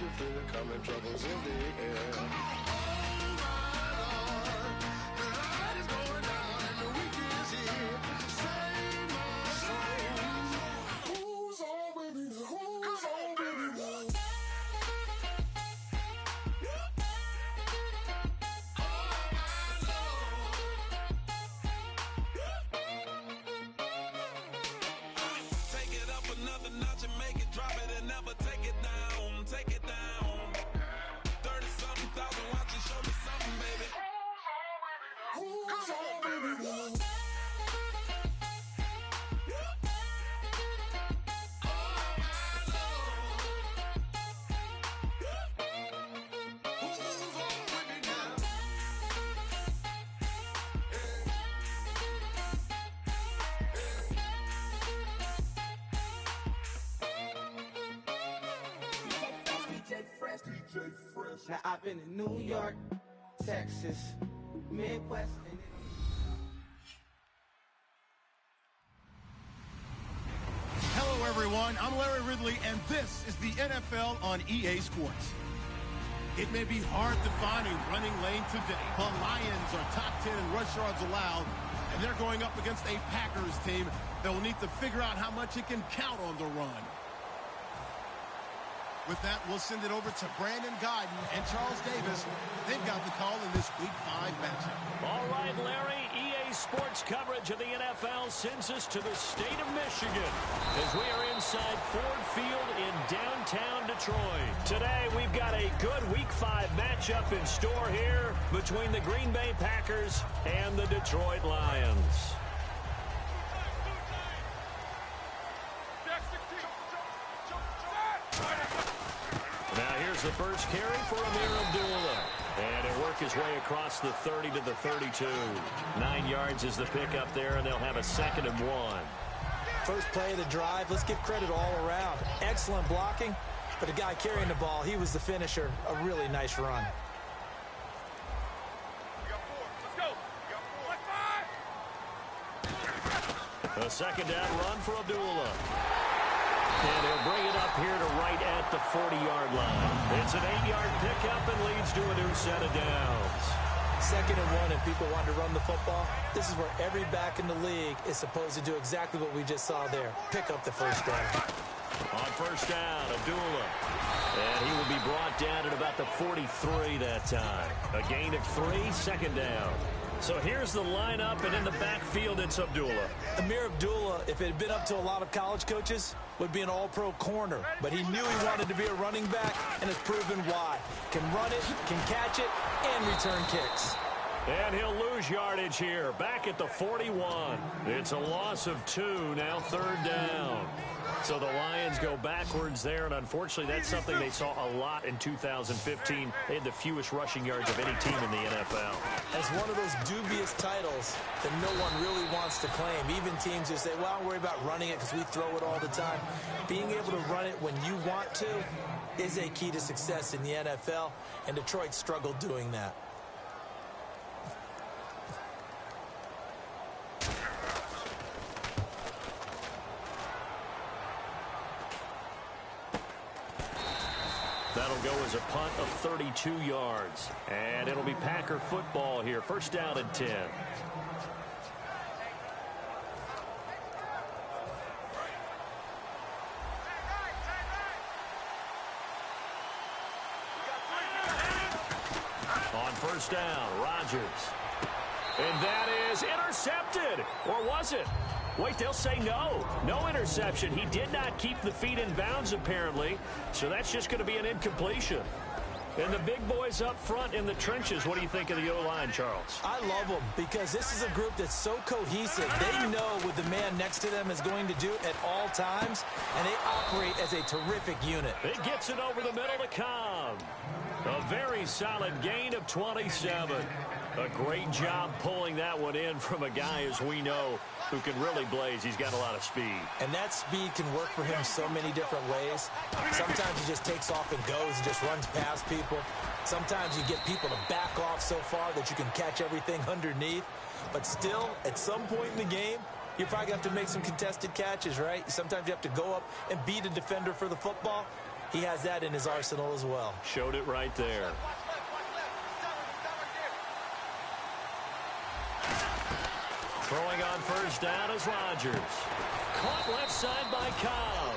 can feel it coming, troubles in the air. Oh my Lord, the light is going down and the weekend is here. Save my soul. Who's on with me now? Who's on with me now? Another notch and make it drop it and never take it down. Take it down. 30-something thousand watching, show me something, baby. Who's on, baby? Now I've been in New York, Texas, Midwest, and Hello, everyone. I'm Larry Ridley, and this is the NFL on EA Sports. It may be hard to find a running lane today. The Lions are top 10 in rush yards allowed, and they're going up against a Packers team that will need to figure out how much it can count on the run. With that, we'll send it over to Brandon Guyton and Charles Davis. They've got the call in this Week 5 matchup. All right, Larry, EA Sports coverage of the NFL sends us to the state of Michigan as we are inside Ford Field in downtown Detroit. Today, we've got a good Week 5 matchup in store here between the Green Bay Packers and the Detroit Lions. Now here's the first carry for Amir Abdullah. And he'll work his way across the 30 to the 32. 9 yards is the pickup there, and they'll have a 2nd and 1. First play of the drive, let's give credit all around. Excellent blocking, but the guy carrying the ball, he was the finisher. A really nice run. A 2nd down run for Abdullah. And he'll bring it up here to right at the 40-yard line. It's an 8-yard pickup and leads to a new set of downs. 2nd and 1, and people want to run the football. This is where every back in the league is supposed to do exactly what we just saw there. Pick up the first down. On first down, Abdullah. And he will be brought down at about the 43 that time. A gain of 3, 2nd down. So here's the lineup, and in the backfield, it's Abdullah. Amir Abdullah, if it had been up to a lot of college coaches, would be an all-pro corner. But he knew he wanted to be a running back, and has proven why. Can run it, can catch it, and return kicks. And he'll lose yardage here, back at the 41. It's a loss of 2, now 3rd down. So the Lions go backwards there, and unfortunately that's something they saw a lot in 2015. They had the fewest rushing yards of any team in the NFL. That's one of those dubious titles that no one really wants to claim. Even teams who say, well, don't worry about running it because we throw it all the time. Being able to run it when you want to is a key to success in the NFL, and Detroit struggled doing that. That'll go as a punt of 32 yards. And it'll be Packer football here. First down and 10. On first down, Rodgers. And that is intercepted. Or was it? Wait, they'll say no. No interception. He did not keep the feet in bounds, apparently. So that's just going to be an incompletion. And the big boys up front in the trenches, what do you think of the O-line, Charles? I love them because this is a group that's so cohesive. They know what the man next to them is going to do at all times, and they operate as a terrific unit. It gets it over the middle to Cobb. A very solid gain of 27. A great job pulling that one in from a guy, as we know, who can really blaze. He's got a lot of speed. And that speed can work for him so many different ways. Sometimes he just takes off and goes and just runs past people. Sometimes you get people to back off so far that you can catch everything underneath. But still, at some point in the game, you probably have to make some contested catches, right? Sometimes you have to go up and beat a defender for the football. he has that in his arsenal as well. Showed it right there. Throwing on first down is Rodgers. Caught left side by Cobb.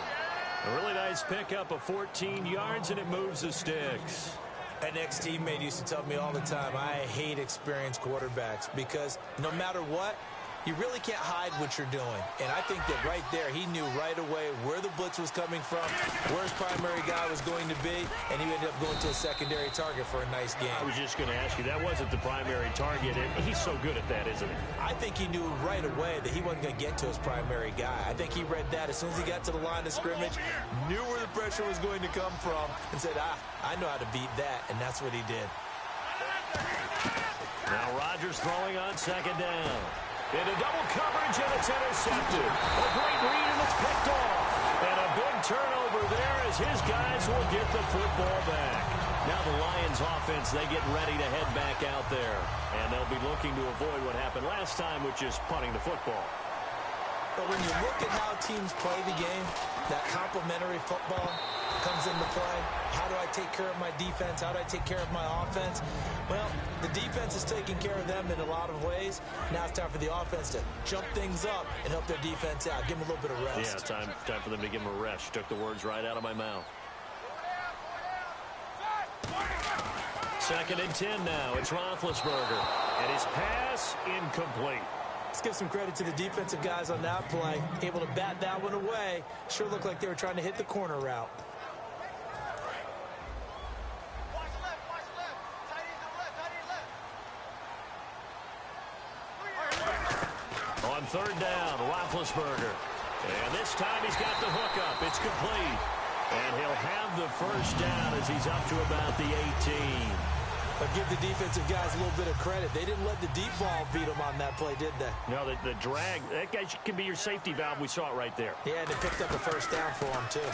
A really nice pickup of 14 yards, and it moves the sticks. An ex-teammate used to tell me all the time, I hate experienced quarterbacks because no matter what, you really can't hide what you're doing. And I think that right there, he knew right away where the blitz was coming from, where his primary guy was going to be, and he ended up going to a secondary target for a nice game. I was just going to ask you, that wasn't the primary target. He's so good at that, isn't he? I think he knew right away that he wasn't going to get to his primary guy. I think he read that as soon as he got to the line of scrimmage, knew where the pressure was going to come from, and said, I know how to beat that, and that's what he did. Now Rodgers throwing on second down. Into double coverage, and it's intercepted. A great read, and it's picked off. And a big turnover there as his guys will get the football back. Now the Lions offense, they get ready to head back out there. And they'll be looking to avoid what happened last time, which is punting the football. But when you look at how teams play the game, that complementary football comes into play. How do I take care of my defense? How do I take care of my offense? Well, the defense is taking care of them in a lot of ways. Now it's time for the offense to jump things up and help their defense out. Give them a little bit of rest. Yeah, time for them to give them a rest. Took the words right out of my mouth. 2nd and 10 now. It's Roethlisberger. And his pass incomplete. Let's give some credit to the defensive guys on that play. Able to bat that one away. Sure looked like they were trying to hit the corner route. On 3rd down, Roethlisberger. And this time he's got the hookup. It's complete. And he'll have the first down as he's up to about the 18. But give the defensive guys a little bit of credit. They didn't let the deep ball beat them on that play, did they? No, the drag, that guy can be your safety valve. We saw it right there. Yeah, and they picked up a first down for him, too.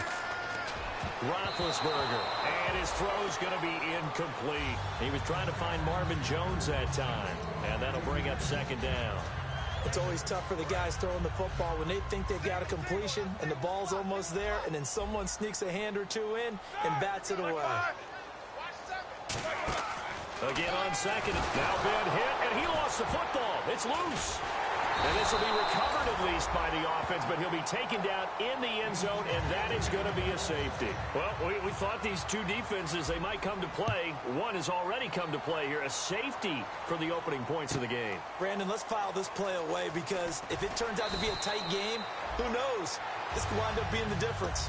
Roethlisberger, and his throw's going to be incomplete. He was trying to find Marvin Jones that time, and that'll bring up 2nd down. It's always tough for the guys throwing the football when they think they've got a completion and the ball's almost there, and then someone sneaks a hand or two in and bats it away. Again on 2nd. Now Ben hit, and he lost the football. It's loose. And this will be recovered at least by the offense, but he'll be taken down in the end zone, and that is going to be a safety. Well, we thought these two defenses, they might come to play. One has already come to play here, a safety for the opening points of the game. Brandon, let's file this play away because if it turns out to be a tight game, who knows? This could wind up being the difference.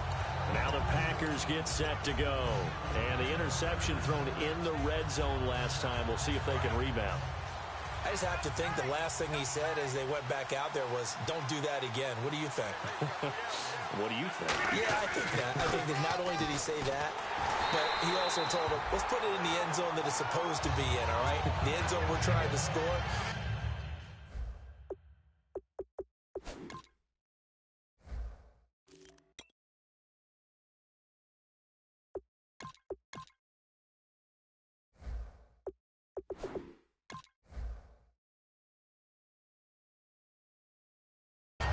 Now the Packers get set to go. And the interception thrown in the red zone last time. We'll see if they can rebound. I just have to think the last thing he said as they went back out there was, don't do that again. What do you think? What do you think? Yeah, I think that. I think that not only did he say that, but he also told them, let's put it in the end zone that it's supposed to be in, all right? The end zone we're trying to score.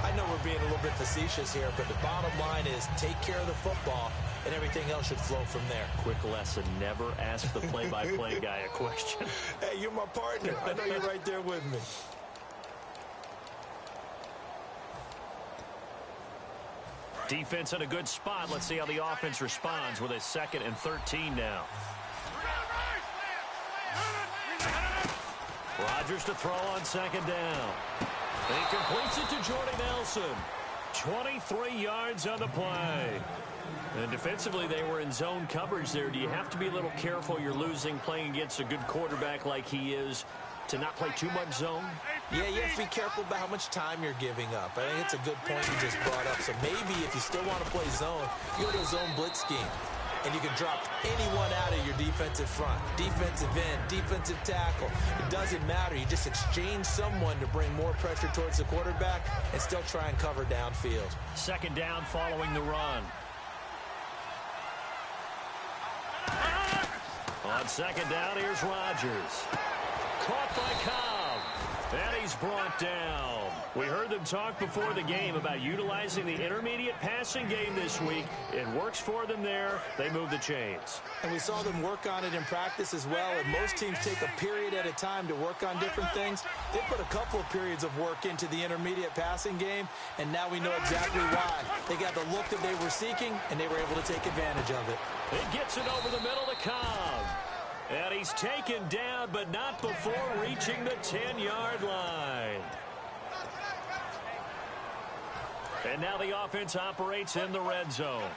I know we're being a little bit facetious here, but the bottom line is take care of the football, and everything else should flow from there. Quick lesson, never ask the play-by-play guy a question. Hey, you're my partner. I know you're right there with me. Defense in a good spot. Let's see how the offense responds with a 2nd and 13 now. Rodgers to throw on 2nd down. And he completes it to Jordy Nelson. 23 yards on the play. And defensively, they were in zone coverage there. Do you have to be a little careful? You're losing playing against a good quarterback like he is to not play too much zone? Yeah, you have to be careful about how much time you're giving up. I think it's a good point you just brought up. So maybe if you still want to play zone, you go to a zone blitz scheme. And you can drop anyone out of your defensive front. Defensive end, defensive tackle. It doesn't matter. You just exchange someone to bring more pressure towards the quarterback and still try and cover downfield. 2nd down following the run. On 2nd down, here's Rodgers. Caught by Cobb. And he's brought down. We heard them talk before the game about utilizing the intermediate passing game this week. It works for them there. They move the chains. And we saw them work on it in practice as well. And most teams take a period at a time to work on different things. They put a couple of periods of work into the intermediate passing game, and now we know exactly why. They got the look that they were seeking, and they were able to take advantage of it. It gets it over the middle to Cobb. And he's taken down, but not before reaching the 10-yard line. And now the offense operates in the red zone.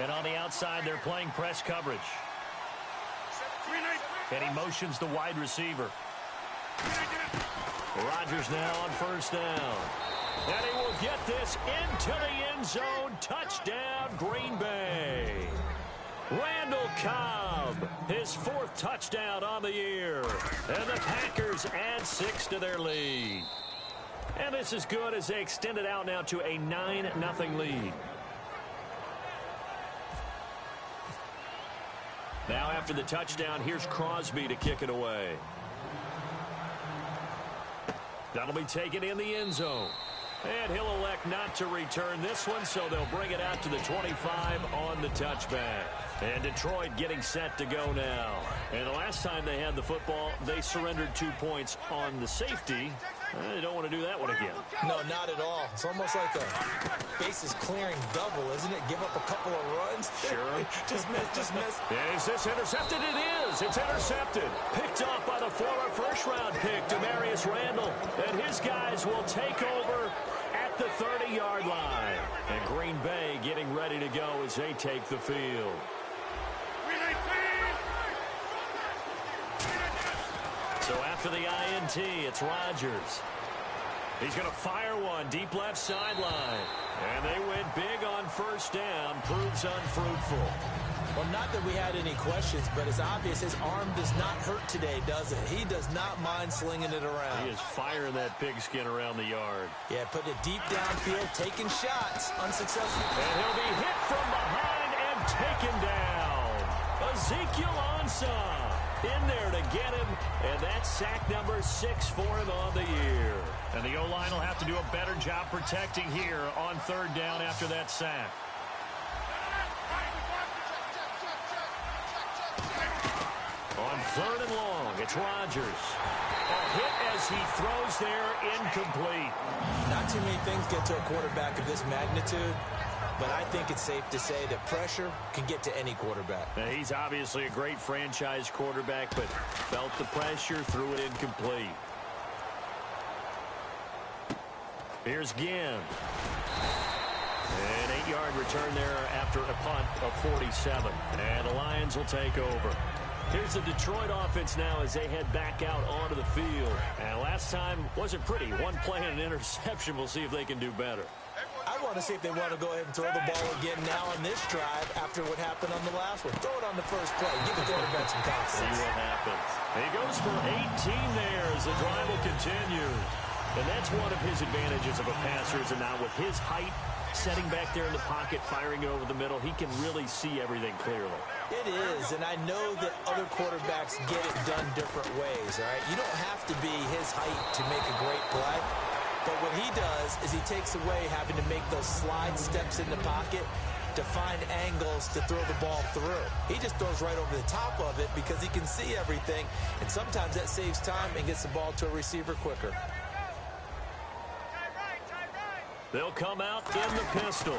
And on the outside, they're playing press coverage. And he motions the wide receiver. Rodgers now on first down. And he will get this into the end zone. Touchdown, Green Bay. Randall Cobb, his 4th touchdown on the year. And the Packers add 6 to their lead. And this is good as they extend it out now to a 9-0 lead. Now after the touchdown, here's Crosby to kick it away. That'll be taken in the end zone. And he'll elect not to return this one, so they'll bring it out to the 25 on the touchback. And Detroit getting set to go now. And the last time they had the football, they surrendered 2 points on the safety. They don't want to do that one again. No, not at all. It's almost like a bases clearing double, isn't it? Give up a couple of runs. Sure. Just miss. Is this intercepted? It is. It's intercepted. Picked off by the former first-round pick, Demarius Randall. And his guys will take over at the 30-yard line. And Green Bay getting ready to go as they take the field. So after the INT, it's Rodgers. He's going to fire one deep left sideline. And they went big on first down. Proves unfruitful. Well, not that we had any questions, but it's obvious his arm does not hurt today, does it? He does not mind slinging it around. He is firing that pigskin around the yard. Yeah, putting it deep downfield, taking shots, unsuccessful. And he'll be hit from behind and taken down. Ezekiel Ansah in there to get him, and that's sack number 6 for him on the year. And the O-line will have to do a better job protecting here on third down after that sack. On third and long, it's Rodgers. A hit as he throws there, incomplete. Not too many things get to a quarterback of this magnitude, but I think it's safe to say that pressure can get to any quarterback. Now, he's obviously a great franchise quarterback, but felt the pressure, threw it incomplete. Here's Ginn. An 8-yard return there after a punt of 47. And the Lions will take over. Here's the Detroit offense now as they head back out onto the field. And last time wasn't pretty. One play and an interception. We'll see if they can do better. I want to see if they want to go ahead and throw the ball again now on this drive after what happened on the last one. Throw it on the first play. Give the quarterback some confidence. See what happens. He goes for 18 there as the drive will continue. And that's one of his advantages of a passer, is now with his height, setting back there in the pocket, firing it over the middle, he can really see everything clearly. It is, and I know that other quarterbacks get it done different ways, all right? You don't have to be his height to make a great play. But what he does is he takes away having to make those slide steps in the pocket to find angles to throw the ball through. He just throws right over the top of it because he can see everything, and sometimes that saves time and gets the ball to a receiver quicker. They'll come out in the pistol.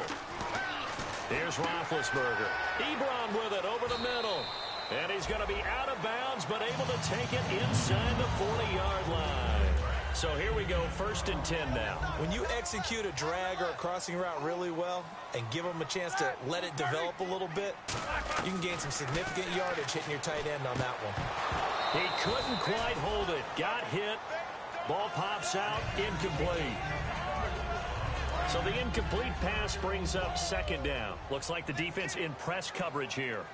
Here's Roethlisberger. Ebron with it over the middle. And he's going to be out of bounds, but able to take it inside the 40-yard line. So here we go, 1st and 10 now. When you execute a drag or a crossing route really well and give them a chance to let it develop a little bit, you can gain some significant yardage hitting your tight end on that one. He couldn't quite hold it. Got hit. Ball pops out, incomplete. So the incomplete pass brings up 2nd down. Looks like the defense in press coverage here.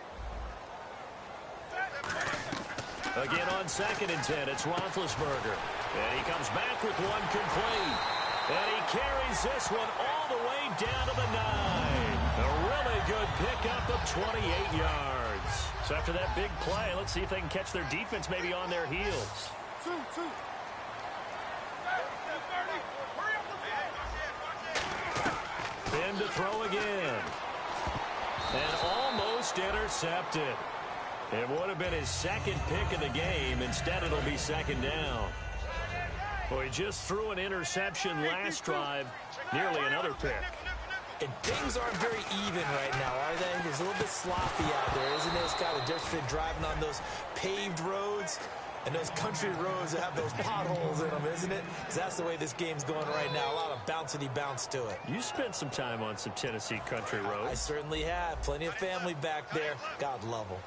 Again on 2nd and 10, it's Roethlisberger. And he comes back with one complete. And he carries this one all the way down to the 9. A really good pickup of 28 yards. So after that big play, let's see if they can catch their defense maybe on their heels. Spin to throw again. And almost intercepted. It would have been his second pick of the game. Instead, it'll be second down. Well, he just threw an interception last drive. Nearly another pick. And things aren't very even right now, are they? It's a little bit sloppy out there, isn't it? It's got a difference between driving on those paved roads and those country roads that have those potholes in them, isn't it? Because that's the way this game's going right now. A lot of bouncy bounce to it. You spent some time on some Tennessee country roads. I certainly have. Plenty of family back there. God love them.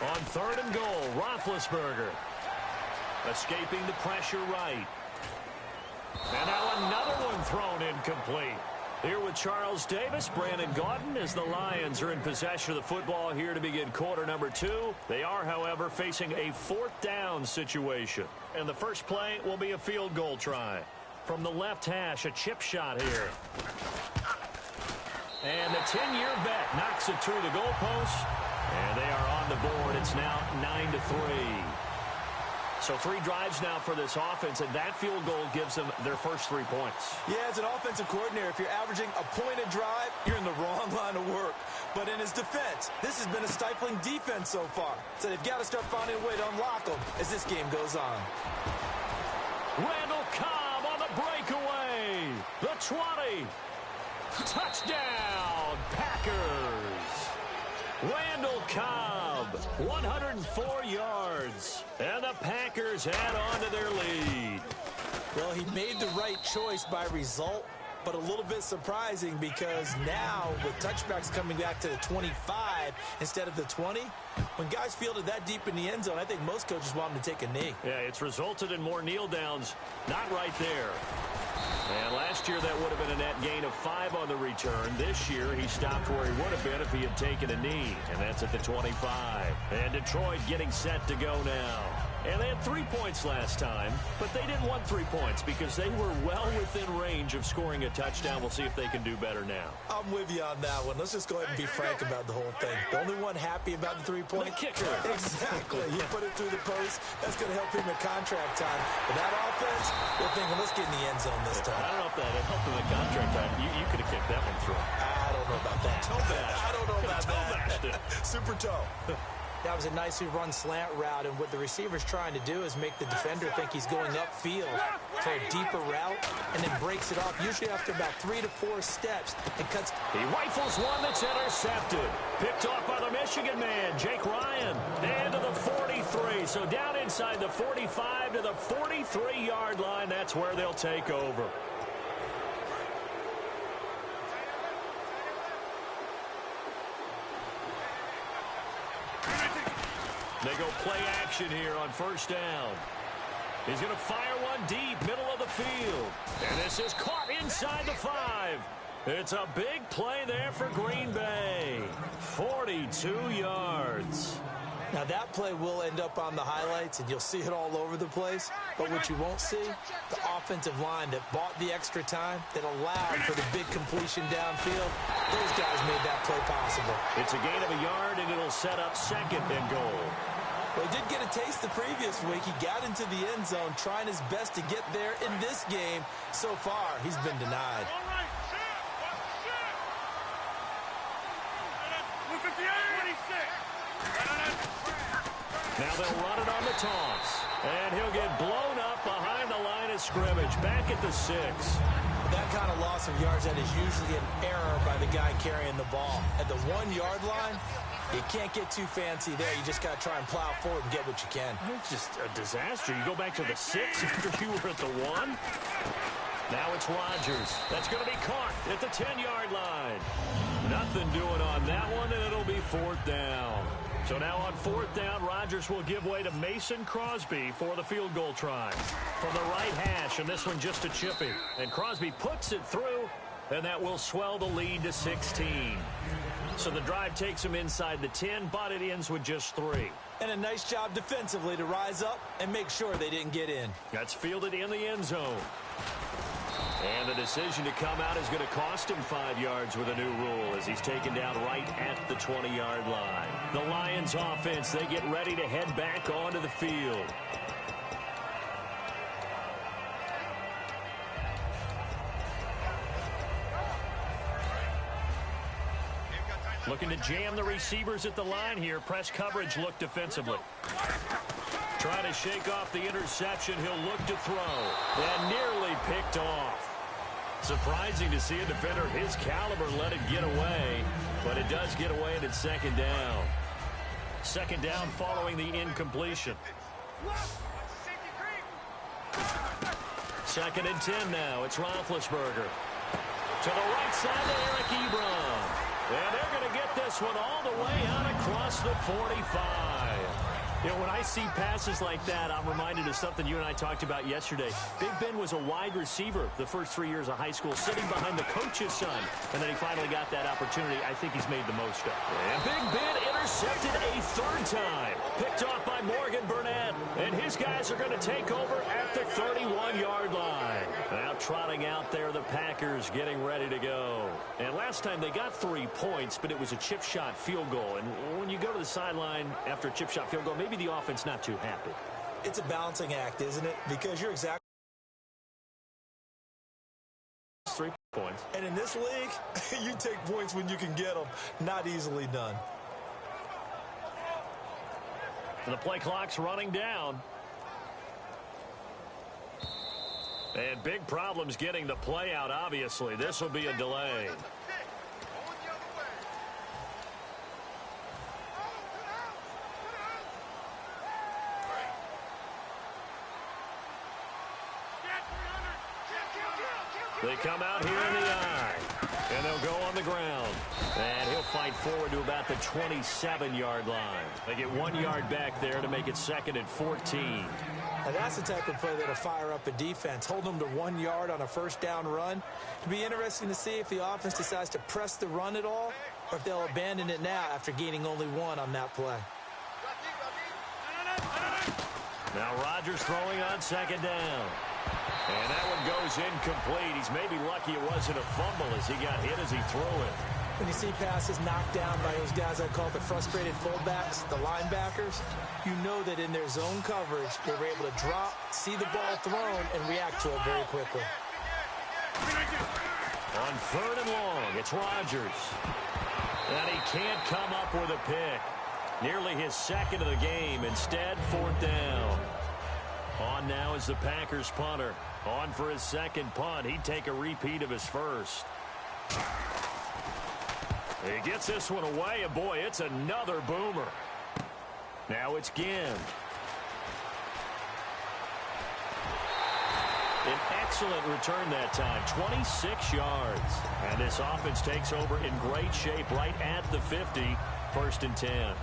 On 3rd and goal, Roethlisberger. Escaping the pressure right. And now another one thrown incomplete. Here with Charles Davis, Brandon Gaudin, as the Lions are in possession of the football here to begin quarter number 2. They are, however, facing a 4th down situation. And the first play will be a field goal try. From the left hash, a chip shot here. And the 10-year vet knocks it through the goalpost. And they are on the board. It's now 9-3. So 3 drives now for this offense, and that field goal gives them their first 3 points. Yeah, as an offensive coordinator, if you're averaging a point a drive, you're in the wrong line of work. But in his defense, this has been a stifling defense so far. So they've got to start finding a way to unlock them as this game goes on. Randall Cobb on the breakaway. The 20. Touchdown, Packers. Randall Cobb, 104 yards. And the Packers add on to their lead. Well, he made the right choice by result, but a little bit surprising because now with touchbacks coming back to the 25 instead of the 20, when guys fielded that deep in the end zone, I think most coaches want them to take a knee. Yeah, it's resulted in more kneel downs. Not right there. And last year that would have been a net gain of 5 on the return. This year he stopped where he would have been if he had taken a knee. And that's at the 25. And Detroit getting set to go now. And they had 3 points last time, but they didn't want 3 points because they were well within range of scoring a touchdown. We'll see if they can do better now. I'm with you on that one. Let's just go ahead and be frank about the whole thing. The only one happy about the 3-point? The kicker. Exactly. You put it through the post. That's going to help him in contract time. But that offense, they're thinking, let's get in the end zone this time. I don't know if that helped him in contract time. You could have kicked that one through. I don't know about that. Toe bash. I don't know about Toe that. Super toe. That was a nicely run slant route, and what the receiver's trying to do is make the defender think he's going upfield for a deeper route, and then breaks it off, usually after about 3 to 4 steps, and cuts. He rifles one that's intercepted. Picked off by the Michigan man, Jake Ryan. And to the 43. So down inside the 45 to the 43-yard line. That's where they'll take over. They go play action here on first down. He's going to fire one deep, middle of the field. And this is caught inside the 5. It's a big play there for Green Bay. 42 yards. Now that play will end up on the highlights, and you'll see it all over the place. But what you won't see, the offensive line that bought the extra time, that allowed for the big completion downfield, those guys made that play possible. It's a gain of a yard, and it'll set up 2nd and goal. Well, he did get a taste the previous week. He got into the end zone, trying his best to get there in this game. So far, he's been denied. Now they'll run it on the toss. And he'll get blown up behind the line of scrimmage, back at the 6. That kind of loss of yards, that is usually an error by the guy carrying the ball. At the 1-yard line, you can't get too fancy there. You just got to try and plow forward and get what you can. It's just a disaster. You go back to the 6 after you were at the 1. Now it's Rodgers. That's going to be caught at the 10-yard line. Nothing doing on that one, and it'll be 4th down. So now on 4th down, Rodgers will give way to Mason Crosby for the field goal try. From the right hash, and this one just a chippy. And Crosby puts it through, and that will swell the lead to 16. So the drive takes him inside the 10, but it ends with just 3. And a nice job defensively to rise up and make sure they didn't get in. That's fielded in the end zone. And the decision to come out is going to cost him 5 yards with a new rule as he's taken down right at the 20-yard line. The Lions offense, they get ready to head back onto the field. Looking to jam the receivers at the line here. Press coverage look defensively. Trying to shake off the interception. He'll look to throw. And nearly picked off. Surprising to see a defender his caliber let it get away. But it does get away and it's second down. Second down following the incompletion. Second and 10 now. It's Roethlisberger. To the right side to Eric Ebron. And they're going to get this one all the way out across the 45. You know, when I see passes like that, I'm reminded of something you and I talked about yesterday. Big Ben was a wide receiver the first 3 years of high school, sitting behind the coach's son. And then he finally got that opportunity. I think he's made the most of it. And Big Ben intercepted a third time. Picked off by Morgan Burnett. And his guys are going to take over at the 31-yard line. Now trotting out there, the Packers getting ready to go. And last time they got 3 points, but it was a chip shot field goal. And when you go to the sideline after a chip shot field goal, maybe the offense not too happy. It's a balancing act, isn't it? Because you're exactly 3 points. And in this league, you take points when you can get them. Not easily done. And the play clock's running down. And big problems getting the play out, obviously. This will be a delay. They come out here in the eye. And they'll go on the ground. And he'll fight forward to about the 27-yard line. They get 1 yard back there to make it second and 14. And that's the type of play that'll fire up a defense. Hold them to 1 yard on a first down run. It'll be interesting to see if the offense decides to press the run at all or if they'll abandon it now after gaining only 1 on that play. Now Rodgers throwing on second down. And that one goes incomplete. He's maybe lucky it wasn't a fumble as he got hit as he threw it. When you see passes knocked down by those guys I call the frustrated fullbacks, the linebackers, you know that in their zone coverage, they were able to drop, see the ball thrown, and react to it very quickly. On third and long, it's Rodgers. And he can't come up with a pick. Nearly his second of the game. Instead, fourth down. On now is the Packers punter. On for his second punt. He'd take a repeat of his first. He gets this one away, and boy, it's another boomer. Now it's Ginn. An excellent return that time, 26 yards. And this offense takes over in great shape right at the 50, first and 10.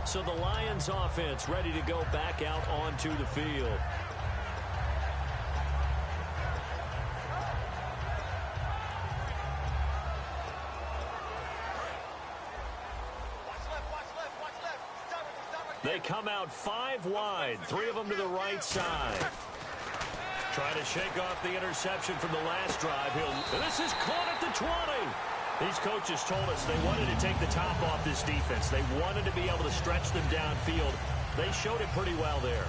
So the Lions offense ready to go back out onto the field. They come out 5 wide, 3 of them to the right side. Trying to shake off the interception from the last drive. This is caught at the 20. These coaches told us they wanted to take the top off this defense. They wanted to be able to stretch them downfield. They showed it pretty well there.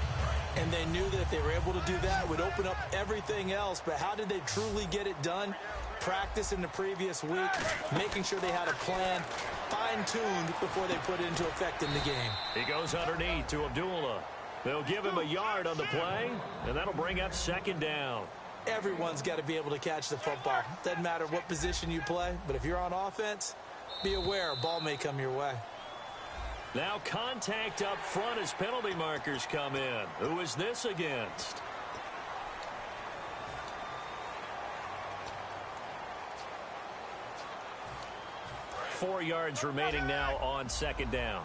And they knew that if they were able to do that, it would open up everything else. But how did they truly get it done? Practice in the previous week, making sure they had a plan, fine-tuned before they put it into effect in the game. He goes underneath to Abdullah. They'll give him a yard on the play, and that'll bring up second down. Everyone's got to be able to catch the football. Doesn't matter what position you play, but if you're on offense, be aware a ball may come your way. Now contact up front as penalty markers come in. Who is this against? Four yards remaining now on second down.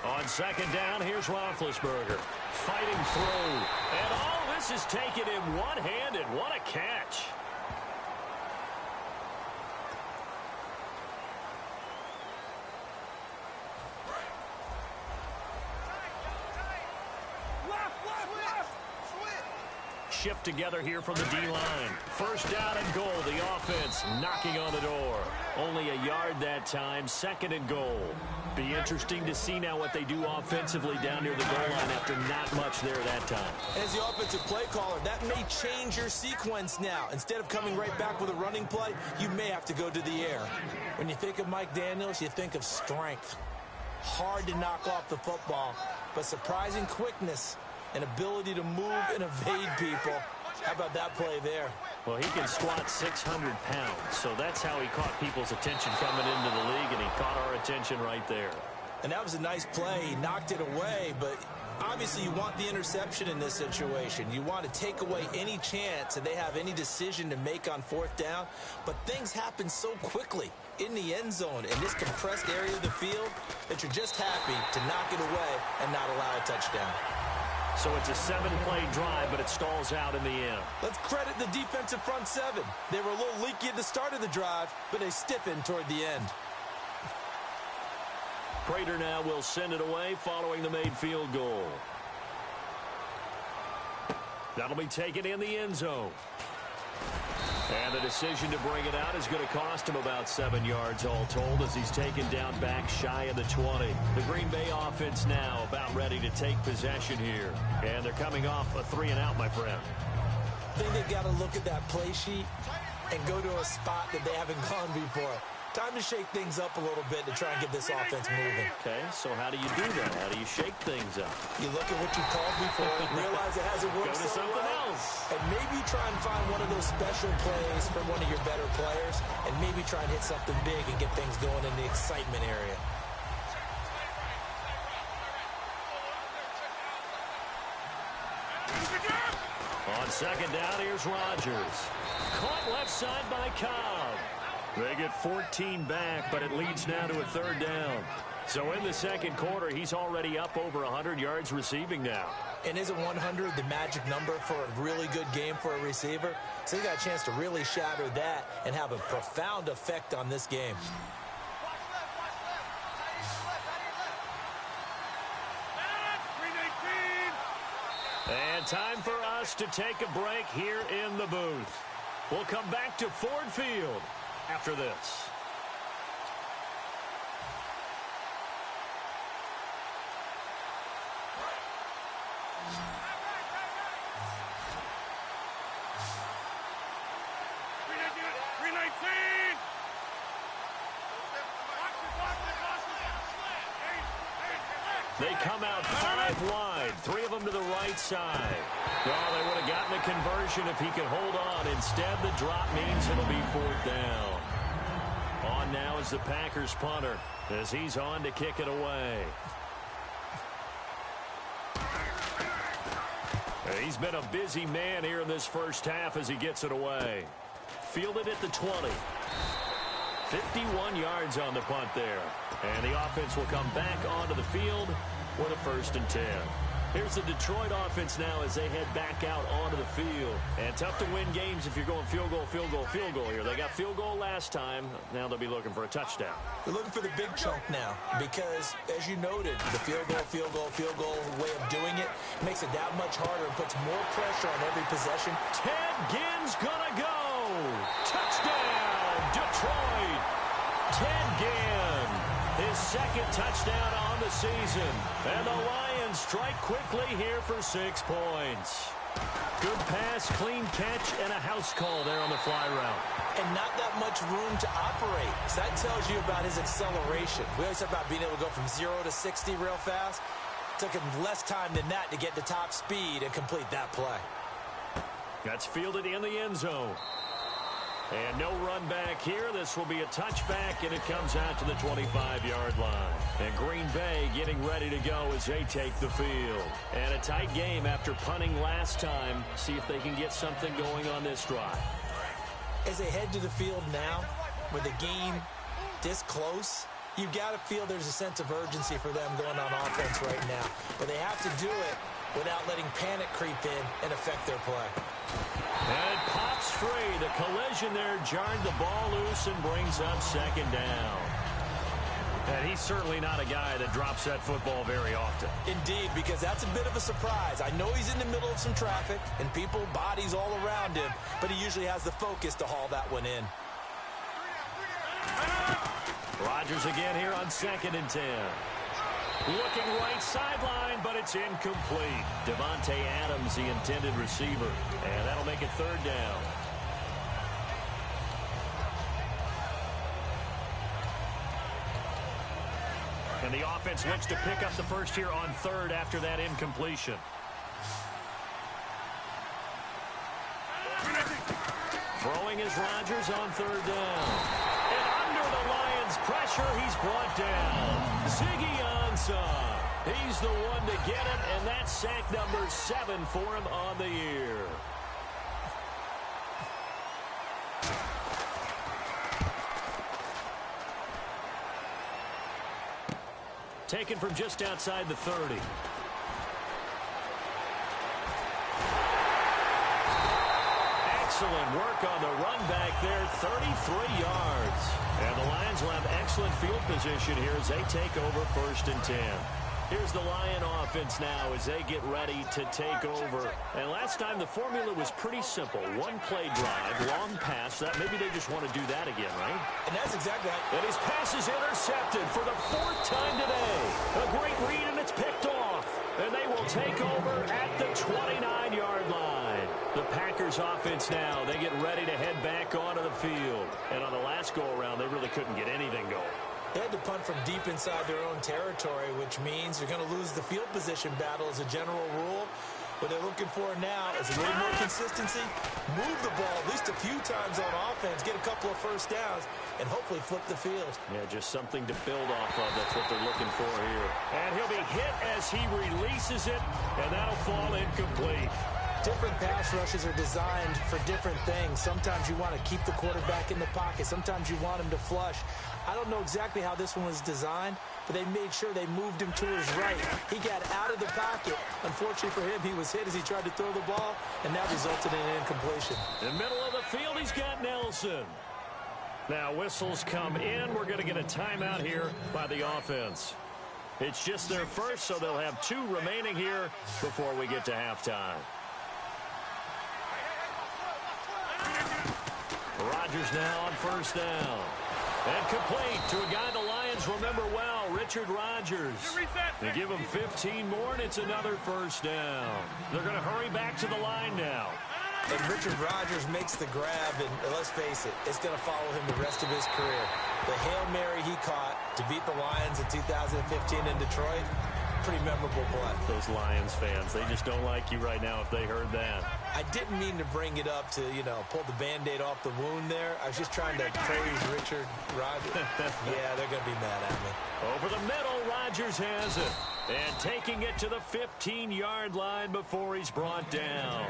On second down, here's Roethlisberger fighting through. And all this is taken in one-handed. What a catch. shift together here from the D-line. First down and goal. The offense knocking on the door. Only a yard that time. Second and goal. Be interesting to see now what they do offensively down near the goal line after not much there that time. As the offensive play caller, that may change your sequence now. Instead of coming right back with a running play, you may have to go to the air. When you think of Mike Daniels, you think of strength. Hard to knock off the football, but surprising quickness and ability to move and evade people. How about that play there? Well, he can squat 600 pounds, so that's how he caught people's attention coming into the league, and he caught our attention right there. And that was a nice play. He knocked it away, but obviously you want the interception in this situation. You want to take away any chance that they have any decision to make on fourth down, but things happen so quickly in the end zone in this compressed area of the field that you're just happy to knock it away and not allow a touchdown. So it's a 7-play drive, but it stalls out in the end. Let's credit the defensive front seven. They were a little leaky at the start of the drive, but they stiffened toward the end. Prater now will send it away following the made field goal. That'll be taken in the end zone. And the decision to bring it out is going to cost him about 7 yards all told as he's taken down back shy of the 20. The Green Bay offense now about ready to take possession here. And they're coming off a 3-and-out, my friend. I think they've got to look at that play sheet and go to a spot that they haven't gone before. Time to shake things up a little bit to try and get this offense moving. Okay, so how do you do that? How do you shake things up? You look at what you called before, realize it hasn't worked Go to so something well, else. and maybe try and find one of those special plays for one of your better players, and maybe try and hit something big and get things going in the excitement area. On second down, here's Rodgers. Caught left side by Cobb. They get 14 back, but it leads now to a third down. So in the second quarter, he's already up over 100 yards receiving now. And isn't 100 the magic number for a really good game for a receiver? So he got a chance to really shatter that and have a profound effect on this game. And time for us to take a break here in the booth. We'll come back to Ford Field after this. They come out 5 wide, 3 of them to the right side. Well, they would have gotten a conversion if he could hold on. Instead, the drop means it'll be 4th down. On now is the Packers punter as he's on to kick it away. He's been a busy man here in this first half as he gets it away. Fielded at the 20. 51 yards on the punt there. And the offense will come back onto the field with a 1st and 10. Here's the Detroit offense now as they head back out onto the field. And tough to win games if you're going field goal, field goal, field goal here. They got field goal last time. Now they'll be looking for a touchdown. They're looking for the big chunk now because, as you noted, the field goal, field goal, field goal way of doing it makes it that much harder and puts more pressure on every possession. Ted Ginn's gonna go. Touchdown, Detroit. Ted Ginn, his 2nd touchdown on the season. And the Lions strike quickly here for 6 points. Good pass, clean catch, and a house call there on the fly route. And not that much room to operate. So that tells you about his acceleration. We always talk about being able to go from 0 to 60 real fast. It took him less time than that to get to top speed and complete that play. That's fielded in the end zone. And no run back here. This will be a touchback, and it comes out to the 25-yard line. And Green Bay getting ready to go as they take the field. And a tight game after punting last time. See if they can get something going on this drive. As they head to the field now, with the game this close, you've got to feel there's a sense of urgency for them going on offense right now. But they have to do it without letting panic creep in and affect their play. And it pops free. The collision there jarred the ball loose and brings up 2nd down. And he's certainly not a guy that drops that football very often. Indeed, because that's a bit of a surprise. I know he's in the middle of some traffic and people, bodies all around him, but he usually has the focus to haul that one in. Rodgers again here on 2nd and 10. Looking right sideline, but it's incomplete. Devontae Adams, the intended receiver. And that'll make it 3rd down. And the offense looks to pick up the first here on 3rd after that incompletion. Throwing is Rodgers on 3rd down. And under the Lions' pressure, he's brought down. Ziggy Ansah. He's the one to get it, and that's sack number 7 for him on the year. Taken from just outside the 30. Excellent work on the run back there, 33 yards. And the Lions will have excellent field position here as they take over 1st and 10. Here's the Lion offense now as they get ready to take over. And last time the formula was pretty simple. One play drive, long pass. That maybe they just want to do that again, right? And that's exactly right. And his pass is intercepted for the 4th time today. A great read, and it's picked off. And they will take over at the 29-yard line. The Packers offense now, they get ready to head back onto the field. And on the last go-around, they really couldn't get anything going. They had to punt from deep inside their own territory, which means they're going to lose the field position battle as a general rule. What they're looking for now is a little more consistency, move the ball at least a few times on offense, get a couple of first downs, and hopefully flip the field. Yeah, just something to build off of. That's what they're looking for here. And he'll be hit as he releases it, and that'll fall incomplete. Different pass rushes are designed for different things. Sometimes you want to keep the quarterback in the pocket. Sometimes you want him to flush. I don't know exactly how this one was designed, but they made sure they moved him to his right. He got out of the pocket. Unfortunately for him, he was hit as he tried to throw the ball, and that resulted in an incompletion. In the middle of the field, he's got Nelson. Now whistles come in. We're going to get a timeout here by the offense. It's just their first, so they'll have 2 remaining here before we get to halftime. Rodgers now on 1st down. And complete to a guy the Lions remember well, Richard Rodgers. They give him 15 more, and it's another 1st down. They're going to hurry back to the line now. And Richard Rodgers makes the grab, and let's face it, it's going to follow him the rest of his career. The Hail Mary he caught to beat the Lions in 2015 in Detroit, pretty memorable play. Those Lions fans, they just don't like you right now if they heard that. I didn't mean to bring it up to, pull the Band-Aid off the wound there. I was just trying to praise Richard Rodgers. Yeah, they're going to be mad at me. Over the middle, Rodgers has it. And taking it to the 15-yard line before he's brought down.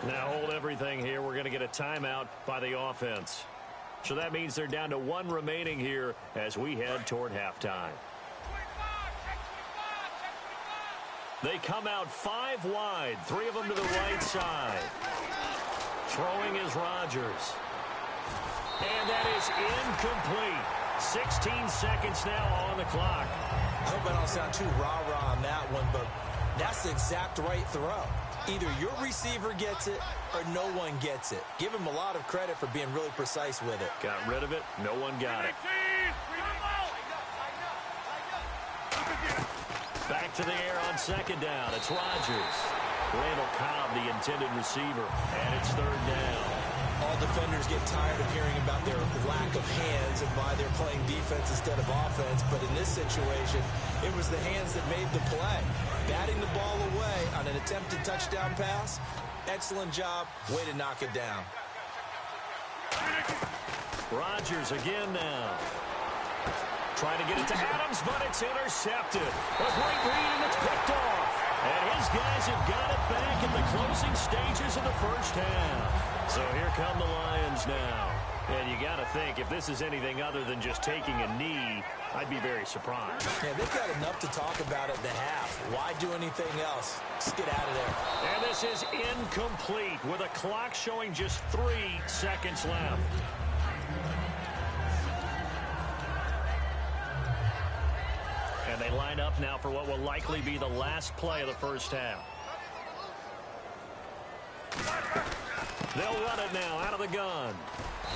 Now hold everything here. We're going to get a timeout by the offense. So that means they're down to 1 remaining here as we head toward halftime. They come out 5 wide, 3 of them to the right side. Throwing is Rodgers. And that is incomplete. 16 seconds now on the clock. I hope I don't sound too rah-rah on that one, but that's the exact right throw. Either your receiver gets it or no one gets it. Give him a lot of credit for being really precise with it. Got rid of it. No one got it. Back to the air on 2nd down. It's Rodgers. Randall Cobb, the intended receiver. And it's 3rd down. All defenders get tired of hearing about their lack of hands and why they're playing defense instead of offense. But in this situation, it was the hands that made the play. Batting the ball away on an attempted touchdown pass. Excellent job. Way to knock it down. Rodgers again now. Trying to get it to Adams, but it's intercepted. A great read, and it's picked off. And his guys have got it back in the closing stages of the first half. So here come the Lions now. And you got to think, if this is anything other than just taking a knee, I'd be very surprised. Yeah, they've got enough to talk about at the half. Why do anything else? Just get out of there. And this is incomplete with a clock showing just 3 seconds left. And they line up now for what will likely be the last play of the first half. They'll run it now out of the gun.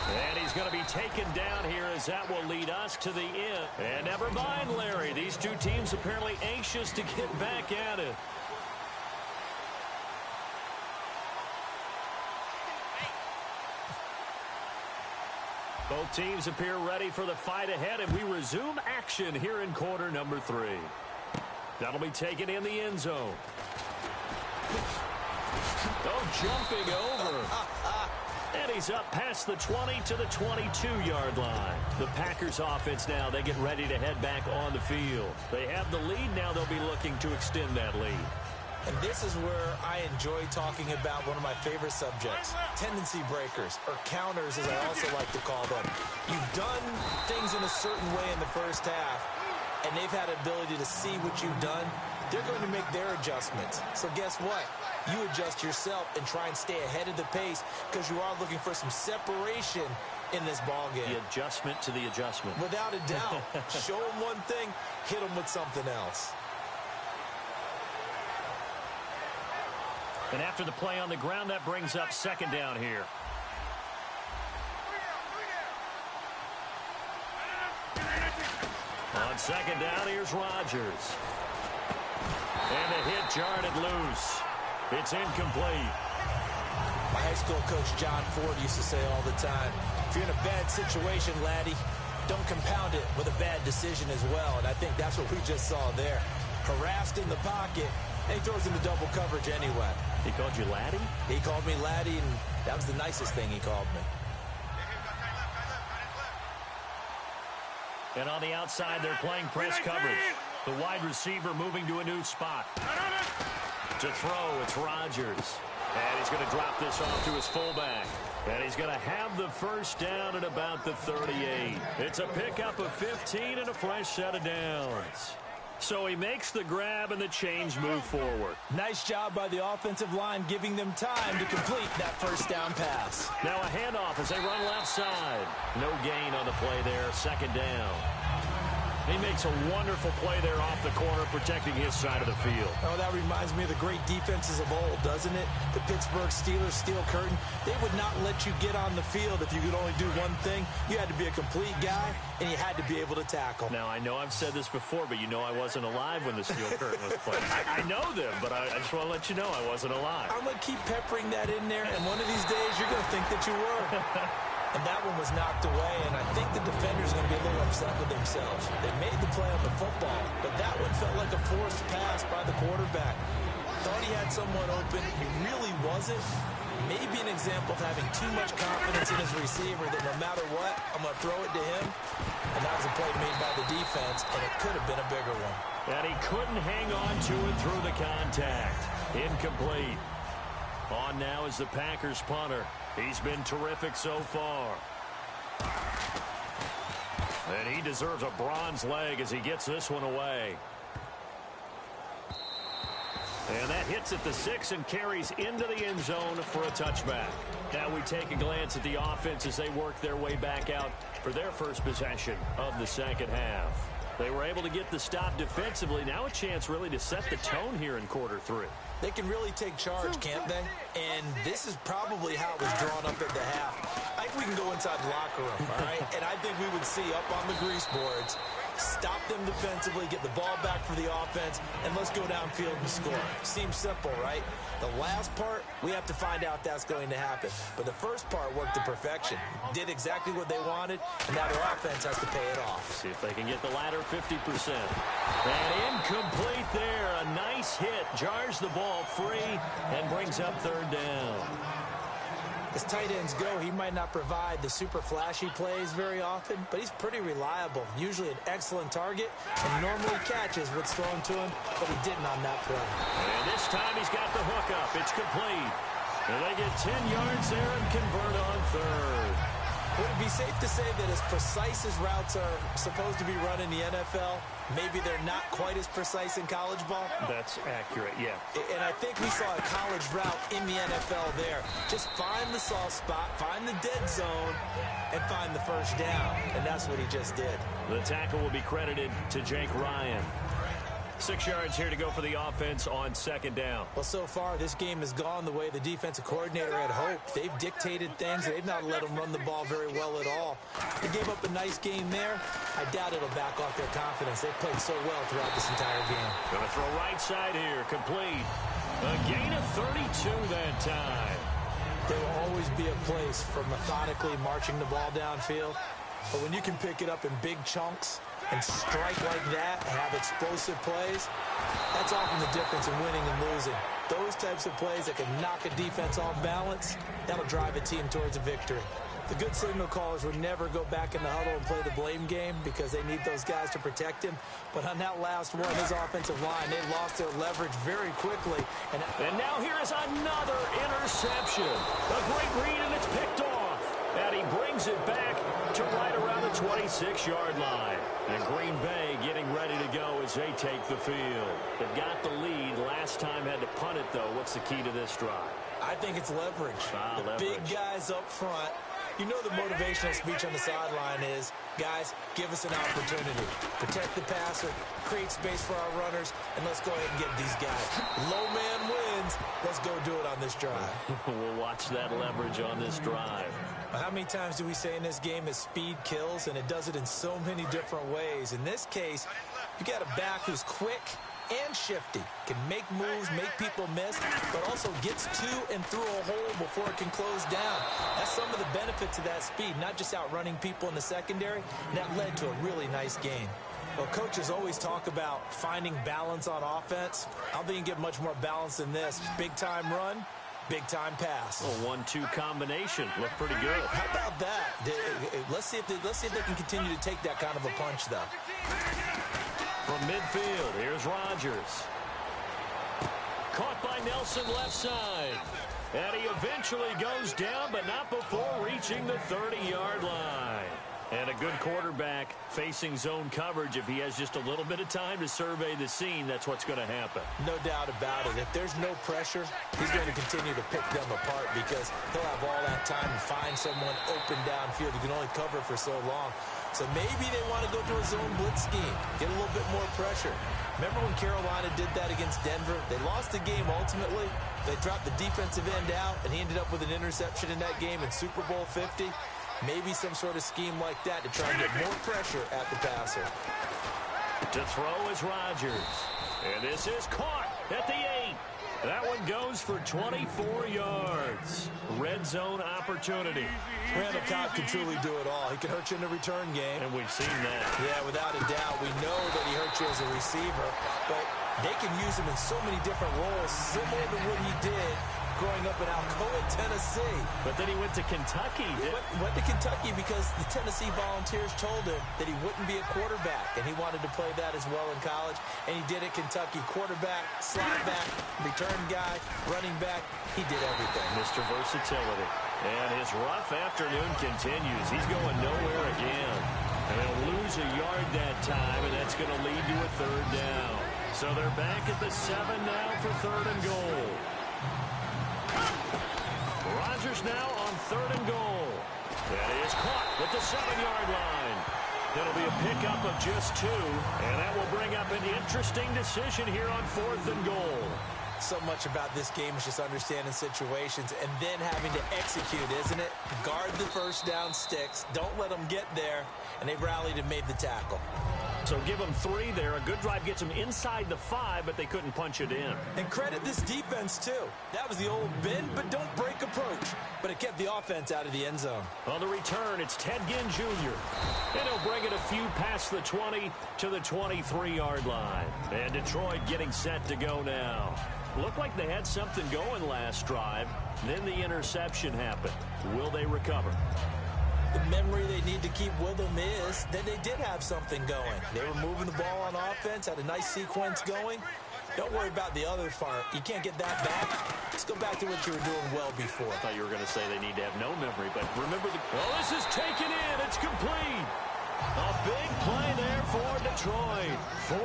And he's going to be taken down here as that will lead us to the end. And never mind, Larry. These two teams apparently anxious to get back at it. Both teams appear ready for the fight ahead, and we resume action here in quarter number 3. That'll be taken in the end zone. Oh, jumping over. And he's up past the 20 to the 22-yard line. The Packers offense now, they get ready to head back on the field. They have the lead now. They'll be looking to extend that lead. And this is where I enjoy talking about one of my favorite subjects, tendency breakers, or counters as I also like to call them. You've done things in a certain way in the first half, and they've had an ability to see what you've done. They're going to make their adjustments. So guess what? You adjust yourself and try and stay ahead of the pace because you are looking for some separation in this ball game. The adjustment to the adjustment. Without a doubt. Show them one thing, hit them with something else. And after the play on the ground, that brings up second down here. On second down, here's Rodgers. And the hit jarred it loose. It's incomplete. My high school coach, John Ford, used to say all the time, if you're in a bad situation, laddie, don't compound it with a bad decision as well. And I think that's what we just saw there. Harassed in the pocket, and he throws into double coverage anyway. He called you laddie? He called me laddie, and that was the nicest thing he called me. And on the outside, they're playing press coverage. The wide receiver moving to a new spot. To throw, it's Rodgers. And he's going to drop this off to his fullback. And he's going to have the first down at about the 38. It's a pickup of 15 and a fresh set of downs. So he makes the grab and the change move forward. Nice job by the offensive line giving them time to complete that first down pass. Now a handoff as they run left side. No gain on the play there, second down. He makes a wonderful play there off the corner, protecting his side of the field. Oh, that reminds me of the great defenses of old, doesn't it? The Pittsburgh Steelers steel curtain. They would not let you get on the field if you could only do one thing. You had to be a complete guy, and you had to be able to tackle. Now, I know I've said this before, but you know I wasn't alive when the steel curtain was played. I know them, but I just want to let you know I wasn't alive. I'm going to keep peppering that in there, and one of these days you're going to think that you were. And that one was knocked away, and I think the defenders are going to be a little upset with themselves. They made the play on the football, but that one felt like a forced pass by the quarterback. Thought he had someone open. He really wasn't. Maybe an example of having too much confidence in his receiver that no matter what, I'm going to throw it to him. And that was a play made by the defense, and it could have been a bigger one. And he couldn't hang on to it through the contact. Incomplete. On now is the Packers punter. He's been terrific so far. And he deserves a bronze leg as he gets this one away. And that hits at the 6 and carries into the end zone for a touchback. Now we take a glance at the offense as they work their way back out for their first possession of the second half. They were able to get the stop defensively. Now a chance really to set the tone here in quarter 3. They can really take charge, can't they? And this is probably how it was drawn up at the half. I think we can go inside the locker room, all right? And I think we would see up on the grease boards, stop them defensively, get the ball back for the offense, and let's go downfield and score. Seems simple, right? The last part, we have to find out that's going to happen. But the first part worked to perfection. Did exactly what they wanted, and now their offense has to pay it off. See if they can get the latter 50%. And incomplete there. A nice hit. Jars the ball free and brings up third down. As tight ends go, he might not provide the super flashy plays very often, but he's pretty reliable. Usually an excellent target, and normally catches what's thrown to him, but he didn't on that play. And this time he's got the hook up. It's complete. And they get 10 yards there and convert on third. Would it be safe to say that as precise as routes are supposed to be run in the NFL, maybe they're not quite as precise in college ball? That's accurate, yeah. And I think we saw a college route in the NFL there. Just find the soft spot, find the dead zone, and find the first down. And that's what he just did. The tackle will be credited to Jake Ryan. 6 yards here to go for the offense on second down. Well, so far, this game has gone the way the defensive coordinator had hoped. They've dictated things. They've not let them run the ball very well at all. They gave up a nice game there. I doubt it'll back off their confidence. They've played so well throughout this entire game. Going to throw right side here, complete. A gain of 32 that time. There will always be a place for methodically marching the ball downfield. But when you can pick it up in big chunks and strike like that, have explosive plays, that's often the difference in winning and losing. Those types of plays that can knock a defense off balance, that'll drive a team towards a victory. The good signal callers would never go back in the huddle and play the blame game because they need those guys to protect him. But on that last one, his offensive line, they lost their leverage very quickly. And now here is another interception. A great read, and it's picked off. And he brings it back to right around the 26-yard line. And Green Bay getting ready to go as they take the field. They've got the lead. Last time had to punt it, though. What's the key to this drive? I think it's leverage. Leverage. Big guys up front. You know the motivational speech on the sideline is, guys, give us an opportunity. Protect the passer, create space for our runners, and let's go ahead and get these guys. Low man wins. Let's go do it on this drive. We'll watch that leverage on this drive. How many times do we say in this game that speed kills, and it does it in so many different ways? In this case, you got a back who's quick and shifty, can make moves, make people miss, but also gets to and through a hole before it can close down. That's some of the benefits of that speed, not just outrunning people in the secondary. And that led to a really nice game. Well, coaches always talk about finding balance on offense. I don't think you can get much more balance than this. Big-time run, big-time pass. A 1-2 combination. Looked pretty good. How about that? Let's see if they can continue to take that kind of a punch, though. From midfield, here's Rodgers. Caught by Nelson left side. And he eventually goes down, but not before reaching the 30-yard line. And a good quarterback facing zone coverage. If he has just a little bit of time to survey the scene, that's what's going to happen. No doubt about it. If there's no pressure, he's going to continue to pick them apart because he'll have all that time to find someone open downfield. You can only cover for so long. So maybe they want to go to a zone blitz scheme, get a little bit more pressure. Remember when Carolina did that against Denver? They lost the game ultimately. They dropped the defensive end out, and he ended up with an interception in that game in Super Bowl 50. Maybe some sort of scheme like that to try and get more pressure at the passer. To throw is Rodgers. And this is caught at the 8. That one goes for 24 yards. Red zone opportunity. Randall Cobb can truly do it all. He can hurt you in the return game. And we've seen that. Yeah, without a doubt. We know that he hurt you as a receiver, but they can use him in so many different roles, similar to what he did growing up in Alcoa, Tennessee. But then he went to Kentucky. He went to Kentucky because the Tennessee Volunteers told him that he wouldn't be a quarterback, and he wanted to play that as well in college, and he did at Kentucky. Quarterback, slot back, return guy, running back. He did everything. Mr. Versatility. And his rough afternoon continues. He's going nowhere again. And he'll lose a yard that time, and that's going to lead to a third down. So they're back at the 7 now for 3rd and goal. Rodgers now on 3rd and goal. That is caught at the 7-yard line. It'll be a pickup of just 2, and that will bring up an interesting decision here on 4th and goal. So much about this game is just understanding situations and then having to execute, isn't it? Guard the first down sticks. Don't let them get there. And they rallied and made the tackle. So give them 3 there. A good drive gets them inside the 5, but they couldn't punch it in. And credit this defense, too. That was the old bend but don't break approach. But it kept the offense out of the end zone. On the return, it's Ted Ginn Jr. And he'll bring it a few past the 20 to the 23-yard line. And Detroit getting set to go now. Looked like they had something going last drive. Then the interception happened. Will they recover? The memory they need to keep with them is that they did have something going. They were moving the ball on offense, had a nice sequence going. Don't worry about the other part. You can't get that back. Let's go back to what you were doing well before. I thought you were going to say they need to have no memory, but remember the... Oh, this is taken Detroit.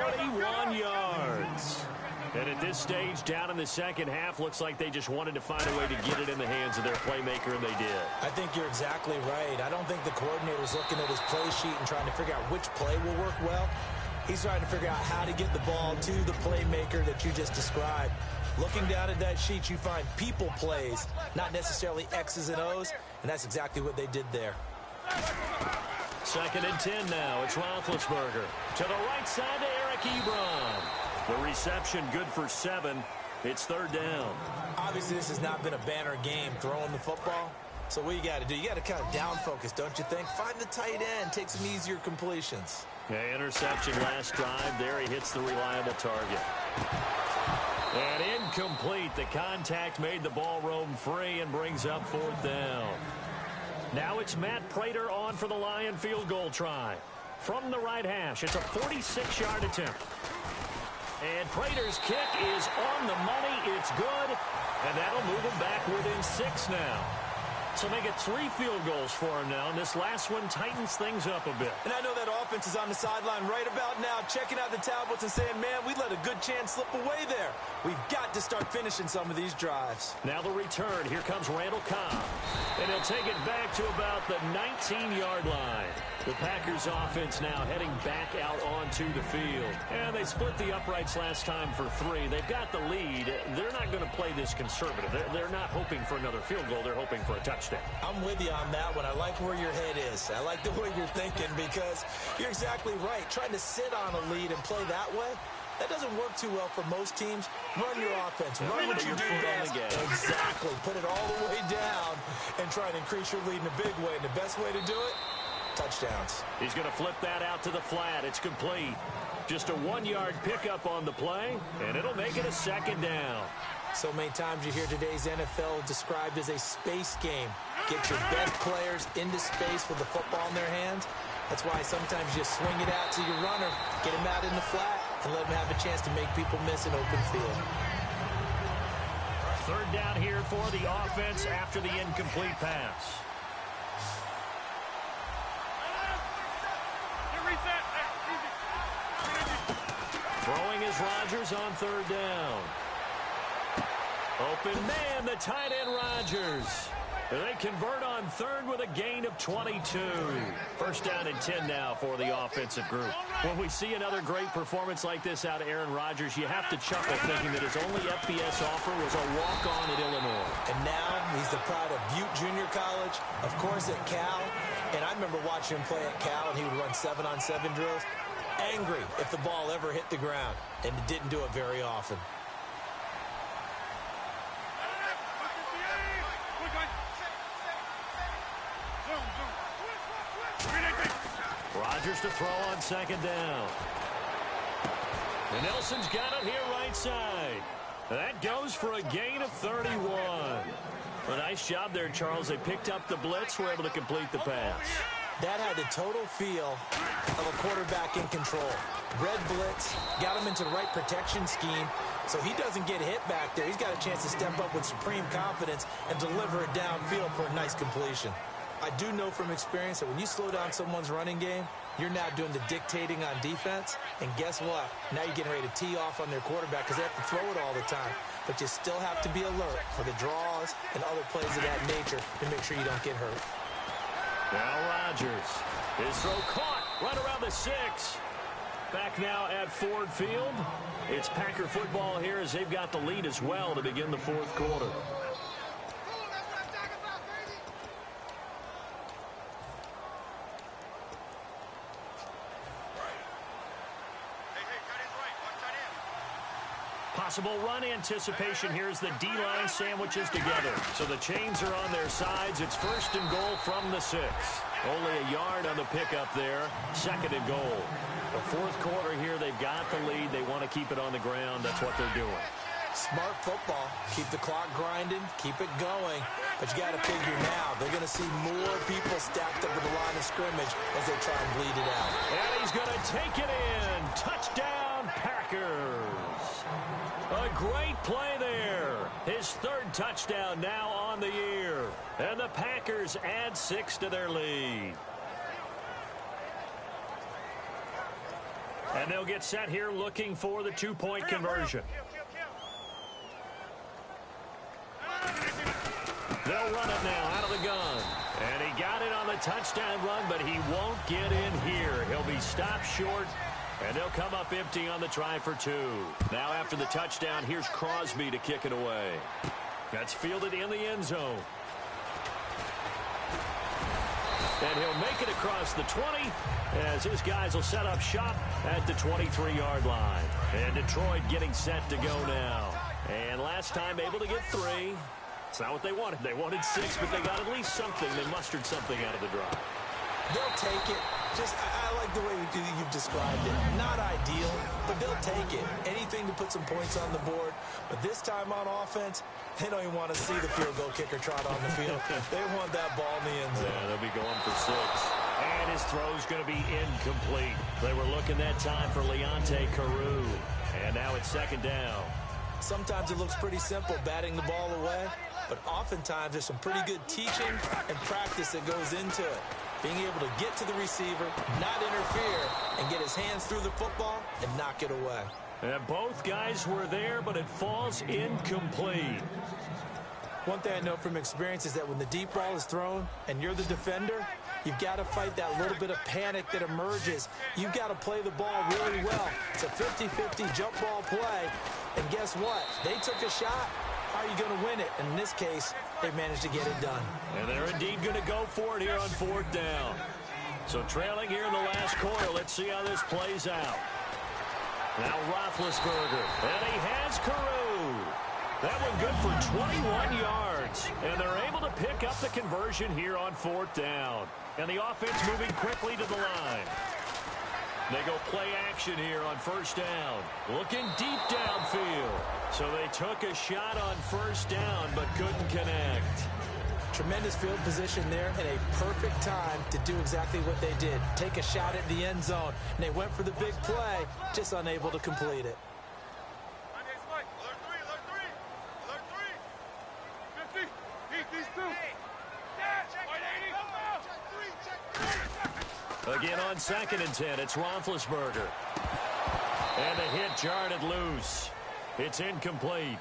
41 yards. And at this stage, down in the second half, looks like they just wanted to find a way to get it in the hands of their playmaker, and they did. I think you're exactly right. I don't think the coordinator's looking at his play sheet and trying to figure out which play will work well. He's trying to figure out how to get the ball to the playmaker that you just described. Looking down at that sheet, you find people plays, not necessarily X's and O's, and that's exactly what they did there. 2nd and 10 now. It's Roethlisberger. To the right side to Eric Ebron. The reception good for 7. It's 3rd down. Obviously, this has not been a banner game throwing the football. So what you got to do, you got to kind of down focus, don't you think? Find the tight end, take some easier completions. Yeah, interception last drive. There he hits the reliable target. And incomplete. The contact made the ball roam free and brings up 4th down. Now it's Matt Prater on for the Lion field goal try. From the right hash, it's a 46-yard attempt. And Prater's kick is on the money. It's good. And that'll move him back within 6 now. So they get 3 field goals for him now, and this last one tightens things up a bit. And I know that offense is on the sideline right about now, checking out the tablets and saying, man, we let a good chance slip away there. We've got to start finishing some of these drives. Now the return. Here comes Randall Cobb. And he'll take it back to about the 19-yard line. The Packers offense now heading back out onto the field. And they split the uprights last time for 3. They've got the lead. They're not going to play this conservative. They're not hoping for another field goal. They're hoping for a touchdown. I'm with you on that one. I like where your head is. I like the way you're thinking because you're exactly right. Trying to sit on a lead and play that way, that doesn't work too well for most teams. Run your offense. Run what you do best. Exactly. Put it all the way down and try and increase your lead in a big way. And the best way to do it, touchdowns. He's going to flip that out to the flat. It's complete. Just a 1-yard pickup on the play, and it'll make it a 2nd down. So many times you hear today's NFL described as a space game. Get your best players into space with the football in their hands. That's why sometimes you swing it out to your runner, get him out in the flat, and let him have a chance to make people miss an open field. 3rd down here for the offense after the incomplete pass. Throwing is Rodgers on 3rd down. Open man, the tight end Rodgers. They convert on 3rd with a gain of 22. 1st down and 10 now for the offensive group. When we see another great performance like this out of Aaron Rodgers, you have to chuckle thinking that his only FBS offer was a walk-on at Illinois. And now he's the pride of Butte Junior College, of course at Cal. And I remember watching him play at Cal, and he would run 7-on-7 drills. Angry if the ball ever hit the ground, and it didn't do it very often. Rodgers to throw on 2nd down. And Nelson's got it here right side. That goes for a gain of 31. A nice job there, Charles. They picked up the blitz, were able to complete the pass. That had the total feel of a quarterback in control. Red blitz, got him into the right protection scheme, so he doesn't get hit back there. He's got a chance to step up with supreme confidence and deliver it downfield for a nice completion. I do know from experience that when you slow down someone's running game, you're now doing the dictating on defense, and guess what? Now you're getting ready to tee off on their quarterback because they have to throw it all the time. But you still have to be alert for the draws and other plays of that nature to make sure you don't get hurt. Now Rodgers. His throw caught right around the 6. Back now at Ford Field. It's Packer football here as they've got the lead as well to begin the 4th quarter. Possible run anticipation here as the D-line sandwiches together. So the chains are on their sides. It's 1st and goal from the 6. Only a yard on the pickup there. 2nd and goal. The 4th quarter here, they've got the lead. They want to keep it on the ground. That's what they're doing. Smart football. Keep the clock grinding. Keep it going. But you got to figure now, they're going to see more people stacked up at the line of scrimmage as they try and bleed it out. And he's going to take it in. Touchdown, Packers. A great play there. His 3rd touchdown now on the year. And the Packers add 6 to their lead. And they'll get set here looking for the two-point conversion. They'll run it now out of the gun. And he got it on the touchdown run, but he won't get in here. He'll be stopped short, and they'll come up empty on the try for two. Now after the touchdown, here's Crosby to kick it away. That's fielded in the end zone. And he'll make it across the 20 as his guys will set up shop at the 23-yard line. And Detroit getting set to go now. And last time able to get 3. It's not what they wanted. They wanted 6, but they got at least something. They mustered something out of the drive. They'll take it. I like the way you've described it. Not ideal, but they'll take it. Anything to put some points on the board. But this time on offense, they don't even want to see the field goal kicker trot on the field. They want that ball in the end zone. Yeah, they'll be going for 6. And his throw's going to be incomplete. They were looking that time for Leonte Carew. And now it's second down. Sometimes it looks pretty simple, batting the ball away. But oftentimes there's some pretty good teaching and practice that goes into it. Being able to get to the receiver, not interfere, and get his hands through the football and knock it away. And both guys were there, but it falls incomplete. One thing I know from experience is that when the deep ball is thrown and you're the defender, you've got to fight that little bit of panic that emerges. You've got to play the ball really well. It's a 50-50 jump ball play. And guess what? They took a shot. How are you going to win it? And in this case, they managed to get it done. And they're indeed going to go for it here on 4th down. So trailing here in the last quarter. Let's see how this plays out. Now Roethlisberger. And he has Carew. That one good for 21 yards. And they're able to pick up the conversion here on 4th down. And the offense moving quickly to the line. They go play action here on 1st down. Looking deep downfield. So they took a shot on 1st down, but couldn't connect. Tremendous field position there and a perfect time to do exactly what they did. Take a shot at the end zone. And they went for the big play, just unable to complete it. Again on 2nd and 10, it's Roethlisberger. And the hit jarred it loose. It's incomplete.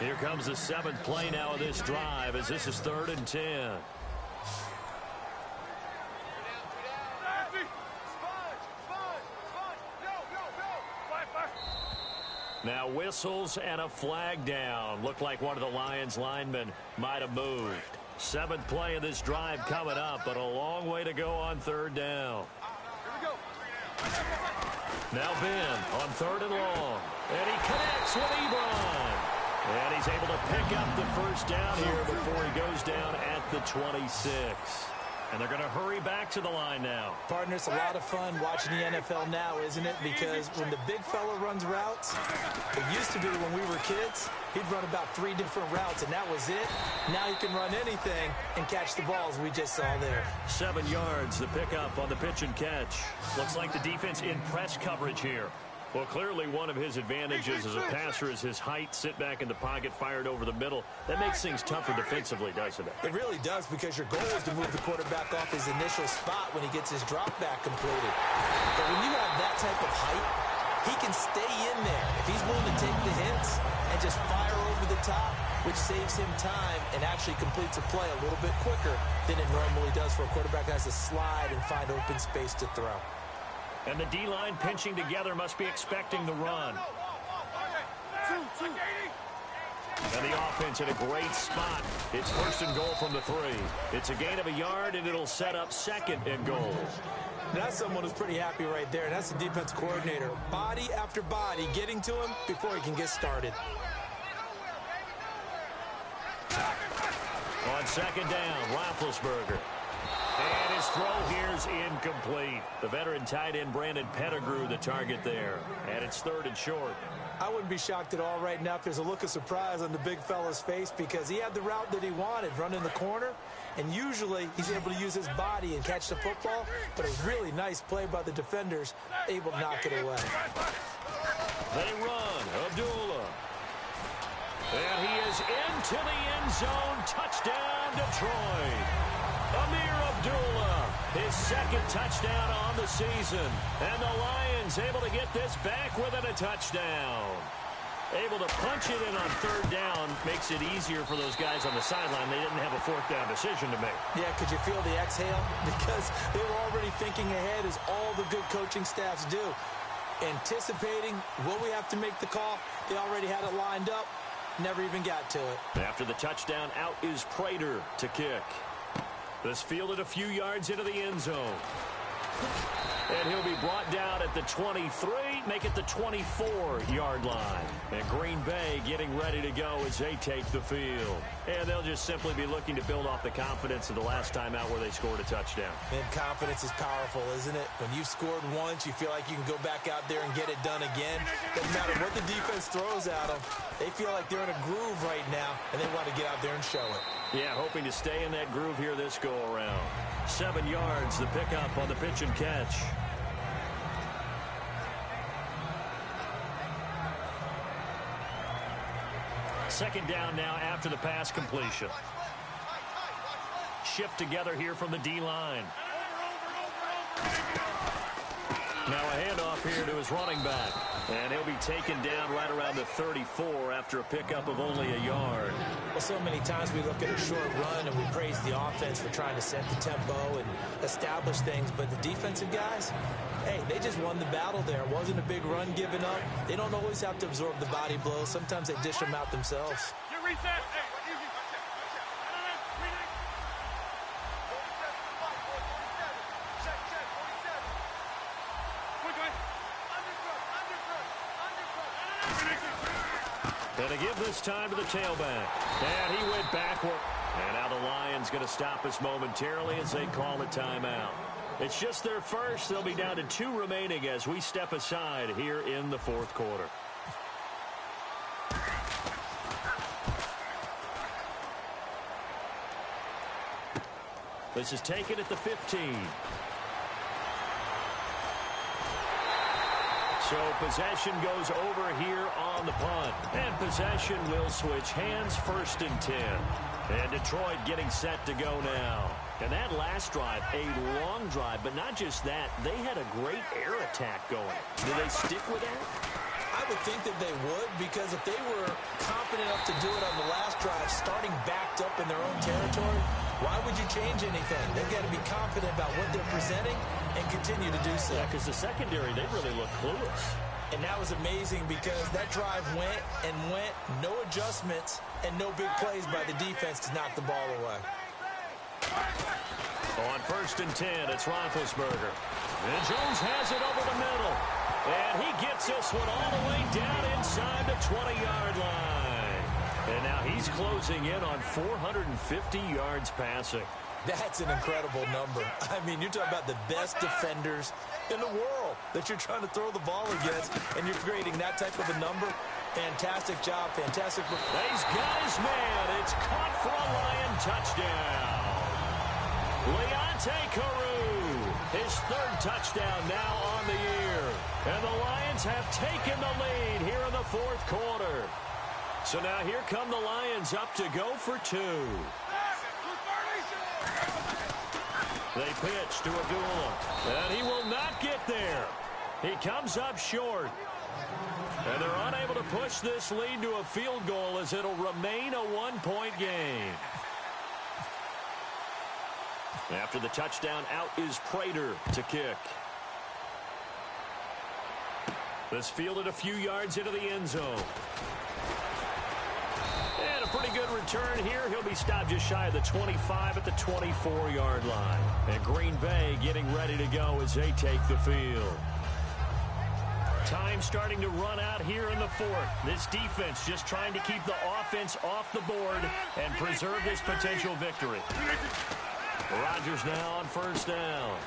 Here comes the 7th play now of this drive as this is 3rd and 10. Now whistles and a flag down. Looked like one of the Lions linemen might have moved. 7th play of this drive coming up, but a long way to go on 3rd down. Now Ben on 3rd and long. And he connects with Ebron. And he's able to pick up the 1st down here before he goes down at the 26. And they're going to hurry back to the line now. Partner, it's a lot of fun watching the NFL now, isn't it? Because when the big fella runs routes, it used to be when we were kids, he'd run about 3 different routes, and that was it. Now he can run anything and catch the balls we just saw there. 7 yards, the pickup on the pitch and catch. Looks like the defense in press coverage here. Well, clearly one of his advantages as a passer is his height, sit back in the pocket, fired over the middle. That makes things tougher defensively, doesn't it? It really does, because your goal is to move the quarterback off his initial spot when he gets his drop back completed. But when you have that type of height, he can stay in there. If he's willing to take the hits and just fire over the top, which saves him time and actually completes a play a little bit quicker than it normally does for a quarterback that has to slide and find open space to throw. And the D-line pinching together must be expecting the run. And the offense in a great spot. It's 1st and goal from the 3. It's a gain of a yard, and it'll set up 2nd and goal. That's someone who's pretty happy right there. That's the defense coordinator. Body after body getting to him before he can get started. On 2nd down, Roethlisberger. And his throw here's incomplete. The veteran tight end Brandon Pettigrew the target there. And it's 3rd and short. I wouldn't be shocked at all right now if there's a look of surprise on the big fella's face, because he had the route that he wanted, run in the corner, and usually he's able to use his body and catch the football, but a really nice play by the defenders, able to knock it away. They run. Abdullah. And he is into the end zone. Touchdown, Detroit. Amir Abdullah, his second touchdown on the season. And the Lions able to get this back within a touchdown. Able to punch it in on third down makes it easier for those guys on the sideline. They didn't have a fourth down decision to make. Yeah, could you feel the exhale? Because they were already thinking ahead, as all the good coaching staffs do. Anticipating, will we have to make the call? They already had it lined up. Never even got to it. After the touchdown, out is Prater to kick. This fielded a few yards into the end zone. And he'll be brought down at the 23, make it the 24-yard line. And Green Bay getting ready to go as they take the field. And they'll just simply be looking to build off the confidence of the last time out where they scored a touchdown. And confidence is powerful, isn't it? When you've scored once, you feel like you can go back out there and get it done again. Doesn't matter what the defense throws at them. They feel like they're in a groove right now, and they want to get out there and show it. Yeah, hoping to stay in that groove here this go-around. 7 yards, the pickup on the pitch and catch. Second down now after the pass completion. Shift together here from the D-line. Now a handoff here to his running back. And he'll be taken down right around the 34 after a pickup of only a yard. Well, so many times we look at a short run and we praise the offense for trying to set the tempo and establish things. But the defensive guys, hey, they just won the battle there. It wasn't a big run given up. They don't always have to absorb the body blows. Sometimes they dish them out themselves. You reset. Hey, easy. And to give this time to the tailback. And he went backward. And now the Lions going to stop us momentarily as they call a timeout. It's just their first. They'll be down to 2 remaining as we step aside here in the fourth quarter. This is taken at the 15. So possession goes over here on the punt. And possession will switch hands, 1st and 10. And Detroit getting set to go now. And that last drive, a long drive, but not just that. They had a great air attack going. Do they stick with that? I would think that they would, because if they were confident enough to do it on the last drive, starting backed up in their own territory, why would you change anything? They've got to be confident about what they're presenting and continue to do so. Yeah, because the secondary, they really look clueless. And that was amazing because that drive went and went, no adjustments, and no big plays by the defense to knock the ball away. On 1st and 10, it's Roethlisberger. And Jones has it over the middle. And he gets this one all the way down inside the 20-yard line. And now he's closing in on 450 yards passing. That's an incredible number. I mean, you're talking about the best defenders in the world that you're trying to throw the ball against, and you're creating that type of a number. Fantastic job, fantastic. He's got his man. It's caught for a Lion touchdown. Leonte Carew, his 3rd touchdown now on the year. And the Lions have taken the lead here in the 4th quarter. So now here come the Lions up to go for 2. They pitch to Abdullah, and he will not get there. He comes up short. And they're unable to push this lead to a field goal as it'll remain a 1-point game. After the touchdown, out is Prater to kick. This fielded a few yards into the end zone. And a pretty good return here. He'll be stopped just shy of the 25 at the 24-yard line. And Green Bay getting ready to go as they take the field. Time starting to run out here in the 4th. This defense just trying to keep the offense off the board and preserve this potential victory. Rodgers now on 1st down.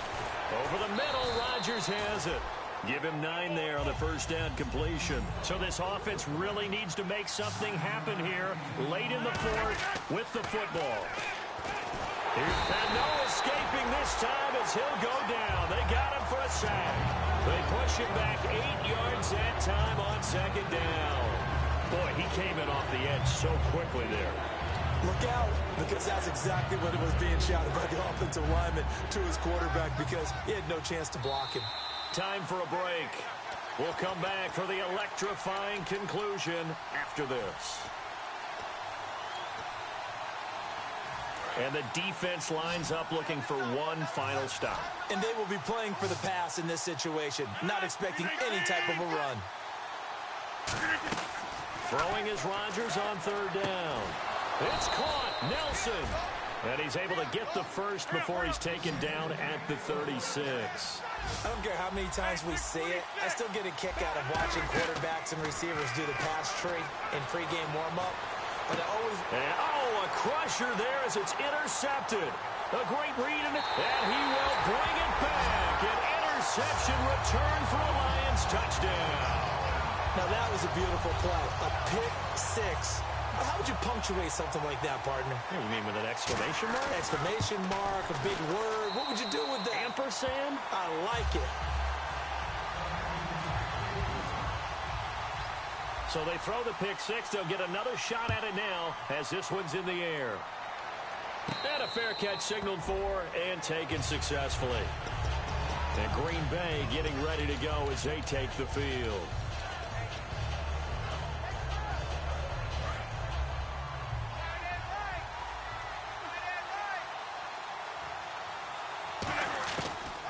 Over the middle, Rodgers has it. Give him 9 there on the 1st down completion. So this offense really needs to make something happen here late in the 4th with the football. And no escaping this time as he'll go down. They got him for a sack. They push him back 8 yards that time on 2nd down. Boy, he came in off the edge so quickly there. Look out, because that's exactly what it was being shouted by the offensive lineman to his quarterback because he had no chance to block him. Time for a break. We'll come back for the electrifying conclusion after this. And the defense lines up looking for one final stop. And they will be playing for the pass in this situation, not expecting any type of a run. Throwing is Rodgers on third down. It's caught. Nelson. And he's able to get the first before he's taken down at the 36. I don't care how many times we see it. I still get a kick out of watching quarterbacks and receivers do the pass tree in pregame warm-up. But I always... And, a crusher there as it's intercepted. A great read, and he will bring it back. An interception return for a Lions touchdown. Now, that was a beautiful play. A pick six. How would you punctuate something like that, partner? You mean with an exclamation mark? Exclamation mark, a big word. What would you do with that? Ampersand? I like it. So they throw the pick six. They'll get another shot at it now as this one's in the air. And a fair catch signaled for and taken successfully. And Green Bay getting ready to go as they take the field.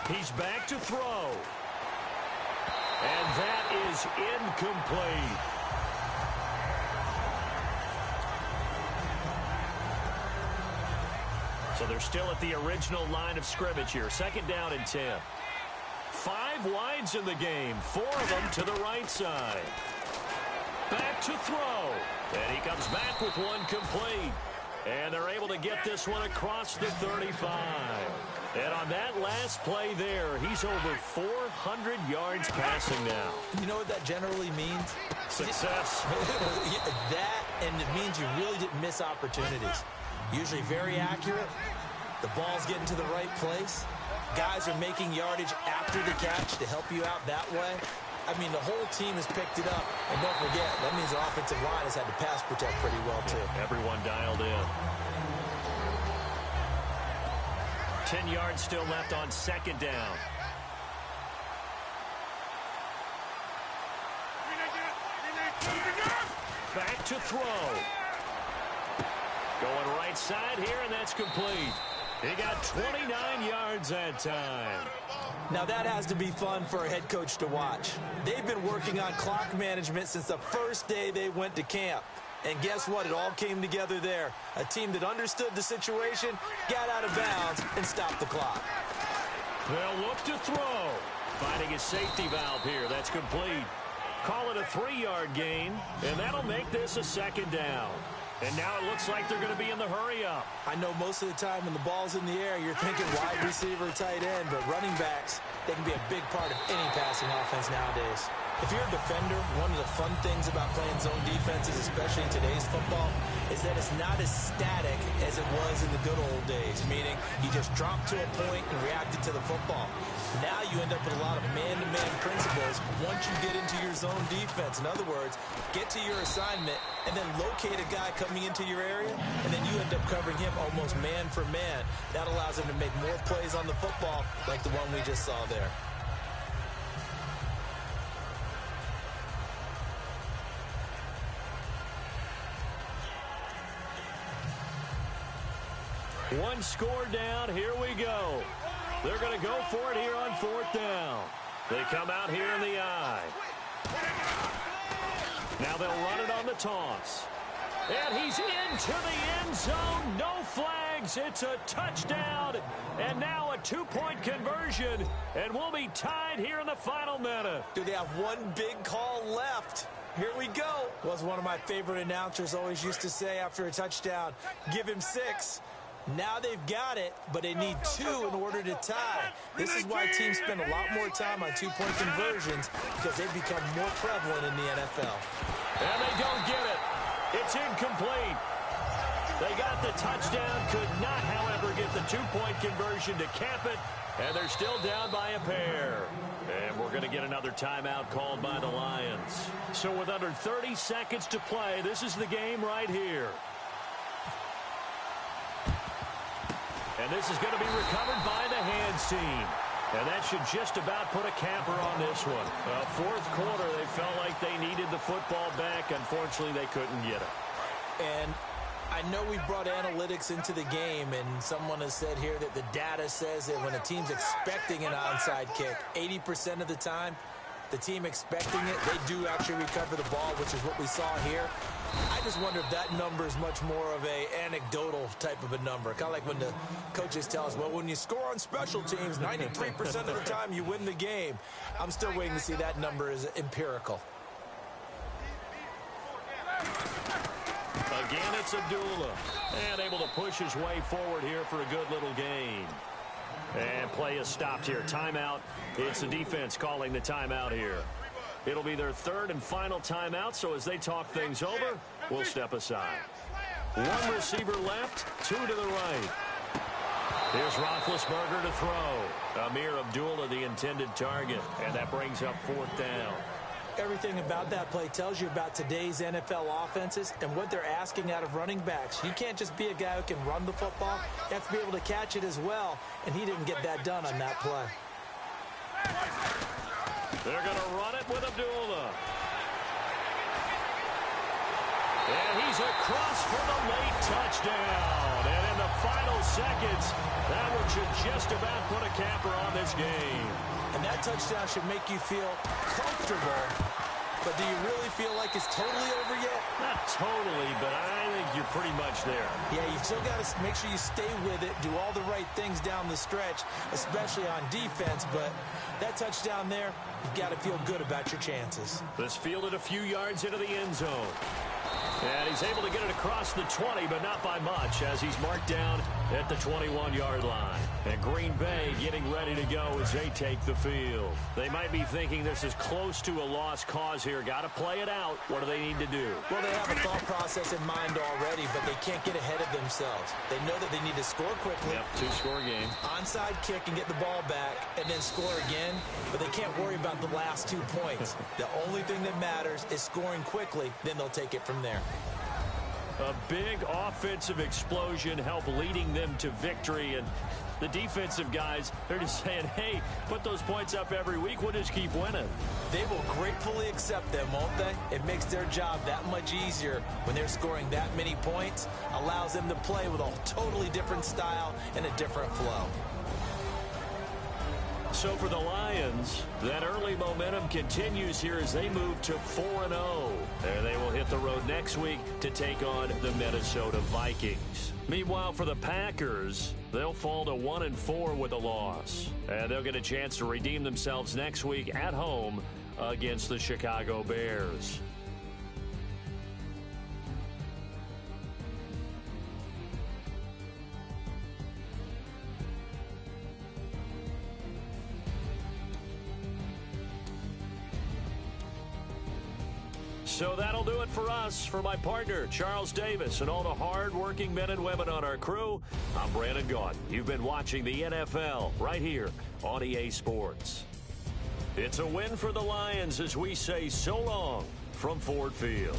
He's back to throw. And that is incomplete. So they're still at the original line of scrimmage here. Second down and 10. 5 wides in the game. 4 of them to the right side. Back to throw. And he comes back with one complete. And they're able to get this one across the 35. And on that last play there, he's over 400 yards passing now. You know what that generally means? Success. That, and it means you really didn't miss opportunities. Usually very accurate. The ball's getting to the right place. Guys are making yardage after the catch to help you out that way. I mean, the whole team has picked it up. And don't forget, that means the offensive line has had to pass protect pretty well, too. Yeah, everyone dialed in. 10 yards still left on second down. Back to throw. Going right side here, and that's complete. He got 29 yards that time. Now that has to be fun for a head coach to watch. They've been working on clock management since the first day they went to camp. And guess what? It all came together there. A team that understood the situation, got out of bounds, and stopped the clock. They'll look to throw. Finding his safety valve here. That's complete. Call it a 3-yard gain, and that'll make this a second down. And now it looks like they're going to be in the hurry-up. I know most of the time when the ball's in the air, you're thinking wide receiver, tight end, but running backs, they can be a big part of any passing offense nowadays. If you're a defender, one of the fun things about playing zone defenses, especially in today's football, is that it's not as static as it was in the good old days, meaning you just dropped to a point and reacted to the football. Now you end up with a lot of man-to-man principles once you get into your zone defense. In other words, get to your assignment and then locate a guy coming into your area, and then you end up covering him almost man for man. That allows him to make more plays on the football like the one we just saw there. One score down. Here we go. They're going to go for it here on 4th down. They come out here in the eye. Now they'll run it on the toss. And he's into the end zone. No flags. It's a touchdown. And now a 2-point conversion. And we'll be tied here in the final minute. Do they have one big call left? Here we go. Was one of my favorite announcers always used to say after a touchdown, give him 6. Now they've got it, but they need 2 in order to tie. This is why teams spend a lot more time on 2-point conversions, because they've become more prevalent in the NFL. And they don't get it. It's incomplete. They got the touchdown, could not, however, get the 2-point conversion to cap it, and they're still down by a pair. And we're going to get another timeout called by the Lions. So with under 30 seconds to play, this is the game right here. And this is going to be recovered by the hands team. And that should just about put a capper on this one. Fourth quarter, they felt like they needed the football back. Unfortunately, they couldn't get it. And I know we brought analytics into the game, and someone has said here that the data says that when a team's expecting an onside kick, 80% of the time, the team expecting it, they do actually recover the ball, which is what we saw here. I just wonder if that number is much more of a anecdotal type of a number. Kind of like when the coaches tell us, well, when you score on special teams, 93% of the time you win the game. I'm still waiting to see that number is empirical. Again, it's Abdullah. And able to push his way forward here for a good little gain. And play is stopped here. Timeout. It's the defense calling the timeout here. It'll be their third and final timeout, so as they talk things over, we'll step aside. One receiver left, two to the right. Here's Roethlisberger to throw. Amir Abdullah, the intended target, and that brings up fourth down. Everything about that play tells you about today's NFL offenses and what they're asking out of running backs. You can't just be a guy who can run the football. You have to be able to catch it as well, and he didn't get that done on that play. They're going to run it with Abdullah. And he's across for the late touchdown. And in the final seconds, that one should just about put a capper on this game. And that touchdown should make you feel comfortable. But do you really feel like it's totally over yet? Not totally, but I think you're pretty much there. Yeah, you still got to make sure you stay with it, do all the right things down the stretch, especially on defense. But that touchdown there, you've got to feel good about your chances. This fielded a few yards into the end zone. And he's able to get it across the 20, but not by much, as he's marked down at the 21-yard line. And Green Bay getting ready to go as they take the field. They might be thinking this is close to a lost cause here. Got to play it out. What do they need to do? Well, they have a thought process in mind already, but they can't get ahead of themselves. They know that they need to score quickly. Yep, two-score game. Onside kick and get the ball back, and then score again. But they can't worry about the last 2 points. The only thing that matters is scoring quickly. Then they'll take it from there. A big offensive explosion helped leading them to victory. And the defensive guys, they're just saying, hey, put those points up every week. We'll just keep winning. They will gratefully accept them, won't they? It makes their job that much easier when they're scoring that many points. Allows them to play with a totally different style and a different flow. So for the Lions, that early momentum continues here as they move to 4-0. And they will hit the road next week to take on the Minnesota Vikings. Meanwhile, for the Packers, they'll fall to 1-4 with a loss. And they'll get a chance to redeem themselves next week at home against the Chicago Bears. So that'll do it for us. For my partner, Charles Davis, and all the hard-working men and women on our crew, I'm Brandon Gaudin. You've been watching the NFL right here on EA Sports. It's a win for the Lions as we say so long from Ford Field.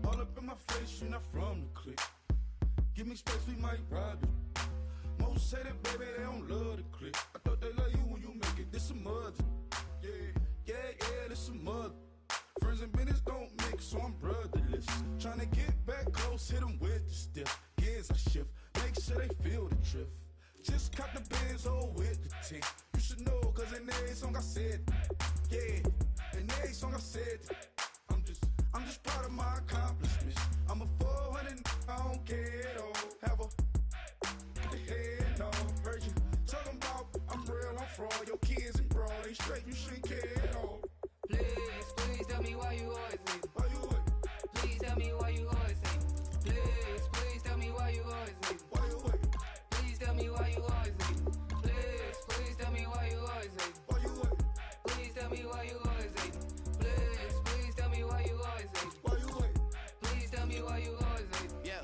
All up in my face, you're not from the clique. Give me space, we might ride it. Most say that, baby, they don't love the clique. I thought they love you when you make it. This some mother. Yeah, this some mother. Friends and business don't mix, so I'm brotherless. Tryna get back close, hit them with the stiff. Gears I shift, make sure they feel the drift. Just caught the Benz, oh, with the tick. You should know, cause in every song I said, yeah, in every song I said, I'm just proud of my accomplishments. I'm a 400, I don't care at all. Have a head on. Heard you talking about I'm real, I'm fraud. Your kids and broad, they straight, you shouldn't care at all. Please tell me why you always hate. Why you what? Please tell me why you always hate. Please tell me why you always hate. Why you what? Please tell me why you always hate. Please tell me why you always hate. Why you what? Please tell me why you always hate. Please tell me why you always hate. Why you what? Please tell me why you always hate. Yeah,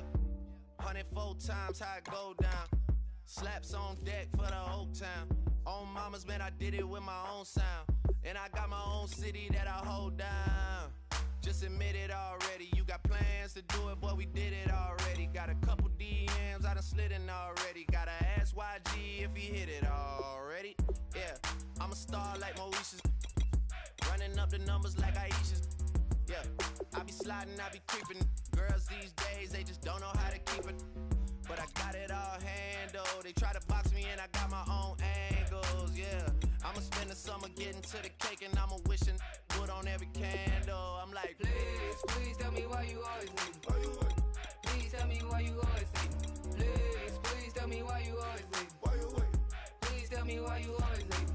104 times how it go down. Slaps on deck for the whole town. On mama's man, I did it with my own sound. And I got my own city that I hold down. Just admit it already. You got plans to do it, boy, we did it already. Got a couple DMs, I done slid in already. Gotta ask YG if he hit it already. Yeah, I'm a star like Moesha's. Running up the numbers like Aisha's. Yeah, I be sliding, I be creeping. Girls these days, they just don't know how to keep it. But I got it all handled. They try to box me and I got my own angles, yeah. I'ma spend the summer getting to the cake and I'ma wishing wood on every candle. I'm like, Please tell me why you always hate. Why you what? Please tell me why you always hate. Please tell me why you always hate. Why you what? Please tell me why you always hate.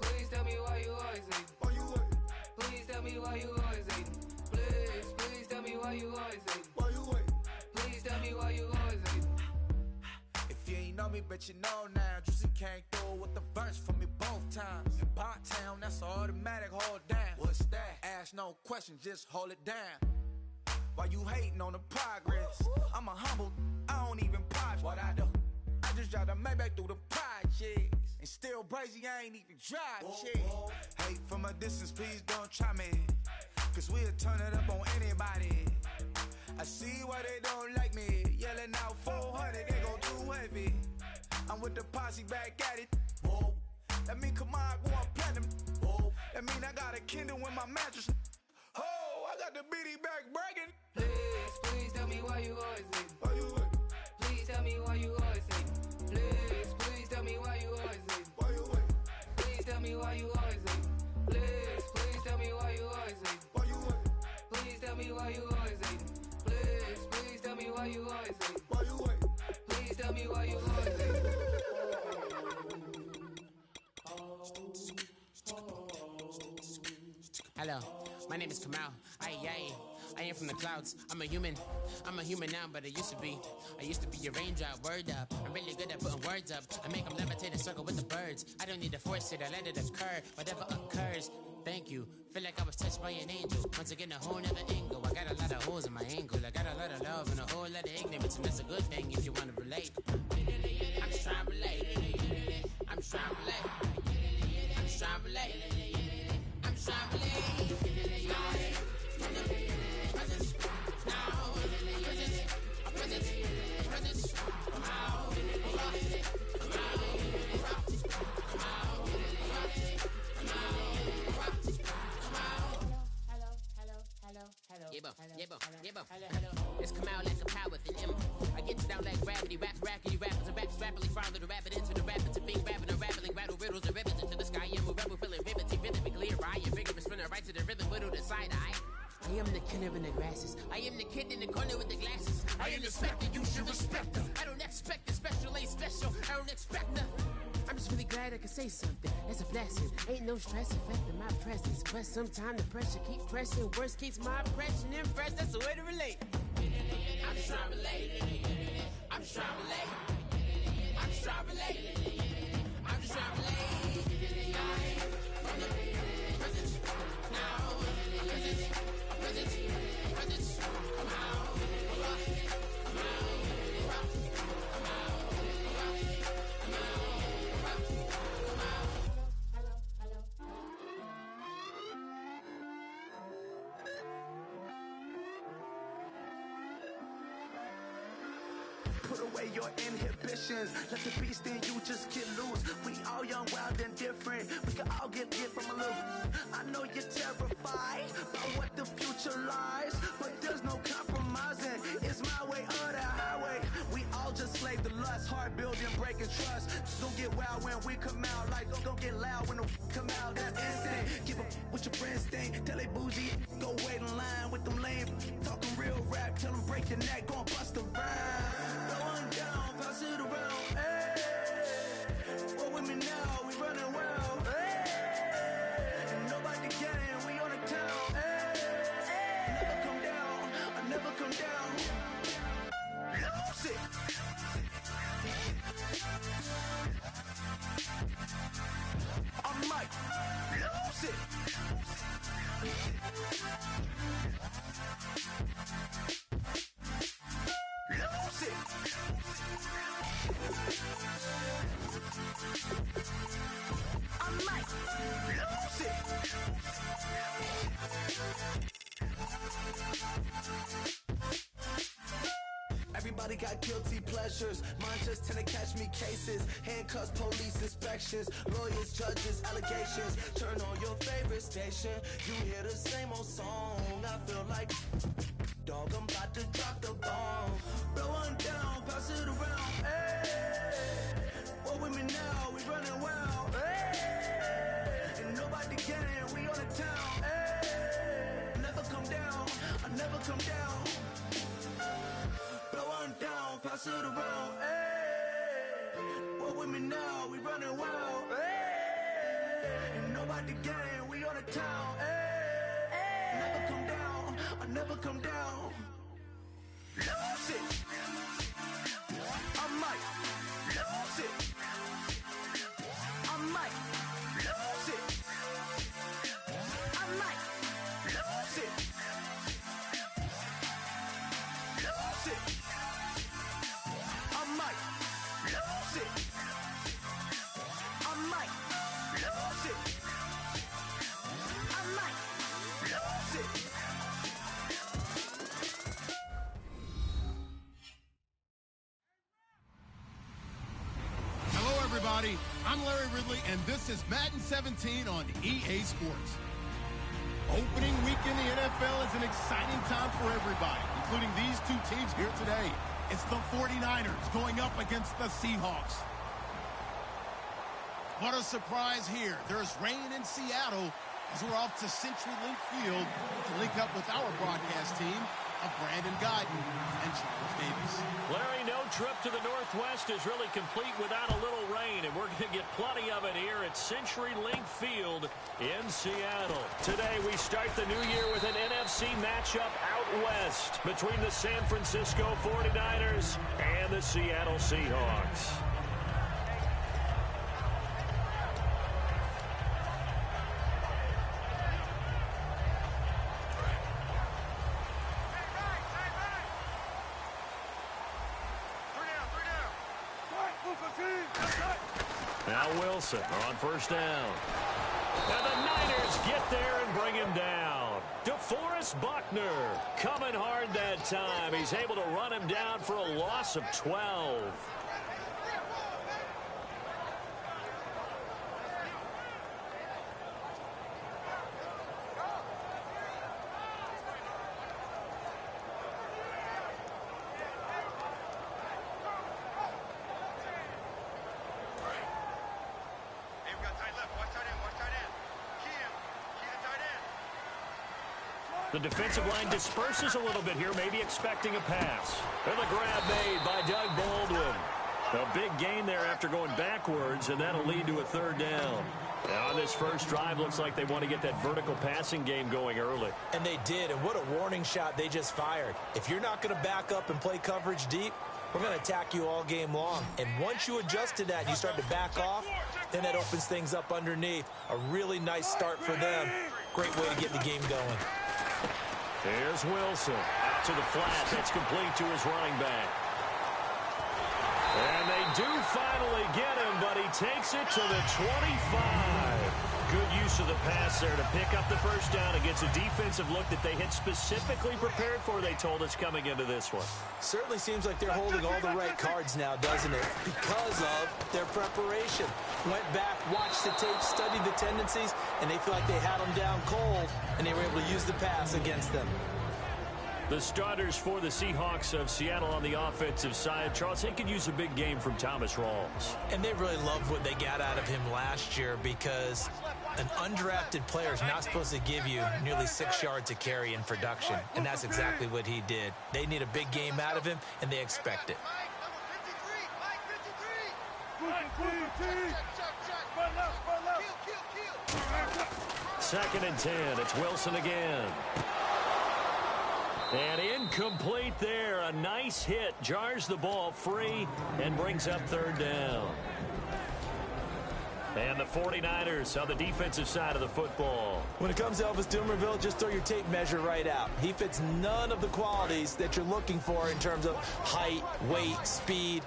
Please tell me why you always hate. Why you what? Please tell me why you always hate. Please tell me why you always hate. Why you what? Please tell me why you always hate. If you ain't know me, but you know now. Juicy came through with the verse for me both times. In Pot Town, that's automatic, hold down. What's that? Ask no question, just hold it down. Why you hating on the progress? I'm a humble, I don't even pop what I do. I just drive the Maybach through the projects. And still brazy, I ain't even drive shit. Hate from a distance, please don't try me. Cause we'll turn it up on anybody. I see why they don't like me. Yelling out 400, they go too heavy. I'm with the posse back at it. Whoa. That mean come on, go on platinum. Whoa. That mean I got a Kindle in my mattress. Oh, I got the BD back bragging. Please tell me why you always hate. Why you what? Please tell me why you always hate. Please tell me why you always hate. Why you what? Please tell me why you always hate. Please tell me why you always hate. Why you what? Please tell me why you always hate. Please tell me why you always hate. Why you what? Please tell me why you always hate. Hello, my name is Kamal. I am from the clouds. I'm a human now, but I used to be a raindrop, word up. I'm really good at putting words up. I make them levitate and circle with the birds. I don't need to force it, I let it occur. Whatever occurs, thank you. Feel like I was touched by an angel. Once again, a whole nother angle. I got a lot of holes in my angle. I got a lot of love and a whole lot of ignorance, and that's a good thing if you want to relate. I'm just trying to relate. I'm just trying to relate. I'm just trying to relate. I'm just trying to relate. It's come out like a power within him. I get down like gravity, rappers and rappers rapidly follow the rapid into the rapid to being rapping and rattling, rattle riddles and rivets into the sky. I'm a rebel feeling rhythmically right and vigorous, spinning right to the rhythm, widow to side eye. I am the killer in the grasses. I am the kid in the corner with the glasses. I am the specter, you should respect her. I don't expect the special, ain't special. I don't expect nothing. I'm just really glad I can say something. It's a blessing. Ain't no stress affecting my presence. But sometimes the pressure keeps pressing. Worst keeps my impression impressed. That's the way to relate. I'm just trying to relate. I'm just trying to relate. I'm just trying to relate. I'm just trying to relate. From the present, now, present, come out, come out. away your inhibitions. Let the beast in you just get loose. We all young, wild, and different. We can all get from a little. I know you're terrified about what the future lies, but there's no compromising. It's my way or the highway. We all just slave to lust, heart building, breaking trust. Don't get wild when we come out, like don't get loud when the come out. That's instant. Give up with your friends thing. Tell they bougie, go wait in line with them lame. Talking real rap, tell them break your neck, go and bust a rhyme. Going down, pass it around. Hey, what with me now? We running wild. Hey, and nobody getting, we on the town. Hey, never come down, I never come down. Lose it. I'm Mike. Lose it. Lose it. I'm Mike. Lose it. Everybody got guilty pleasures. Mine just tend to catch me cases. Handcuffs, police inspections, lawyers, judges, allegations. Turn on your favorite station. You hear the same old song. I feel like dog, I'm about to drop the bomb. Blow one down, pass it around. Hey, what with me now? We running wild. Hey, and nobody getting, we on the town. Hey, never come down, I never come down. Blow one down, pass it around. Hey, what with me now? We running wild. Hey, and nobody getting, we on the town. Hey, never come down, I never come down. Lose it. I'm Mike. Lose it. I'm Mike. Lose it. I'm Mike. Lose it. Lose it. I'm Mike. Lose it. I'm Mike. Lose it. I'm Mike. Lose it. Hello, everybody. I'm Larry Ridley, and this is Madden 17 on EA Sports. Opening week in the NFL is an exciting time for everybody, including these two teams here today. It's the 49ers going up against the Seahawks. What a surprise here. There's rain in Seattle as we're off to CenturyLink Field to link up with our broadcast team of Brandon Guyton and Charles Davis. Larry, no trip to the Northwest is really complete without a little rain, and we're going to get plenty of it here at CenturyLink Field in Seattle. Today, we start the new year with an NFC matchup out west between the San Francisco 49ers and the Seattle Seahawks. Now Wilson on first down. And the Niners get there and bring him down. DeForest Buckner coming hard that time. He's able to run him down for a loss of 12. The defensive line disperses a little bit here, maybe expecting a pass. And the grab made by Doug Baldwin. A big gain there after going backwards, and that'll lead to a third down. Now on this first drive, looks like they want to get that vertical passing game going early. And they did, and what a warning shot they just fired. If you're not going to back up and play coverage deep, we're going to attack you all game long. And once you adjust to that and you start to back off, then that opens things up underneath. A really nice start for them. Great way to get the game going. There's Wilson out to the flat. That's complete to his running back. And they do finally get him, but he takes it to the 25. Good use use of the pass there to pick up the first down against a defensive look that they had specifically prepared for, they told us, coming into this one. Certainly seems like they're holding all the right cards now, doesn't it? Because of their preparation. Went back, watched the tape, studied the tendencies, and they feel like they had them down cold, and they were able to use the pass against them. The starters for the Seahawks of Seattle on the offensive side, Charles, they could use a big game from Thomas Rawls. And they really loved what they got out of him last year, because an undrafted player is not supposed to give you nearly 6 yards a carry in production, and that's exactly what he did. They need a big game out of him, and they expect it. Second and 10. It's Wilson again. And incomplete there. A nice hit. Jars the ball free and brings up third down. And the 49ers on the defensive side of the football. When it comes to Elvis Dumervil, just throw your tape measure right out. He fits none of the qualities that you're looking for in terms of height, weight, speed.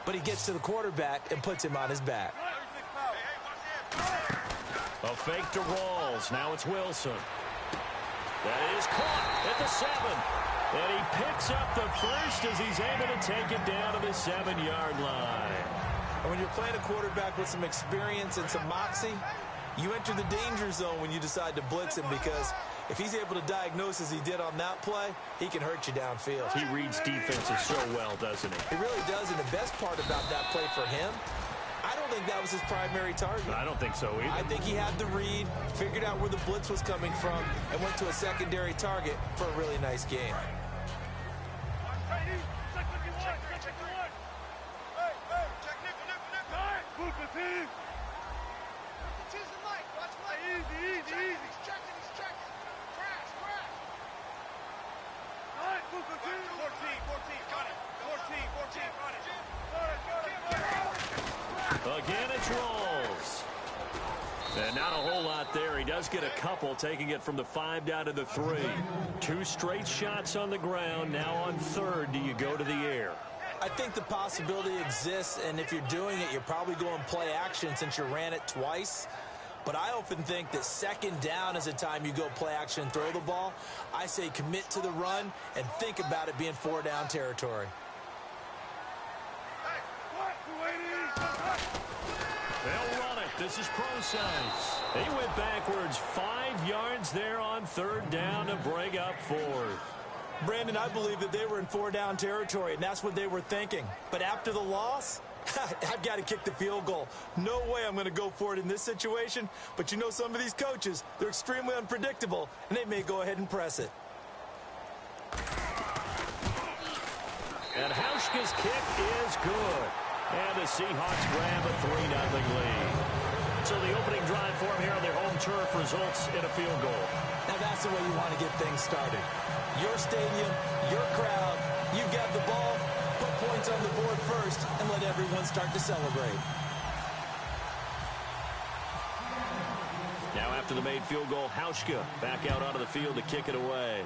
But he gets to the quarterback and puts him on his back. A fake to Rawls. Now it's Wilson. That is caught at the 7. And he picks up the first as he's able to take it down to the 7-yard line. And when you're playing a quarterback with some experience and some moxie, you enter the danger zone when you decide to blitz him, because if he's able to diagnose as he did on that play, he can hurt you downfield. He reads defenses so well, doesn't he? He really does, and the best part about that play for him, I don't think that was his primary target. I don't think so either. I think he had the read, figured out where the blitz was coming from, and went to a secondary target for a really nice game. Again, it's Rawls. And not a whole lot there. He does get a couple, taking it from the 5 down to the 3. 2 straight shots on the ground. Now on third, do you go to the air? I think the possibility exists, and if you're doing it, you're probably going play action since you ran it twice. But I often think that second down is a time you go play action and throw the ball. I say commit to the run and think about it being 4 down territory. They'll run it. This is Pro-Size. He went backwards 5 yards there on third down to bring up fourth. Brandon, I believe that they were in 4 down territory, and that's what they were thinking. But after the loss, I've got to kick the field goal. No way I'm going to go for it in this situation. But you know, some of these coaches, they're extremely unpredictable, and they may go ahead and press it. And Hauschka's kick is good. And the Seahawks grab a 3-0 lead. So the opening drive for them here on their home turf results in a field goal. Now that's the way you want to get things started. Your stadium, your crowd, you've got the ball, put points on the board first, and let everyone start to celebrate. Now after the made field goal, Hauschka back out onto the field to kick it away.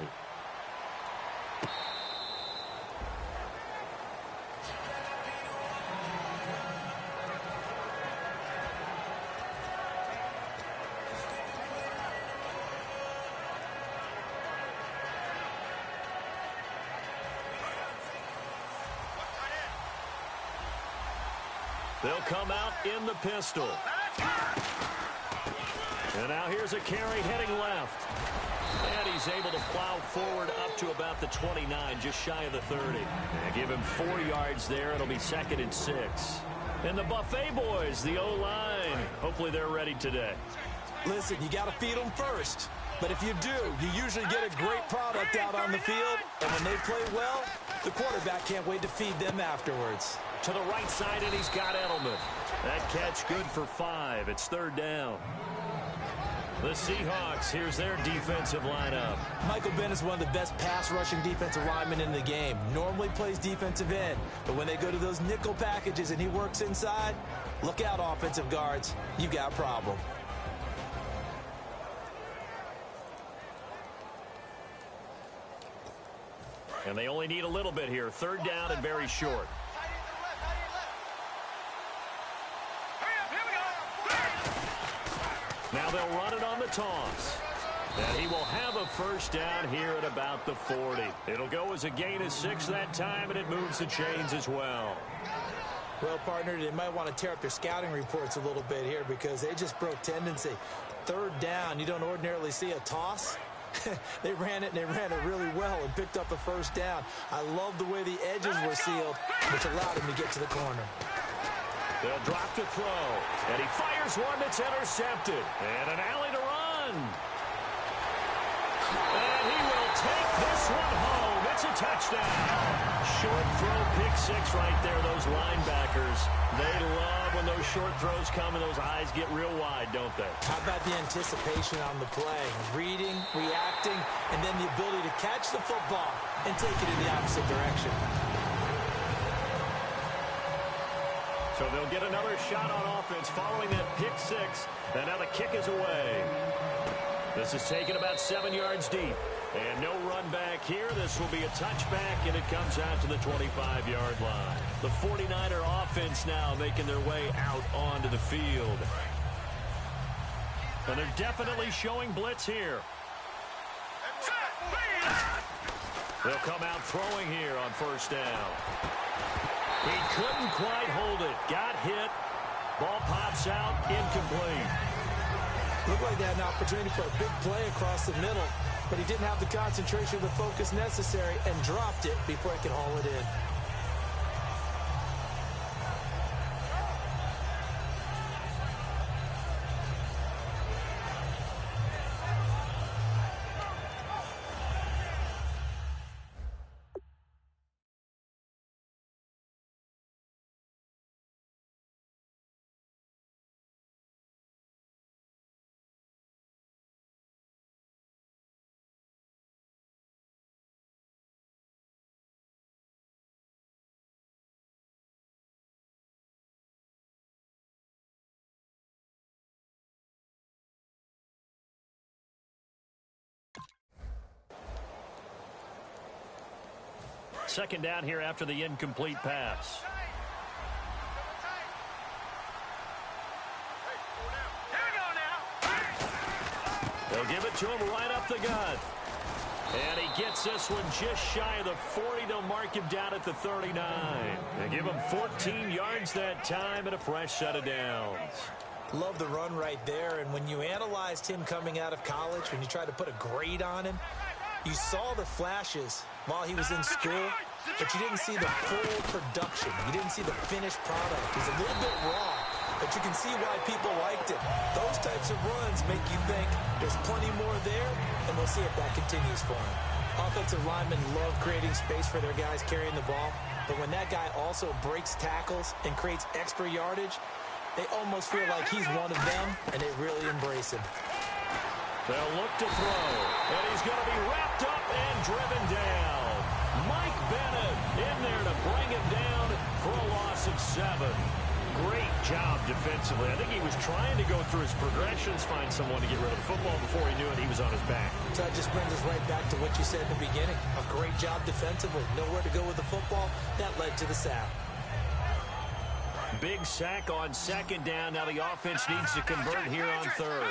They'll come out in the pistol. And now here's a carry heading left. And he's able to plow forward up to about the 29, just shy of the 30. And give him 4 yards there. It'll be 2nd and 6. And the Buffet boys, the O-line, hopefully they're ready today. Listen, you got to feed them first. But if you do, you usually get a great product out on the field. And when they play well, the quarterback can't wait to feed them afterwards. To the right side, and he's got Edelman. That catch good for 5. It's third down. The Seahawks, here's their defensive lineup. Michael Bennett is one of the best pass-rushing defensive linemen in the game. Normally plays defensive end, but when they go to those nickel packages and he works inside, look out, offensive guards. You've got a problem. And they only need a little bit here. Third down and very short. Now they'll run it on the toss. And he will have a first down here at about the 40. It'll go as a gain of 6 that time, and it moves the chains as well. Well, partner, they might want to tear up their scouting reports a little bit here because they just broke tendency. 3rd down, you don't ordinarily see a toss. They ran it, and they ran it really well and picked up a first down. I love the way the edges were sealed, which allowed him to get to the corner. They'll drop to throw, and he fires one that's intercepted. And an alley to run. And he will take this one home. It's a touchdown. Short throw, pick 6 right there. Those linebackers, they love when those short throws come and those eyes get real wide, don't they? How about the anticipation on the play? Reading, reacting, and then the ability to catch the football and take it in the opposite direction. So they'll get another shot on offense following that pick 6. And now the kick is away. This is taken about 7 yards deep. And no run back here. This will be a touchback, and it comes out to the 25-yard line. The 49er offense now making their way out onto the field. And they're definitely showing blitz here. They'll come out throwing here on first down. He couldn't quite hold it. Got hit. Ball pops out. Incomplete. Looked like they had an opportunity for a big play across the middle, but he didn't have the concentration or the focus necessary and dropped it before he could haul it in. Second down here after the incomplete pass. They'll give it to him right up the gut. And he gets this one just shy of the 40. They'll mark him down at the 39. They give him 14 yards that time and a fresh set of downs. Love the run right there. And when you analyzed him coming out of college, when you tried to put a grade on him, you saw the flashes while he was in school, but you didn't see the full production. You didn't see the finished product. He's a little bit raw, but you can see why people liked it. Those types of runs make you think there's plenty more there, and we'll see if that continues for him. Offensive linemen love creating space for their guys carrying the ball, but when that guy also breaks tackles and creates extra yardage, they almost feel like he's one of them, and they really embrace him. They'll look to throw, and he's going to be wrapped up and driven down. Mike Bennett in there to bring him down for a loss of 7. Great job defensively. I think he was trying to go through his progressions, find someone to get rid of the football. Before he knew it, he was on his back. So that just brings us right back to what you said in the beginning. A great job defensively. Nowhere to go with the football. That led to the sack. Big sack on second down. Now the offense needs to convert here on third.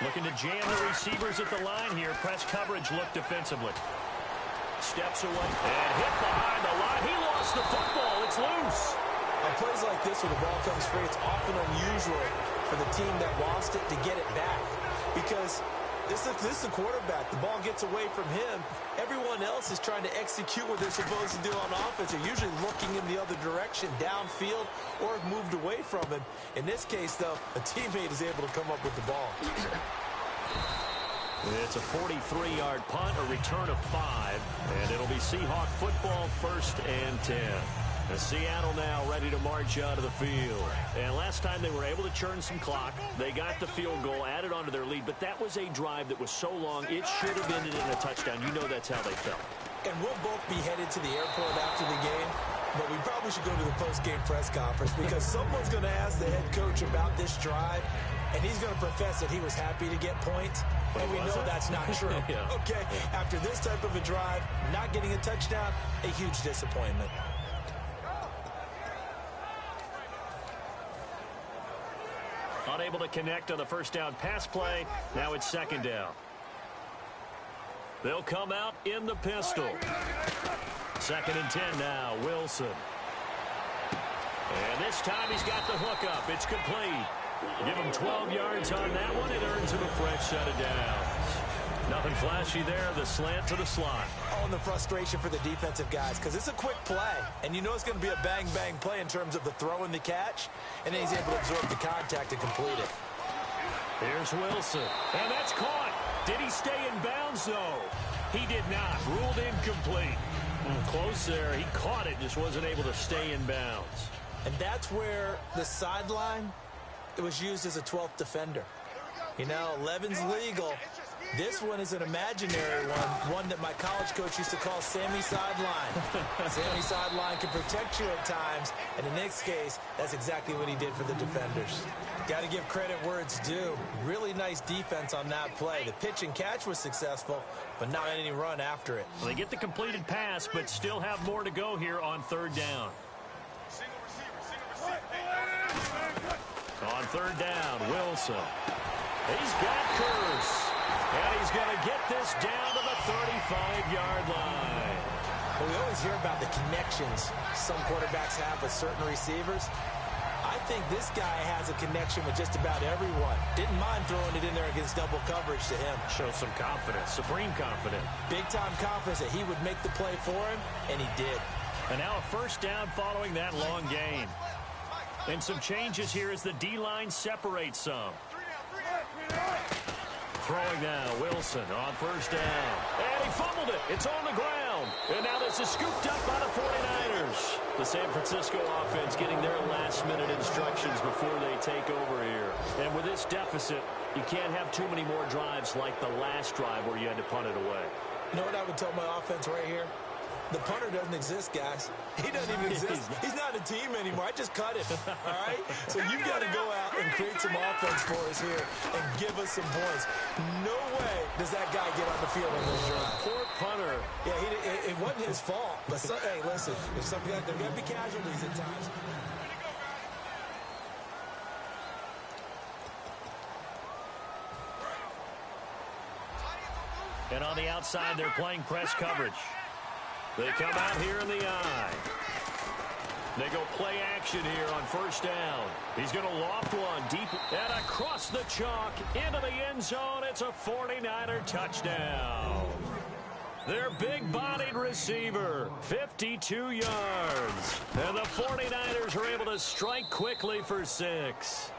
Looking to jam the receivers at the line here. Press coverage look defensively. Steps away and hit behind the line. He lost the football. It's loose. On plays like this where the ball comes free, it's often unusual for the team that lost it to get it back. Because this is the quarterback. The ball gets away from him. Everyone else is trying to execute what they're supposed to do on offense. They're usually looking in the other direction, downfield, or have moved away from him. In this case, though, a teammate is able to come up with the ball. It's a 43-yard punt, a return of 5, and it'll be Seahawk football, 1st and 10. Seattle now ready to march out of the field. And last time they were able to churn some clock. They got the field goal, added onto their lead, but that was a drive that was so long, it should have ended in a touchdown. You know that's how they felt. And we'll both be headed to the airport after the game, but we probably should go to the post-game press conference because someone's going to ask the head coach about this drive, and he's going to profess that he was happy to get points, and we know that's not true. Yeah. Okay, after this type of a drive, not getting a touchdown, a huge disappointment. Unable to connect on the first down pass play. Now it's second down. They'll come out in the pistol. Second and 10 now, Wilson. And this time he's got the hook up. It's complete. Give him 12 yards on that one. It earns him a fresh set of downs. Nothing flashy there. The slant to the slot. Oh, and the frustration for the defensive guys, because it's a quick play. And you know it's going to be a bang-bang play in terms of the throw and the catch. And then he's able to absorb the contact and complete it. Here's Wilson. And that's caught. Did he stay in bounds, though? He did not. Ruled incomplete. Close there. He caught it, just wasn't able to stay in bounds. And that's where the sideline, it was used as a 12th defender. You know, 11's legal. This one is an imaginary one that my college coach used to call Sammy Sideline. Sammy Sideline can protect you at times, and in this case, that's exactly what he did for the defenders. Got to give credit where it's due. Really nice defense on that play. The pitch and catch was successful, but not any run after it. Well, they get the completed pass, but still have more to go here on third down. On third down, Wilson. He's got Curse. And he's going to get this down to the 35-yard line. Well, we always hear about the connections some quarterbacks have with certain receivers. I think this guy has a connection with just about everyone. Didn't mind throwing it in there against double coverage to him. Show some confidence, supreme confidence. Big-time confidence that he would make the play for him, and he did. And now a first down following that long gain. And some changes here as the D-line separates some. Throwing now, Wilson on first down. And he fumbled it. It's on the ground. And now this is scooped up by the 49ers. The San Francisco offense getting their last-minute instructions before they take over here. And with this deficit, you can't have too many more drives like the last drive where you had to punt it away. You know what I would tell my offense right here? The punter doesn't exist, guys. He doesn't even exist. He's not a team anymore. I just cut him, all right? So you've got to go out and create some offense for us here and give us some points. No way does that guy get on the field on this drive. Poor punter. Yeah, it wasn't his fault. But, hey, listen, there's something there got to be casualties at times. And on the outside, they're playing press coverage. They come out here in the eye. They go play action here on first down. He's going to loft one deep and across the chalk into the end zone. It's a 49er touchdown. Their big-bodied receiver, 52 yards. And the 49ers are able to strike quickly for 6.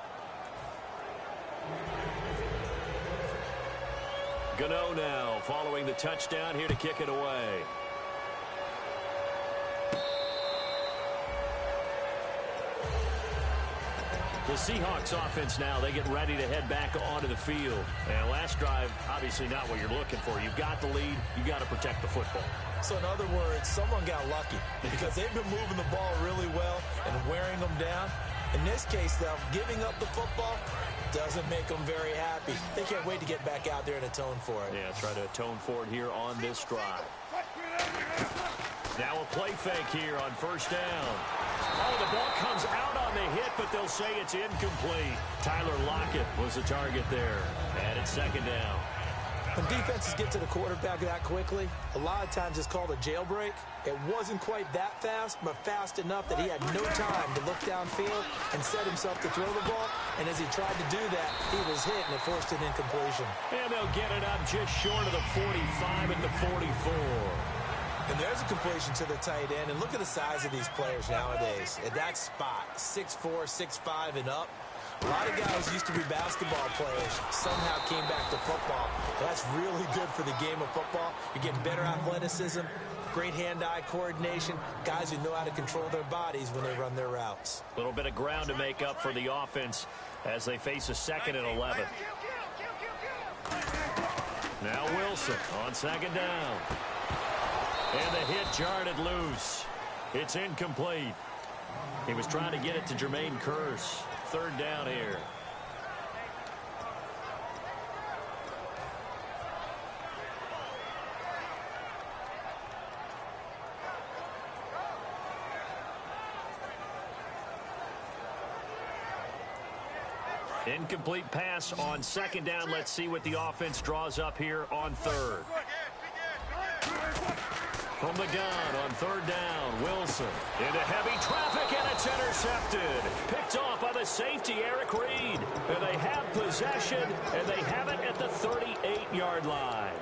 Gano now following the touchdown here to kick it away. The Seahawks offense now, they get ready to head back onto the field. And last drive, obviously not what you're looking for. You've got the lead. You've got to protect the football. So in other words, someone got lucky because they've been moving the ball really well and wearing them down. In this case, though, giving up the football doesn't make them very happy. They can't wait to get back out there and atone for it. Yeah, try to atone for it here on this drive. Now a play fake here on first down. Oh, the ball comes out on the hit, but they'll say it's incomplete. Tyler Lockett was the target there. And it's second down. When defenses get to the quarterback that quickly, a lot of times it's called a jailbreak. It wasn't quite that fast, but fast enough that he had no time to look downfield and set himself to throw the ball. And as he tried to do that, he was hit, and it forced an incompletion. And they'll get it up just short of the 45 at the 44. And there's a completion to the tight end. And look at the size of these players nowadays. At that spot, 6'4", 6'5", and up. A lot of guys used to be basketball players, somehow came back to football. That's really good for the game of football. You're getting better athleticism, great hand-eye coordination, guys who know how to control their bodies when they run their routes. A little bit of ground to make up for the offense as they face a 2nd and 11. Now Wilson on second down. And the hit jarred it loose. It's incomplete. He was trying to get it to Jermaine Kearse. Third down here. Incomplete pass on second down. Let's see what the offense draws up here on third. From the gun on third down, Wilson into heavy traffic, and it's intercepted. Picked off by the safety, Eric Reed. And they have possession, and they have it at the 38-yard line.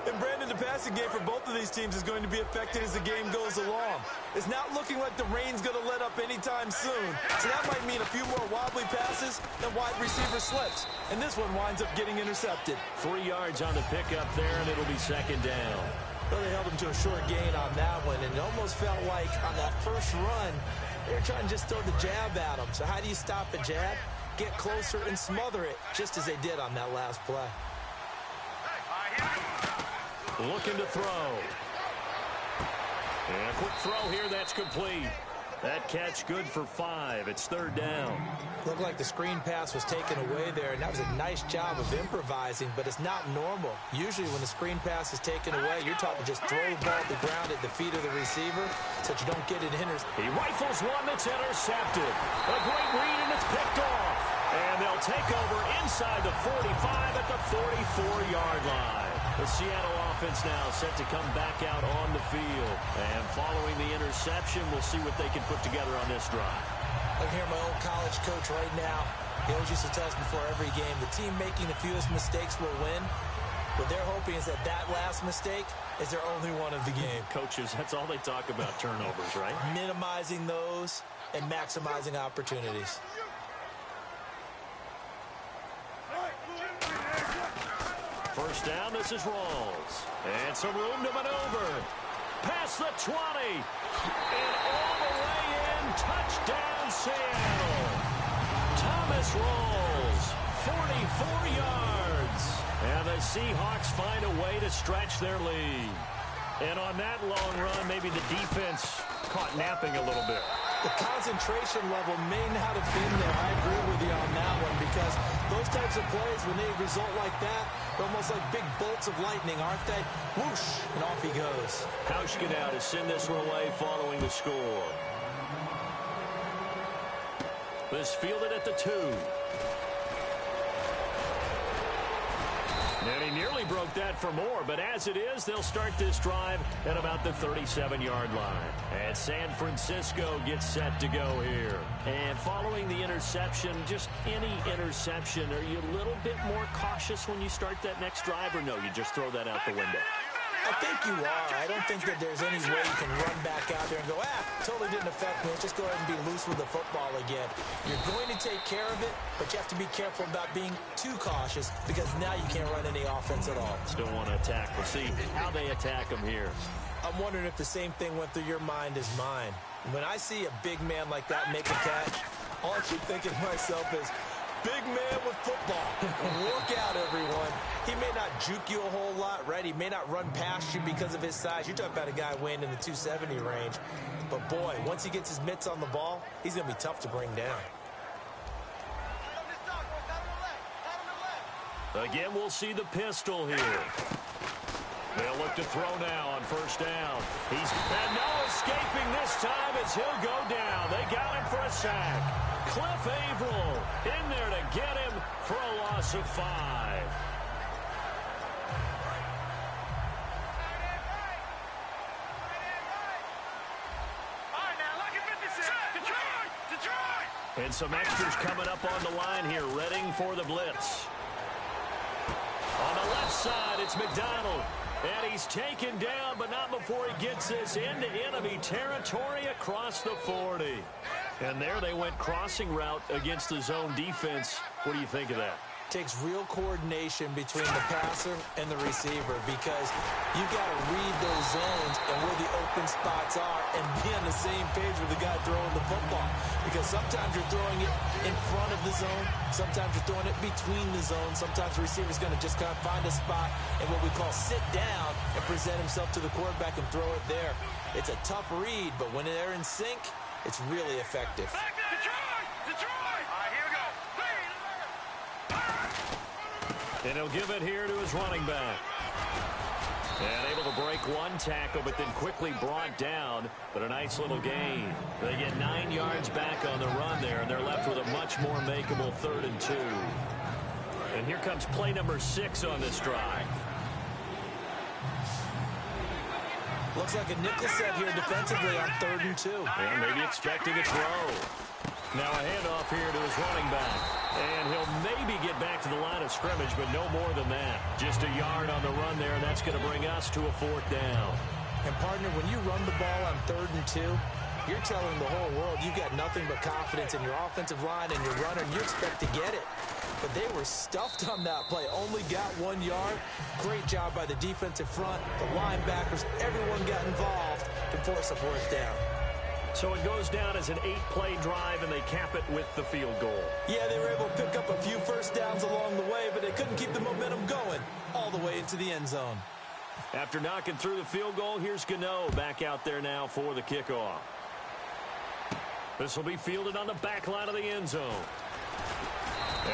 And Brandon, the passing game for both of these teams is going to be affected as the game goes along. It's not looking like the rain's going to let up anytime soon. So that might mean a few more wobbly passes and wide receiver slips. And this one winds up getting intercepted. 3 yards on the pickup there, and it'll be second down. Well, they held him to a short gain on that one, and it almost felt like on that first run, they were trying to just throw the jab at him. So how do you stop a jab? Get closer and smother it, just as they did on that last play. Looking to throw. And a quick throw here, that's complete. That catch good for 5. It's third down. Looked like the screen pass was taken away there, and that was a nice job of improvising, but it's not normal. Usually when the screen pass is taken away, you're taught to just throw the ball to the ground at the feet of the receiver so that you don't get it He rifles one that's intercepted. A great read, and it's picked off. And they'll take over inside the 45 at the 44-yard line. The Seattle offense now set to come back out on the field. And following the interception, we'll see what they can put together on this drive. I can hear my old college coach right now. He always used to tell us before every game, the team making the fewest mistakes will win. What they're hoping is that last mistake is their only one of the game. Coaches, that's all they talk about, turnovers, right? Minimizing those and maximizing opportunities. First down, this is Rawls. And some room to maneuver. Past the 20. And all the way in. Touchdown, Seattle. Thomas Rawls, 44 yards. And the Seahawks find a way to stretch their lead. And on that long run, maybe the defense caught napping a little bit. The concentration level may not have been there. I agree with you on that one, because those types of plays, when they result like that, they're almost like big bolts of lightning, aren't they? Whoosh, and off he goes. Hauschka to send this one away following the score. This fielded at the 2. And he nearly broke that for more, but as it is, they'll start this drive at about the 37-yard line. And San Francisco gets set to go here. And following the interception, just any interception, are you a little bit more cautious when you start that next drive, or no, you just throw that out the window? I think you are. I don't think that there's any way you can run back out there and go, totally didn't affect me. Let's just go ahead and be loose with the football again. You're going to take care of it, but you have to be careful about being too cautious, because now you can't run any offense at all. Still want to attack. We'll see how they attack them here. I'm wondering if the same thing went through your mind as mine. When I see a big man like that make a catch, all I keep thinking to myself is, big man with football. Look out, everyone. He may not juke you a whole lot, right? He may not run past you because of his size. You're talking about a guy weighing in the 270 range. But, boy, once he gets his mitts on the ball, he's going to be tough to bring down. Again, we'll see the pistol here. They'll look to throw now on first down. And no escaping this time as he'll go down. They got him for a sack. Cliff Averill in there to get him for a loss of 5. And some extras coming up on the line here, readying for the blitz. On the left side, it's McDonald. And he's taken down, but not before he gets this into enemy territory across the 40. And there they went crossing route against the zone defense. What do you think of that? Takes real coordination between the passer and the receiver, because you got to read those zones and where the open spots are and be on the same page with the guy throwing the football. Because sometimes you're throwing it in front of the zone, sometimes you're throwing it between the zones, sometimes the receiver's going to just kind of find a spot and what we call sit down and present himself to the quarterback and throw it there. It's a tough read, but when they're in sync, it's really effective. And he'll give it here to his running back. And able to break one tackle, but then quickly brought down. But a nice little gain. They get 9 yards back on the run there, and they're left with a much more makeable 3rd and 2. And here comes play number 6 on this drive. Looks like a nickel set here defensively on 3rd and 2. And maybe expecting a throw. Now a handoff here to his running back. And he'll maybe get back to the line of scrimmage, but no more than that. Just a yard on the run there, and that's going to bring us to a 4th down. And, partner, when you run the ball on 3rd and 2, you're telling the whole world you got nothing but confidence in your offensive line and your runner, and you expect to get it. But they were stuffed on that play. Only got 1 yard. Great job by the defensive front. The linebackers, everyone got involved to force a 4th down. So it goes down as an 8-play drive, and they cap it with the field goal. Yeah, they were able to pick up a few first downs along the way, but they couldn't keep the momentum going all the way into the end zone. After knocking through the field goal, here's Gano back out there now for the kickoff. This will be fielded on the back line of the end zone.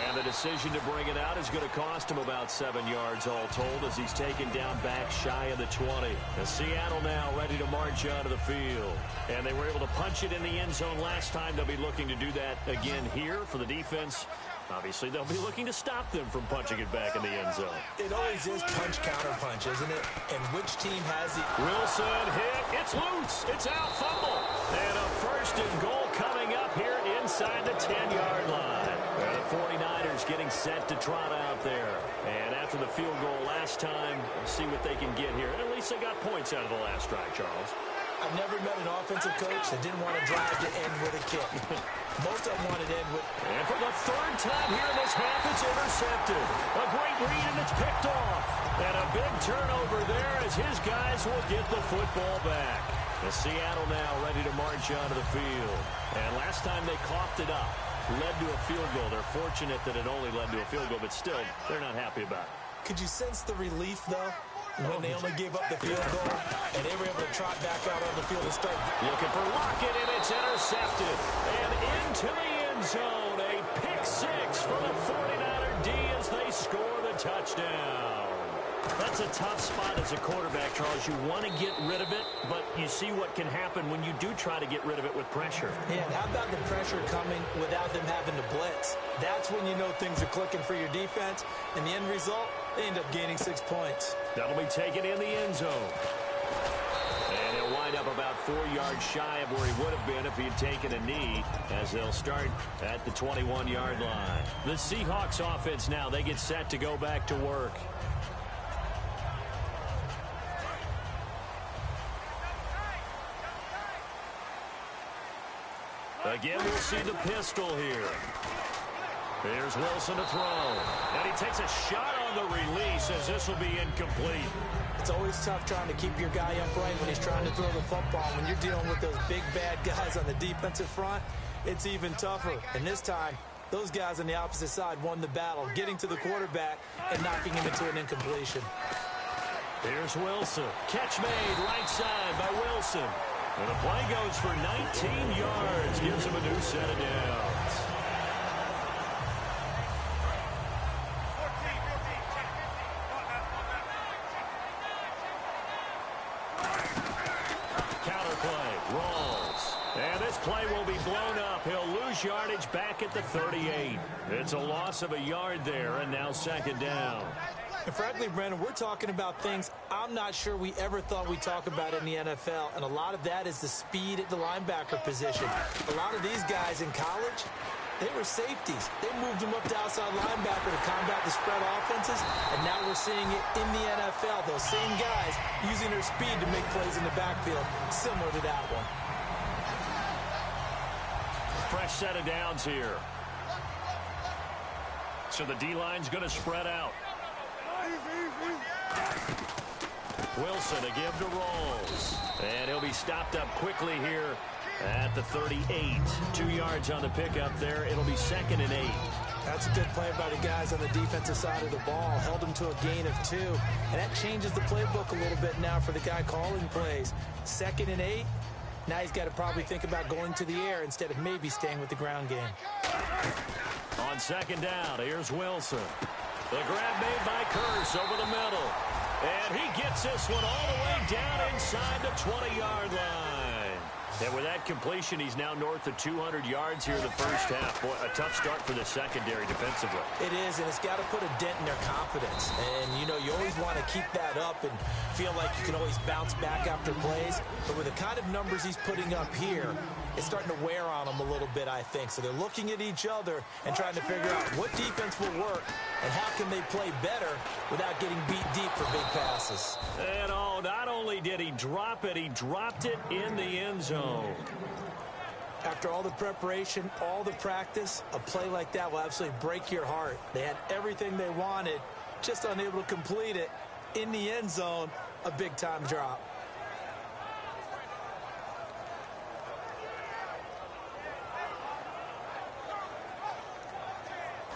And the decision to bring it out is going to cost him about 7 yards all told as he's taken down back shy of the 20. And Seattle now ready to march onto the field. And they were able to punch it in the end zone last time. They'll be looking to do that again here for the defense. Obviously, they'll be looking to stop them from punching it back in the end zone. It always is punch-counter-punch, isn't it? And which team has it? Wilson hit. It's loose. It's out. Fumble. And a 1st and goal coming up here inside the 10-yard line. And the 49ers getting set to trot out there. And after the field goal last time, we'll see what they can get here. At least they got points out of the last drive, Charles. I've never met an offensive coach that didn't want to drive to end with a kick. Most of them wanted to end with... And for the 3rd time here in this half, it's intercepted. A great read, and it's picked off. And a big turnover there as his guys will get the football back. The Seattle now ready to march onto the field. And last time they coughed it up, led to a field goal. They're fortunate that it only led to a field goal, but still, they're not happy about it. Could you sense the relief, though, when they only gave up the field goal and they were able to trot back out on the field and start looking for Lockett, and it's intercepted. And into the end zone, a pick 6 for the 49er D as they score the touchdown. That's a tough spot as a quarterback, Charles. You want to get rid of it, but you see what can happen when you do try to get rid of it with pressure. Yeah, and how about the pressure coming without them having to blitz? That's when you know things are clicking for your defense, and the end result, they end up gaining 6 points. That'll be taken in the end zone. And he'll wind up about 4 yards shy of where he would have been if he had taken a knee, as they'll start at the 21-yard line. The Seahawks offense now, they get set to go back to work. Again, we'll see the pistol here. Here's Wilson to throw. And he takes a shot on the release as this will be incomplete. It's always tough trying to keep your guy upright when he's trying to throw the football. When you're dealing with those big, bad guys on the defensive front, it's even tougher. And this time, those guys on the opposite side won the battle, getting to the quarterback and knocking him into an incompletion. Here's Wilson. Catch made right side by Wilson. And the play goes for 19 yards. Gives him a new set of downs. Counterplay. Rolls. And this play will be blown up. He'll lose yardage back at the 38. It's a loss of a yard there, and now 2nd down. And frankly, Brandon, we're talking about things I'm not sure we ever thought we'd talk about in the NFL, and a lot of that is the speed at the linebacker position. A lot of these guys in college, they were safeties. They moved them up to outside linebacker to combat the spread offenses, and now we're seeing it in the NFL. Those same guys using their speed to make plays in the backfield, similar to that one. Fresh set of downs here. So the D-line's going to spread out. Wilson a give to Rolls. And he'll be stopped up quickly here at the 38. 2 yards on the pickup there. It'll be 2nd and 8. That's a good play by the guys on the defensive side of the ball. Held him to a gain of 2. And that changes the playbook a little bit now for the guy calling plays. 2nd and 8. Now he's got to probably think about going to the air instead of maybe staying with the ground game. On 2nd down, here's Wilson. The grab made by Curse over the middle. And he gets this one all the way down inside the 20-yard line. And with that completion, he's now north of 200 yards here in the first half. Boy, a tough start for the secondary defensively. It is, and it's got to put a dent in their confidence. And, you know, you always want to keep that up and feel like you can always bounce back after plays. But with the kind of numbers he's putting up here, it's starting to wear on them a little bit, I think. So they're looking at each other and trying to figure out what defense will work and how can they play better without getting beat deep for big passes. And not only did he drop it, he dropped it in the end zone. After all the preparation, all the practice, a play like that will absolutely break your heart. They had everything they wanted, just unable to complete it. In the end zone, a big-time drop.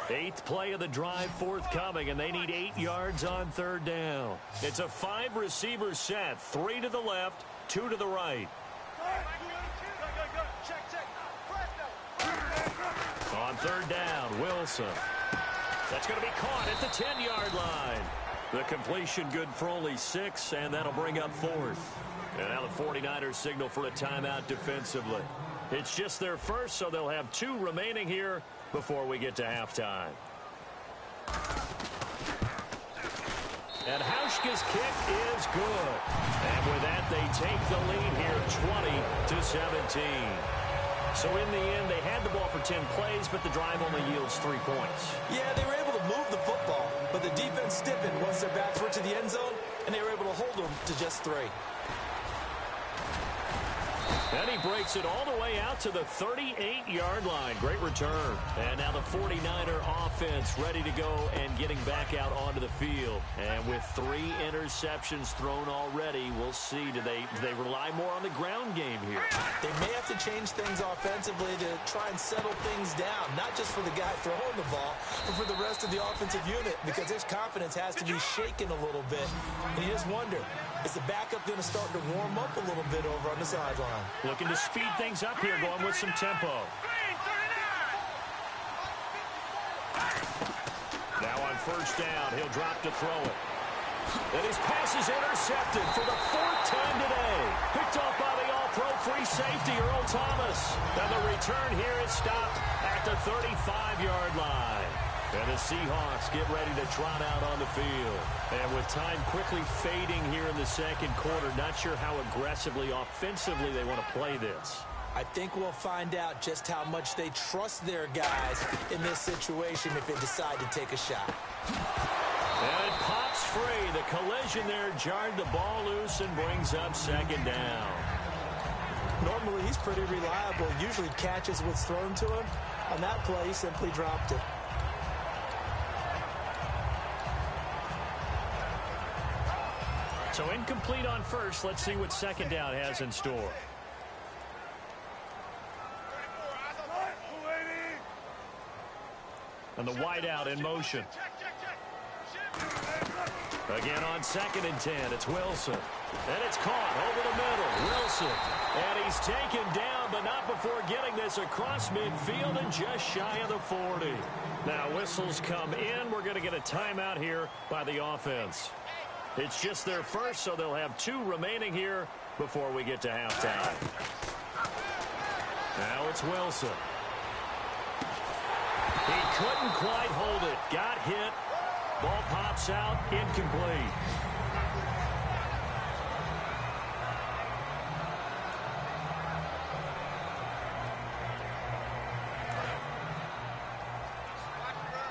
Eighth play of the drive forthcoming, and they need 8 yards on third down. It's a 5-receiver set, 3 to the left, 2 to the right. On third down, Wilson. That's going to be caught at the 10-yard line. The completion good for only 6, and that'll bring up fourth. And now the 49ers signal for a timeout defensively. It's just their first, so they'll have 2 remaining here before we get to halftime. And Hauschka's kick is good. And with that, they take the lead here 20-17. So in the end, they had the ball for 10 plays, but the drive only yields 3 points. Yeah, they were able to move the football, but the defense stiffened once their backs were to the end zone, and they were able to hold them to just 3. And he breaks it all the way out to the 38-yard line. Great return. And now the 49er offense ready to go and getting back out onto the field. And with 3 interceptions thrown already, we'll see. Do they rely more on the ground game here? They may have to change things offensively to try and settle things down, not just for the guy throwing the ball, but for the rest of the offensive unit, because his confidence has to be shaken a little bit. And you just wonder, is the backup going to start to warm up a little bit over on the sideline? Looking to speed things up here, going with some tempo. Now on first down, he'll drop to throw it. And his pass is intercepted for the 4th time today. Picked off by the all-pro free safety, Earl Thomas. And the return here is stopped at the 35-yard line. And the Seahawks get ready to trot out on the field. And with time quickly fading here in the second quarter, not sure how aggressively, offensively they want to play this. I think we'll find out just how much they trust their guys in this situation if they decide to take a shot. And it pops free. The collision there jarred the ball loose and brings up second down. Normally, he's pretty reliable. Usually catches what's thrown to him. On that play, he simply dropped it. So incomplete on first. Let's see what second down has in store. And the wideout in motion. Again on 2nd and 10, it's Wilson. And it's caught over the middle. Wilson. And he's taken down, but not before getting this across midfield and just shy of the 40. Now whistles come in. We're going to get a timeout here by the offense. It's just their first, so they'll have 2 remaining here before we get to halftime. Now it's Wilson. He couldn't quite hold it. Got hit. Ball pops out. Incomplete.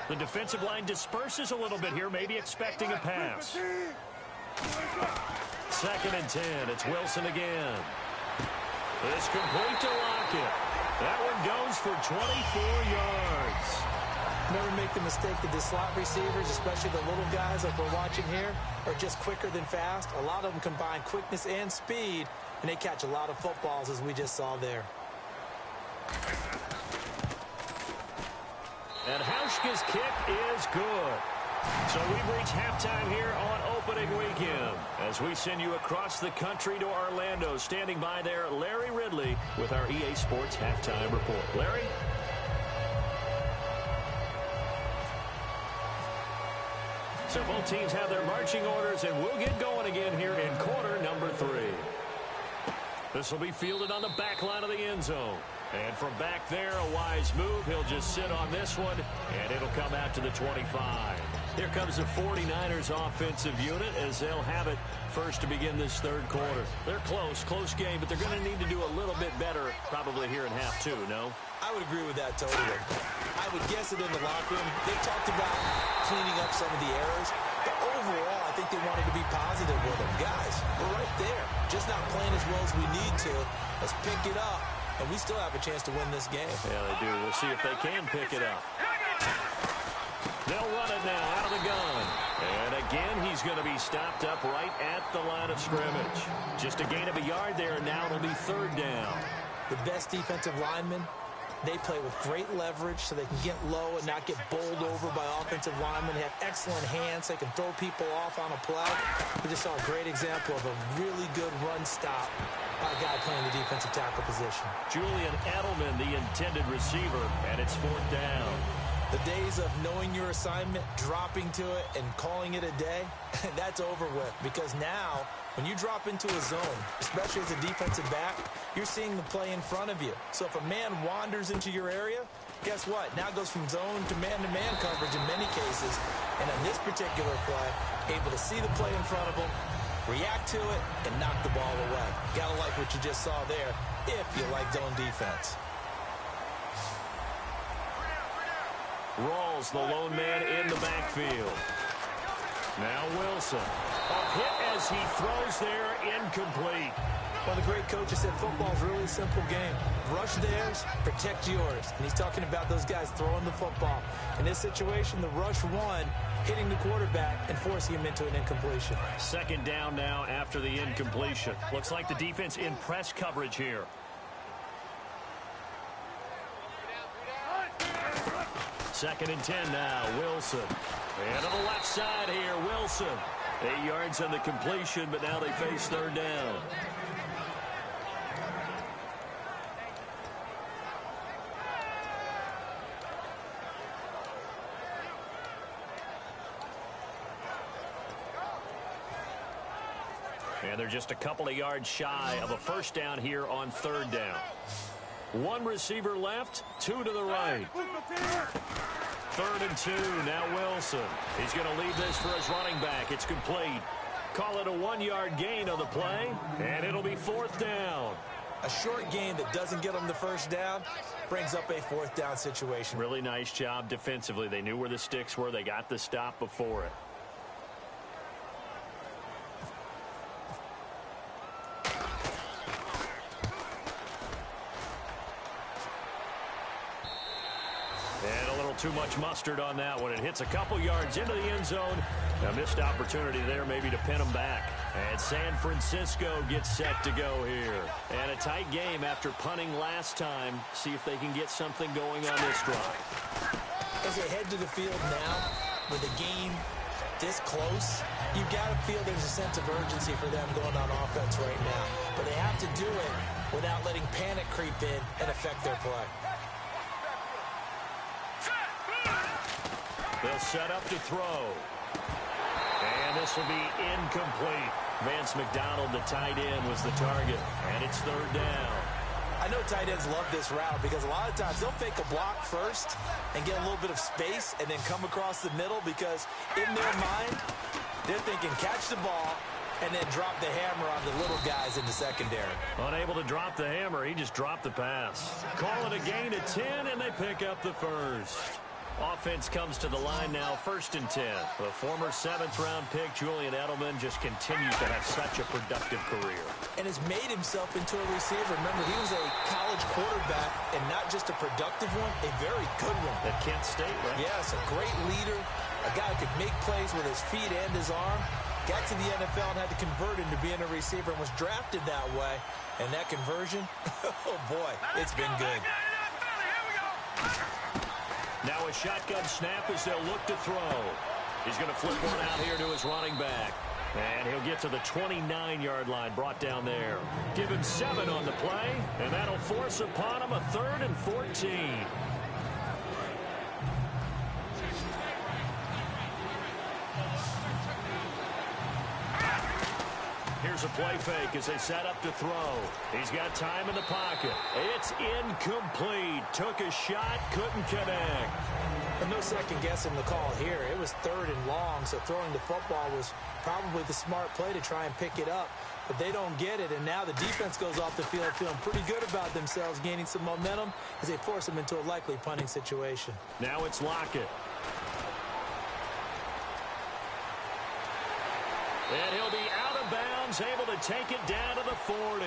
The defensive line disperses a little bit here, maybe expecting a pass. 2nd and 10. It's Wilson again. It's complete to Lockett. That one goes for 24 yards. Never make the mistake that the slot receivers, especially the little guys like we're watching here, are just quicker than fast. A lot of them combine quickness and speed, and they catch a lot of footballs, as we just saw there. And Hauschka's kick is good. So we've reached halftime here on opening weekend as we send you across the country to Orlando. Standing by there, Larry Ridley with our EA Sports Halftime Report. Larry? So both teams have their marching orders, and we'll get going again here in quarter number 3. This will be fielded on the back line of the end zone. And from back there, a wise move. He'll just sit on this one, and it'll come out to the 25. Here comes the 49ers offensive unit as they'll have it first to begin this third quarter. They're close game, but they're going to need to do a little bit better probably here in half 2, no? I would agree with that totally. I would guess it in the locker room. They talked about cleaning up some of the errors, but overall, I think they wanted to be positive with them. Guys, we're right there. Just not playing as well as we need to. Let's pick it up. And we still have a chance to win this game. Yeah, they do. We'll see if they can pick it up. They'll run it now out of the gun. And again, he's going to be stopped up right at the line of scrimmage. Just a gain of a yard there, and now it'll be third down. The best defensive linemen, they play with great leverage so they can get low and not get bowled over by offensive linemen. They have excellent hands. They can throw people off on a play. We just saw a great example of a really good run stop by a guy playing the defensive tackle position. Julian Edelman, the intended receiver, and it's fourth down. The days of knowing your assignment, dropping to it, and calling it a day, that's over with. Because now, when you drop into a zone, especially as a defensive back, you're seeing the play in front of you. So if a man wanders into your area, guess what? Now it goes from zone to man coverage in many cases. And on this particular play, able to see the play in front of him, react to it, and knock the ball away. Gotta like what you just saw there if you like zone defense. Rawls, the lone man in the backfield. Now Wilson. A hit as he throws there, incomplete. Well, the great coach has said football's a really simple game. Rush theirs, protect yours. And he's talking about those guys throwing the football. In this situation, the rush one, hitting the quarterback and forcing him into an incompletion. Second down now after the incompletion. Looks like the defense in press coverage here. Second and 10 now, Wilson. And on the left side here, Wilson. 8 yards on the completion, but now they face third down. And they're just a couple of yards shy of a first down here on third down. One receiver left, 2 to the right. Third and 2, now Wilson. He's going to leave this for his running back. It's complete. Call it a 1-yard gain on the play, and it'll be fourth down. A short gain that doesn't get them the first down brings up a fourth down situation. Really nice job defensively. They knew where the sticks were. They got the stop before it. Too much mustard on that one. It hits a couple yards into the end zone. A missed opportunity there maybe to pin them back. And San Francisco gets set to go here. And a tight game after punting last time. See if they can get something going on this drive. As they head to the field now, with a game this close, you've got to feel there's a sense of urgency for them going on offense right now. But they have to do it without letting panic creep in and affect their play. They'll set up to throw. And this will be incomplete. Vance McDonald, the tight end, was the target. And it's third down. I know tight ends love this route because a lot of times they'll fake a block first and get a little bit of space and then come across the middle because in their mind, they're thinking catch the ball and then drop the hammer on the little guys in the secondary. Unable to drop the hammer, he just dropped the pass. Call it a gain of 10, and they pick up the first. Offense comes to the line now, first and 10. The former 7th-round pick, Julian Edelman, just continues to have such a productive career. And has made himself into a receiver. Remember, he was a college quarterback, and not just a productive one, a very good one. At Kent State, right? Yes, a great leader, a guy who could make plays with his feet and his arm. Got to the NFL and had to convert into being a receiver and was drafted that way. And that conversion, oh boy, it's been good. Now a shotgun snap as they'll look to throw. He's going to flip one out here to his running back. And he'll get to the 29-yard line, brought down there. Give him 7 on the play, and that'll force upon him a 3rd and 14. Here's a play fake as they set up to throw. He's got time in the pocket. It's incomplete. Took a shot, couldn't connect. And no second guessing the call here. It was 3rd and long, so throwing the football was probably the smart play to try and pick it up. But they don't get it, and now the defense goes off the field feeling pretty good about themselves, gaining some momentum as they force them into a likely punting situation. Now it's Lockett. And he'll be out of bounds, able to take it down to the 40.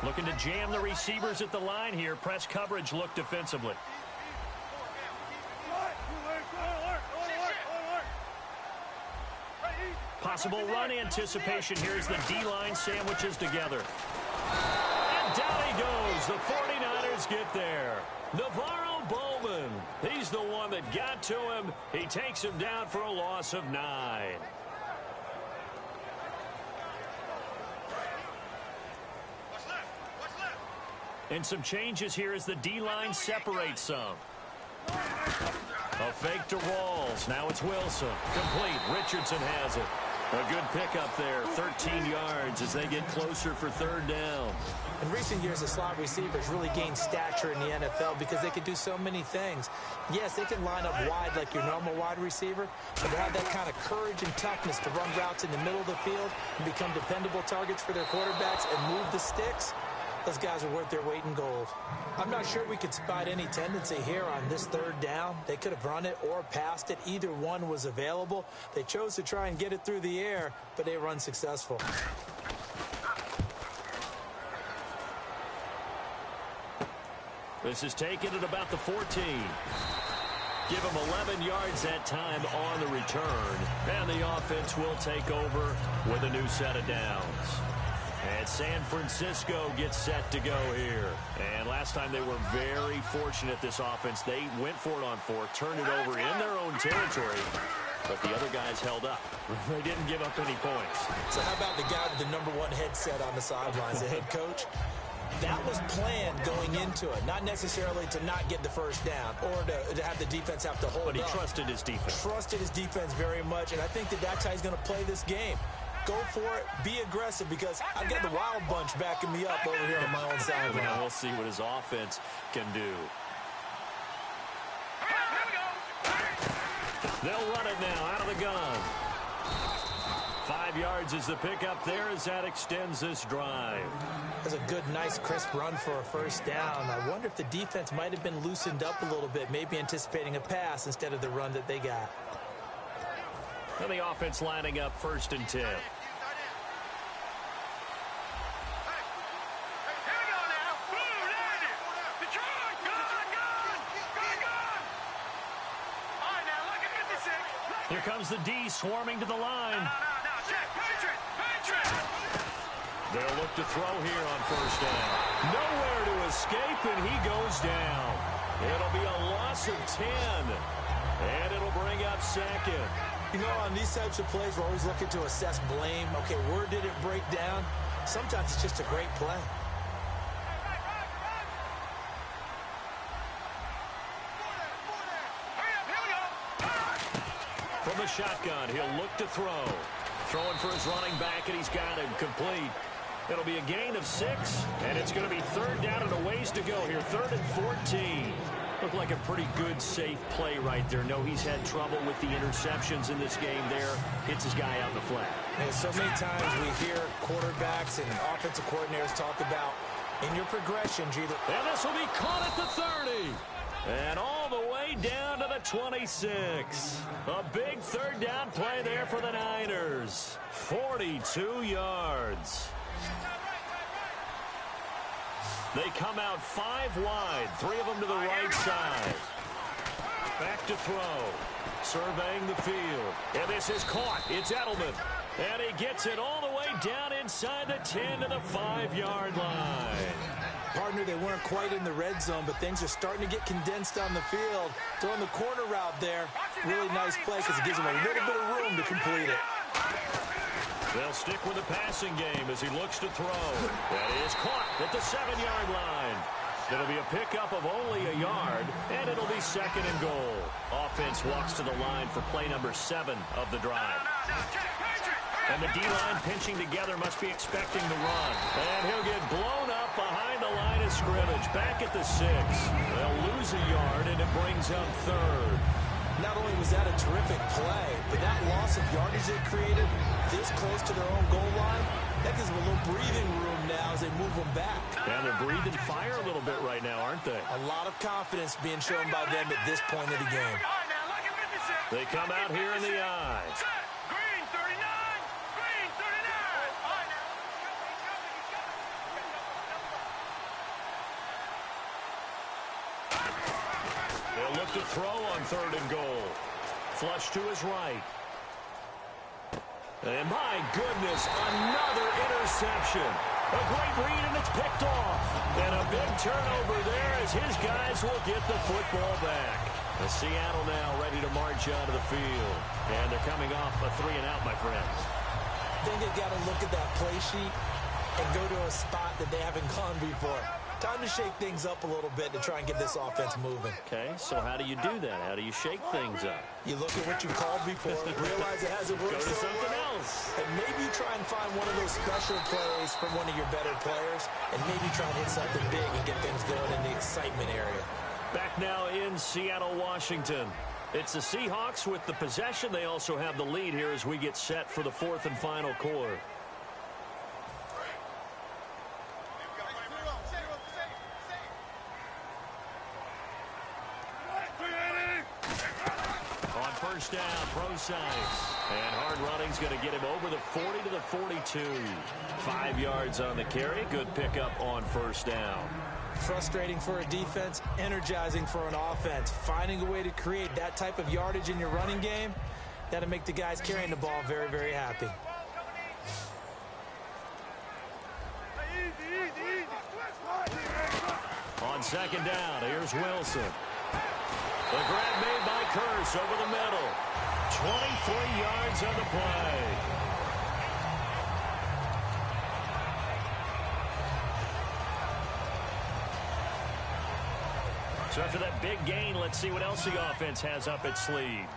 Looking to jam the receivers at the line here. Press coverage look defensively. Possible run anticipation here as the D-line sandwiches together. And down he goes. The 49ers get there. Navarro Bowman. He's the one that got to him. He takes him down for a loss of 9. And some changes here as the D-line separates some. A fake to Rawls. Now it's Wilson. Complete. Richardson has it. A good pickup there. 13 yards as they get closer for 3rd down. In recent years, the slot receivers really gained stature in the NFL because they can do so many things. Yes, they can line up wide like your normal wide receiver, but to have that kind of courage and toughness to run routes in the middle of the field and become dependable targets for their quarterbacks and move the sticks, those guys are worth their weight in gold. I'm not sure we could spot any tendency here on this 3rd down. They could have run it or passed it. Either one was available. They chose to try and get it through the air, but they were unsuccessful. This is taken at about the 14. Give them 11 yards that time on the return. And the offense will take over with a new set of downs. And San Francisco gets set to go here. And last time they were very fortunate, this offense. They went for it on 4, turned it over in their own territory, but the other guys held up. They didn't give up any points. So how about the guy with the #1 headset on the sidelines, the head coach? That was planned going into it, not necessarily to not get the 1st down or to have the defense have to hold up. But he trusted his defense. Trusted his defense very much, and I think that's how he's going to play this game. Go for it. Be aggressive because I've got the wild bunch backing me up over here on my own side. Now we'll see what his offense can do. They'll run it now out of the gun. 5 yards is the pickup there as that extends this drive. That's a good, nice, crisp run for a 1st down. I wonder if the defense might have been loosened up a little bit, maybe anticipating a pass instead of the run that they got. And the offense lining up 1st and 10. Here comes the D swarming to the line. They'll look to throw here on 1st down. Nowhere to escape, and he goes down. It'll be a loss of 10, and it'll bring up 2nd. You know, on these types of plays, we're always looking to assess blame. Okay, where did it break down? Sometimes it's just a great play. From the shotgun, he'll look to throw. Throwing for his running back, and he's got him complete. It'll be a gain of 6, and it's going to be 3rd down and a ways to go here. 3rd and 14. Looked like a pretty good, safe play right there. No, he's had trouble with the interceptions in this game there. Hits his guy out in the flat. And so many times we hear quarterbacks and offensive coordinators talk about in your progressions, either. And this will be caught at the 30. And all the way down to the 26. A big 3rd down play there for the Niners. 42 yards. They come out 5 wide, 3 of them to the right side. Back to throw. Surveying the field. And this is caught. It's Edelman. And he gets it all the way down inside the 10 to the 5-yard line. Partner, they weren't quite in the red zone, but things are starting to get condensed on the field. Throwing the corner route there. Really nice play because it gives them a little bit of room to complete it. They'll stick with the passing game as he looks to throw. That is caught at the 7-yard line. It'll be a pickup of only a yard, and it'll be 2nd and goal. Offense walks to the line for play number 7 of the drive. And the D-line pinching together must be expecting the run. And he'll get blown up behind the line of scrimmage. Back at the 6. They'll lose a yard, and it brings up 3rd. Not only was that a terrific play, but that loss of yardage they created this close to their own goal line, that gives them a little breathing room now as they move them back. And they're breathing fire a little bit right now, aren't they? A lot of confidence being shown by them at this point of the game. They come out here in the eye. Green 39! Green 39! They'll look to throw on 3rd and goal. Flush to his right. And my goodness, another interception. A great read, and it's picked off. And a big turnover there as his guys will get the football back. The Seattle now ready to march onto the field. And they're coming off a 3-and-out, my friends. I think they've got to look at that play sheet and go to a spot that they haven't gone before. Time to shake things up a little bit to try and get this offense moving. Okay, so how do you do that? How do you shake things up? You look at what you called before, realize it hasn't worked Go to so something well, else. and maybe try and find one of those special plays from one of your better players, and maybe try and hit something big and get things going in the excitement area. Back now in Seattle, Washington. It's the Seahawks with the possession. They also have the lead here as we get set for the 4th and final quarter. First down, pro size. And hard running's going to get him over the 40 to the 42. 5 yards on the carry. Good pickup on first down. Frustrating for a defense, energizing for an offense. Finding a way to create that type of yardage in your running game, that'll make the guys carrying the ball very, very happy. On 2nd down, here's Wilson. The grab made by Curse over the middle. 23 yards on the play. So after that big gain, let's see what else the offense has up its sleeve.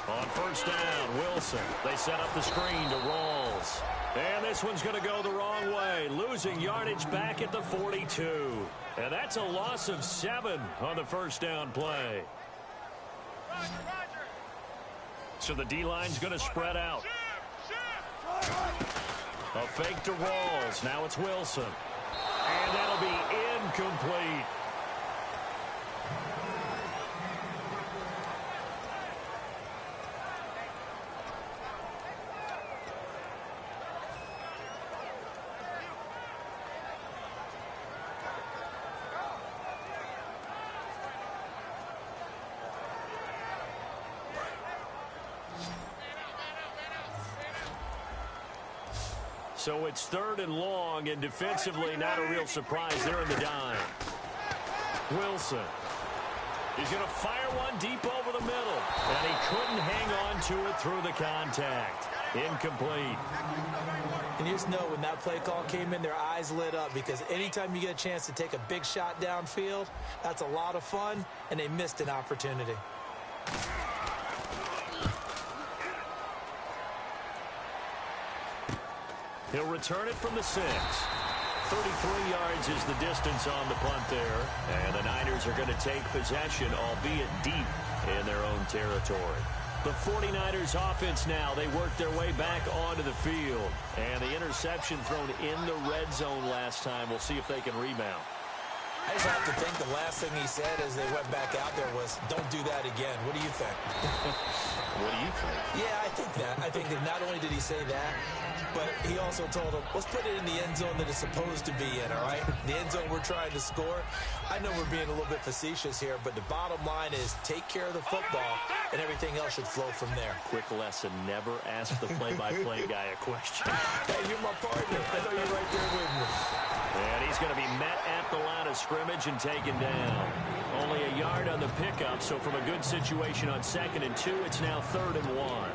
On first down, Wilson. They set up the screen to Rawls. And this one's going to go the wrong way. Losing yardage back at the 42. And that's a loss of 7 on the first down play. So the D-line's going to spread out. A fake to Rawls. Now it's Wilson. And that'll be incomplete. So it's 3rd and long, and defensively not a real surprise. They're in the dime. Wilson. He's going to fire one deep over the middle. And he couldn't hang on to it through the contact. Incomplete. And you just know when that play call came in, their eyes lit up, because anytime you get a chance to take a big shot downfield, that's a lot of fun, and they missed an opportunity. He'll return it from the 6. 33 yards is the distance on the punt there. And the Niners are going to take possession, albeit deep in their own territory. The 49ers offense now, they work their way back onto the field. And the interception thrown in the red zone last time. We'll see if they can rebound. I just have to think the last thing he said as they went back out there was, don't do that again. What do you think? What do you think? Yeah, I think that. I think that not only did he say that, but he also told them, let's put it in the end zone that it's supposed to be in, all right? The end zone we're trying to score. I know we're being a little bit facetious here, but the bottom line is take care of the football, and everything else should flow from there. Quick lesson, never ask the play-by-play guy a question. Hey, you're my partner. I know you're right there with me. And he's going to be met at the line of scrimmage and taken down. Only a yard on the pickup, so from a good situation on 2nd and 2, it's now 3rd and 1.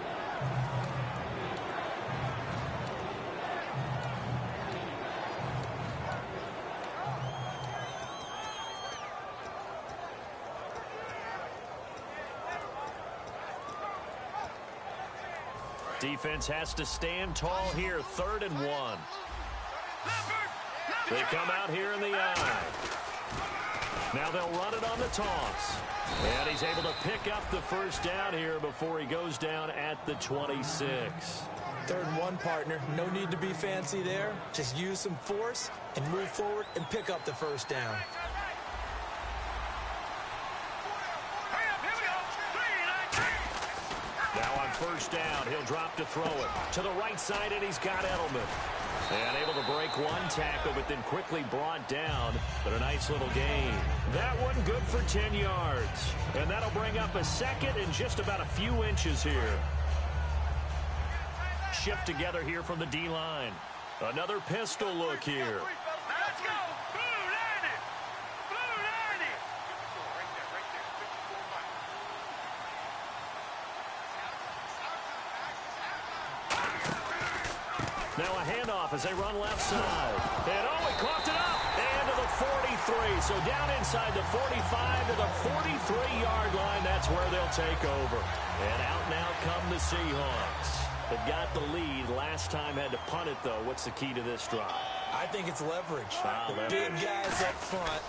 Defense has to stand tall here, 3rd and 1. They come out here in the I. Now they'll run it on the toss. And he's able to pick up the first down here before he goes down at the 26. 3rd and 1, partner. No need to be fancy there. Just use some force and move forward and pick up the first down. Now on first down, he'll drop to throw it. To the right side, and he's got Edelman. And able to break one tackle, but then quickly brought down. But a nice little gain. That one good for 10 yards. And that'll bring up a second and just about a few inches here. Shift together here from the D-line. Another pistol look here. Let's go! Blue 90! Blue 90! Now a handoff as they run left side. And he coughed it up. And to the 43. So down inside the 45 to the 43-yard line. That's where they'll take over. And out now come the Seahawks. They've got the lead. Last time had to punt it, though. What's the key to this drive? I think it's leverage. The big guys up front.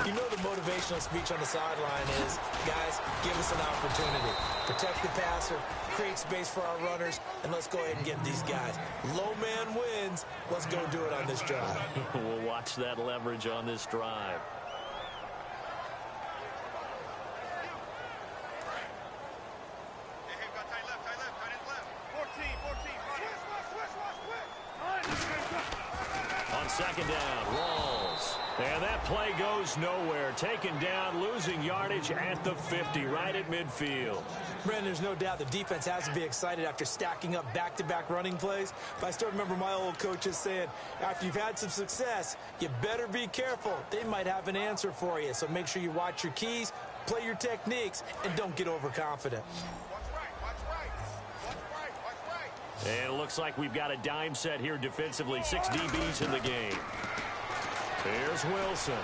You know the motivational speech on the sideline is, guys, give us an opportunity. Protect the passer, create space for our runners, and let's go ahead and get these guys. Low man wins. Let's go do it on this drive. We'll watch that leverage on this drive. On second down, Rawls. And that play goes nowhere. Taken down, losing yardage at the 50, right at midfield. Brandon, there's no doubt the defense has to be excited after stacking up back-to-back running plays. But I still remember my old coaches saying, after you've had some success, you better be careful. They might have an answer for you. So make sure you watch your keys, play your techniques, and don't get overconfident. And it looks like we've got a dime set here defensively. 6 DBs in the game. Here's Wilson.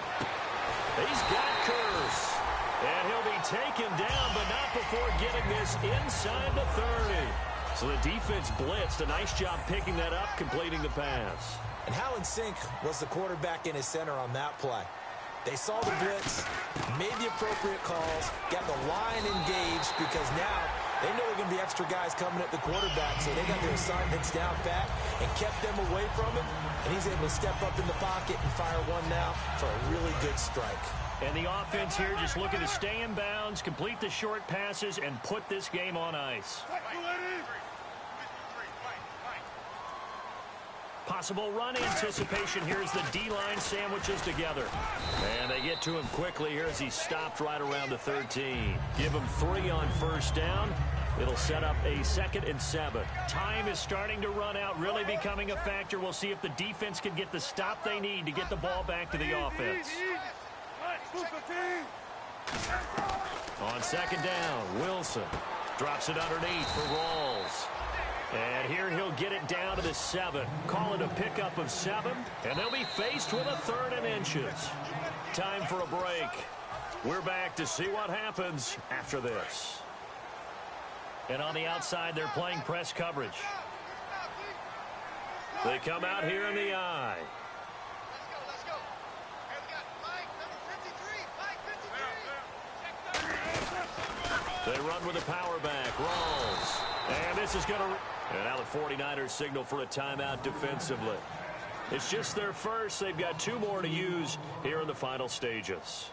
He's got Curse. And he'll be taken down, but not before getting this inside the 30. So the defense blitzed. A nice job picking that up, completing the pass. And how in sync was the quarterback in his center on that play? They saw the blitz, made the appropriate calls, got the line engaged because now they know there are going to be extra guys coming at the quarterback, so they got their assignments down pat and kept them away from it, and he's able to step up in the pocket and fire one now for a really good strike. And the offense here just looking to stay in bounds, complete the short passes, and put this game on ice. Possible run anticipation here as the D-line sandwiches together. And they get to him quickly here as he stopped right around the 13. Give him 3 on first down. It'll set up a 2nd and 7. Time is starting to run out, really becoming a factor. We'll see if the defense can get the stop they need to get the ball back to the offense. On second down, Wilson drops it underneath for Rawls. And here he'll get it down to the 7. Call it a pickup of 7. And they'll be faced with a 3rd and inches. Time for a break. We're back to see what happens after this. And on the outside, they're playing press coverage. They come out here in the I. They run with a power back. Rawls. And this is going to... And now the 49ers signal for a timeout defensively. It's just their first. They've got 2 more to use here in the final stages.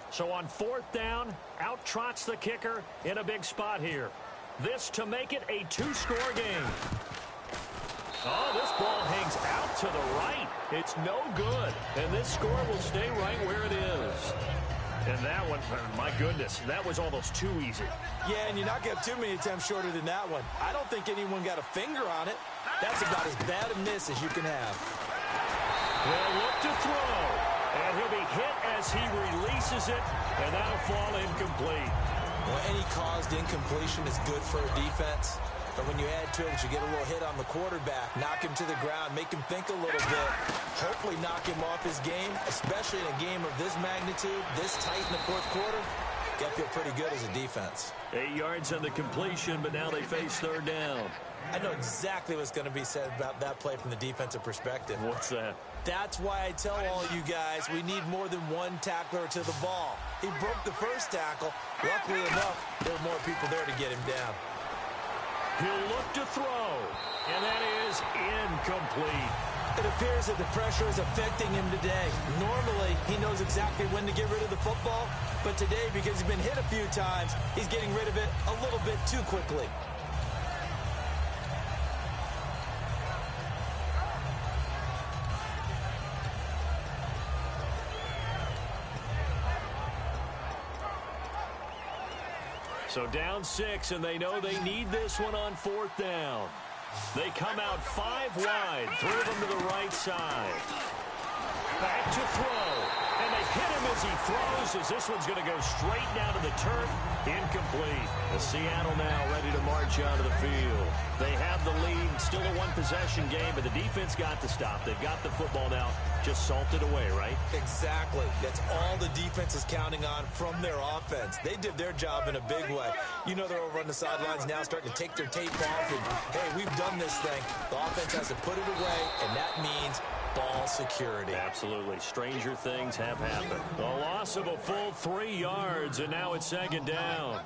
So on 4th down, out trots the kicker in a big spot here. This to make it a 2-score game. Oh, this ball hangs out to the right. It's no good. And this score will stay right where it is. And that one, my goodness, that was almost too easy. Yeah, and you're not going to have too many attempts shorter than that one. I don't think anyone got a finger on it. That's about as bad a miss as you can have. He'll look to throw, and he'll be hit as he releases it, and that'll fall incomplete. Well, any caused incompletion is good for a defense. But when you add to it, you get a little hit on the quarterback, knock him to the ground, make him think a little bit, hopefully knock him off his game, especially in a game of this magnitude, this tight in the 4th quarter. Got to feel pretty good as a defense. 8 yards on the completion, but now they face third down. I know exactly what's going to be said about that play from the defensive perspective. What's that? That's why I tell all you guys we need more than one tackler to the ball. He broke the first tackle. Luckily enough, there were more people there to get him down. He'll look to throw, and that is incomplete. It appears that the pressure is affecting him today. Normally, he knows exactly when to get rid of the football, but today, because he's been hit a few times, he's getting rid of it a little bit too quickly. So down 6, and they know they need this one on 4th down. They come out 5 wide, 3 of them to the right side. Back to throw, and they hit him as he throws, as this one's going to go straight down to the turf. Incomplete. The Seattle now ready to march out of the field. They have the lead, still a one-possession game, but the defense got to stop. They've got the football now, just salted away, right? Exactly. That's all the defense is counting on from their offense. They did their job in a big way. You know they're over on the sidelines now starting to take their tape off, and, hey, we've done this thing. The offense has to put it away, and that means ball security. Absolutely. Stranger things have happened. A loss of a full 3 yards, and now it's 2nd down.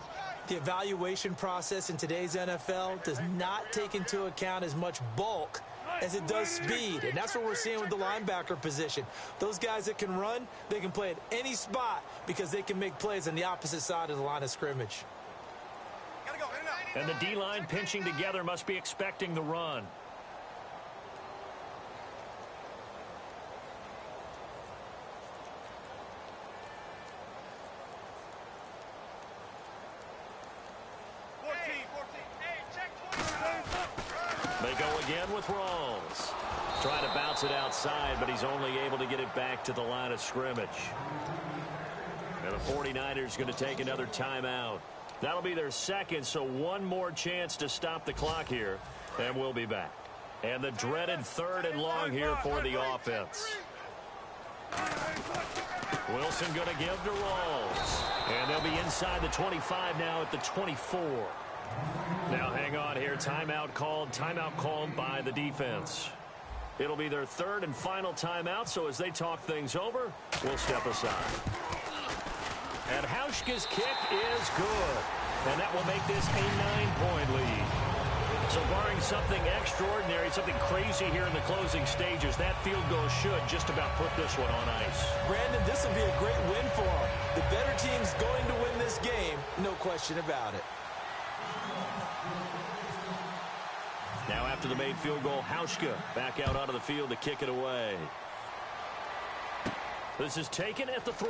The evaluation process in today's NFL does not take into account as much bulk as it does speed, and that's what we're seeing with the linebacker position. Those guys that can run, they can play at any spot because they can make plays on the opposite side of the line of scrimmage. And the D-line pinching together must be expecting the run. They go again with Rawls. Trying to bounce it outside, but he's only able to get it back to the line of scrimmage. And the 49ers going to take another timeout. That'll be their 2nd, so one more chance to stop the clock here, and we'll be back. And the dreaded 3rd and long here for the offense. Wilson going to give to Rawls. And they'll be inside the 25 now at the 24. Now hang on here. Timeout called by the defense. It'll be their 3rd and final timeout, so as they talk things over, we'll step aside. And Hauschka's kick is good. And that will make this a 9-point lead. So barring something extraordinary, something crazy here in the closing stages, that field goal should just about put this one on ice. Brandon, this will be a great win for them. The better team's going to win this game, no question about it. Now after the made field goal, Hauschka back out onto the field to kick it away. This is taken at the 3.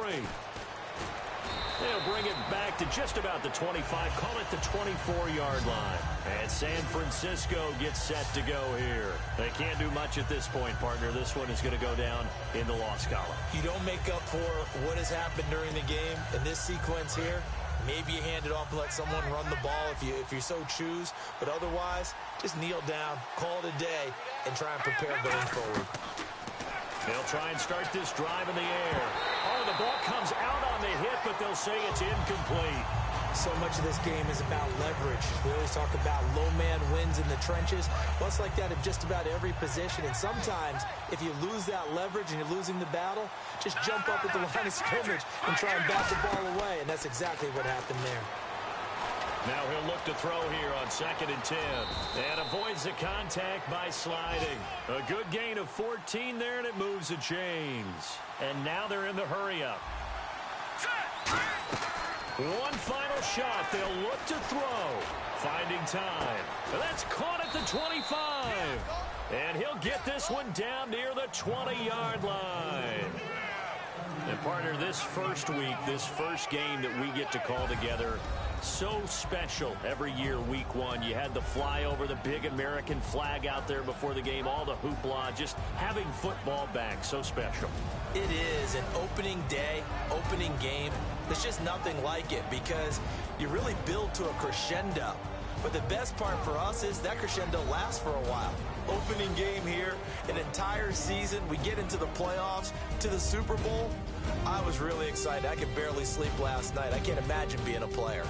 They'll bring it back to just about the 25, call it the 24-yard line. And San Francisco gets set to go here. They can't do much at this point, partner. This one is going to go down in the loss column. You don't make up for what has happened during the game in this sequence here. Maybe you hand it off and let someone run the ball if you so choose. But otherwise, just kneel down, call it a day, and try and prepare going forward. They'll try and start this drive in the air. Oh, the ball comes out on the hit, but they'll say it's incomplete. So much of this game is about leverage. We always talk about low man wins in the trenches. Well, it's like that at just about every position. And sometimes, if you lose that leverage and you're losing the battle, just jump up at the line of scrimmage and try and bat the ball away. And that's exactly what happened there. Now he'll look to throw here on 2nd and 10. And avoids the contact by sliding. A good gain of 14 there, and it moves the chains. And now they're in the hurry-up. One final shot. They'll look to throw. Finding time. That's caught at the 25. And he'll get this one down near the 20-yard line. And, partner, this first week, this first game that we get to call together, so special every year, week 1. You had the flyover, the big American flag out there before the game, all the hoopla, just having football back, so special. It is an opening day, opening game. There's just nothing like it because you really build to a crescendo. But the best part for us is that crescendo lasts for a while. Opening game here, an entire season, we get into the playoffs, to the Super Bowl. I was really excited. I could barely sleep last night. I can't imagine being a player.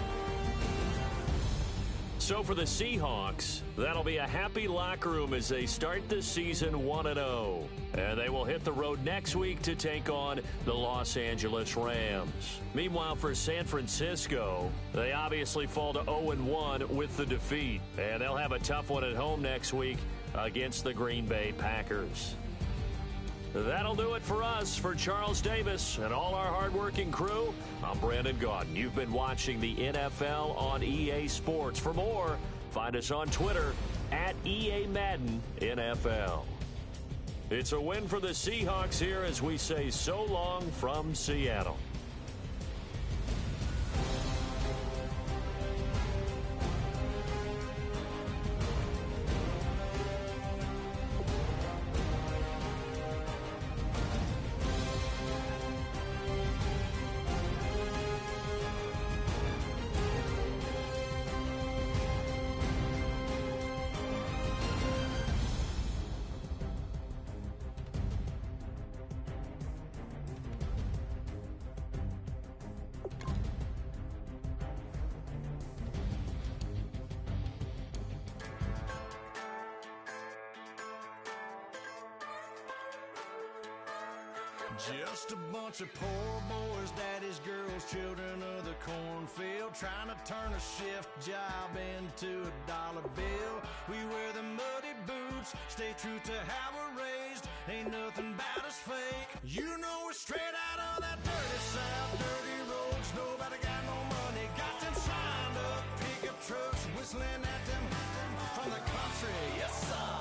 So for the Seahawks, that'll be a happy locker room as they start the season 1-0. And they will hit the road next week to take on the Los Angeles Rams. Meanwhile, for San Francisco, they obviously fall to 0-1 with the defeat. And they'll have a tough one at home next week against the Green Bay Packers. That'll do it for us. For Charles Davis and all our hardworking crew, I'm Brandon Gaudin. You've been watching the NFL on EA Sports. For more, find us on Twitter at EA Madden NFL. It's a win for the Seahawks here as we say so long from Seattle. Just a bunch of poor boys, daddy's girls, children of the cornfield, trying to turn a shift job into a dollar bill. We wear the muddy boots, stay true to how we're raised, ain't nothing about us fake. You know we're straight out of that dirty south, dirty roads, nobody got no money, got them signed up, pickup trucks, whistling at them from the country, yes sir.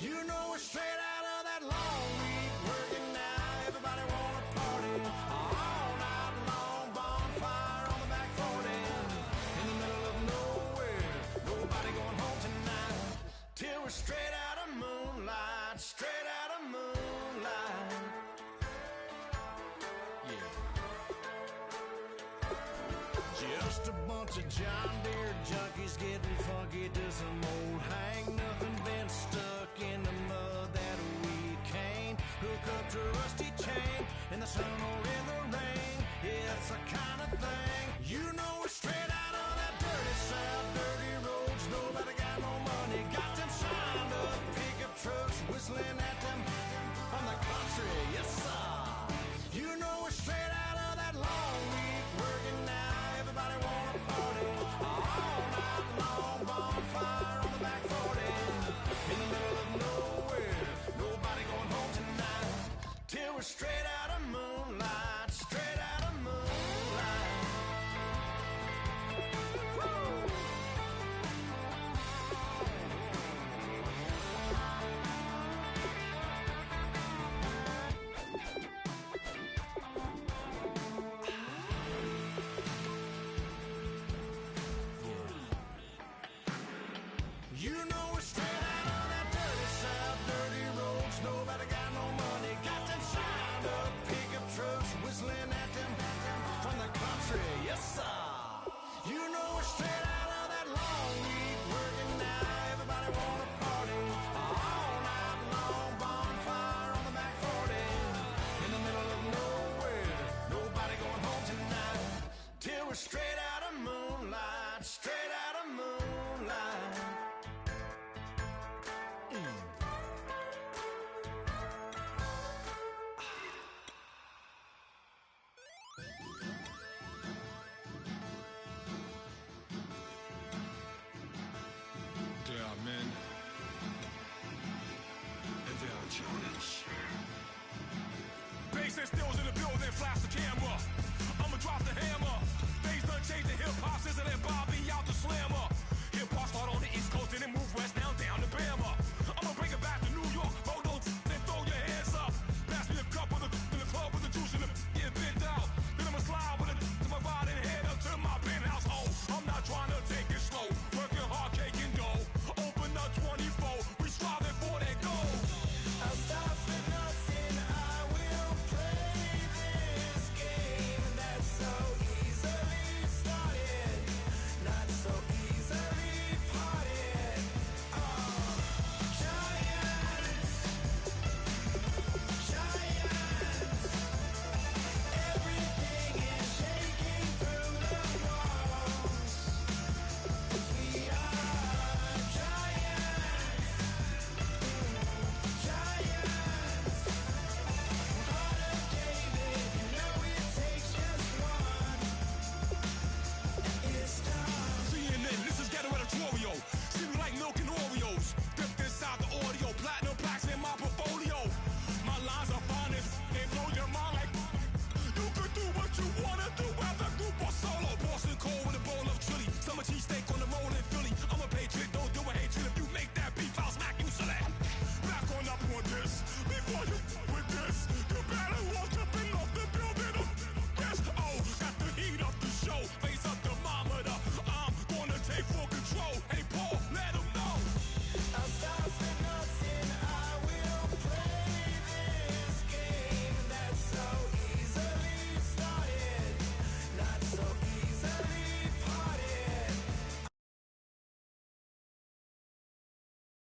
You know we're straight out of that long week, working now. Everybody wanna party all night long, bonfire on the back 40, in the middle of nowhere, nobody going home tonight, till we're straight out of moonlight, straight out of moonlight, yeah. Just a bunch of John Deere junkies getting funky to some old hang, nothing been stuck in the mud that we can't hook up to a rusty chain in the sun or in the rain. Yeah, it's the kind of thing you know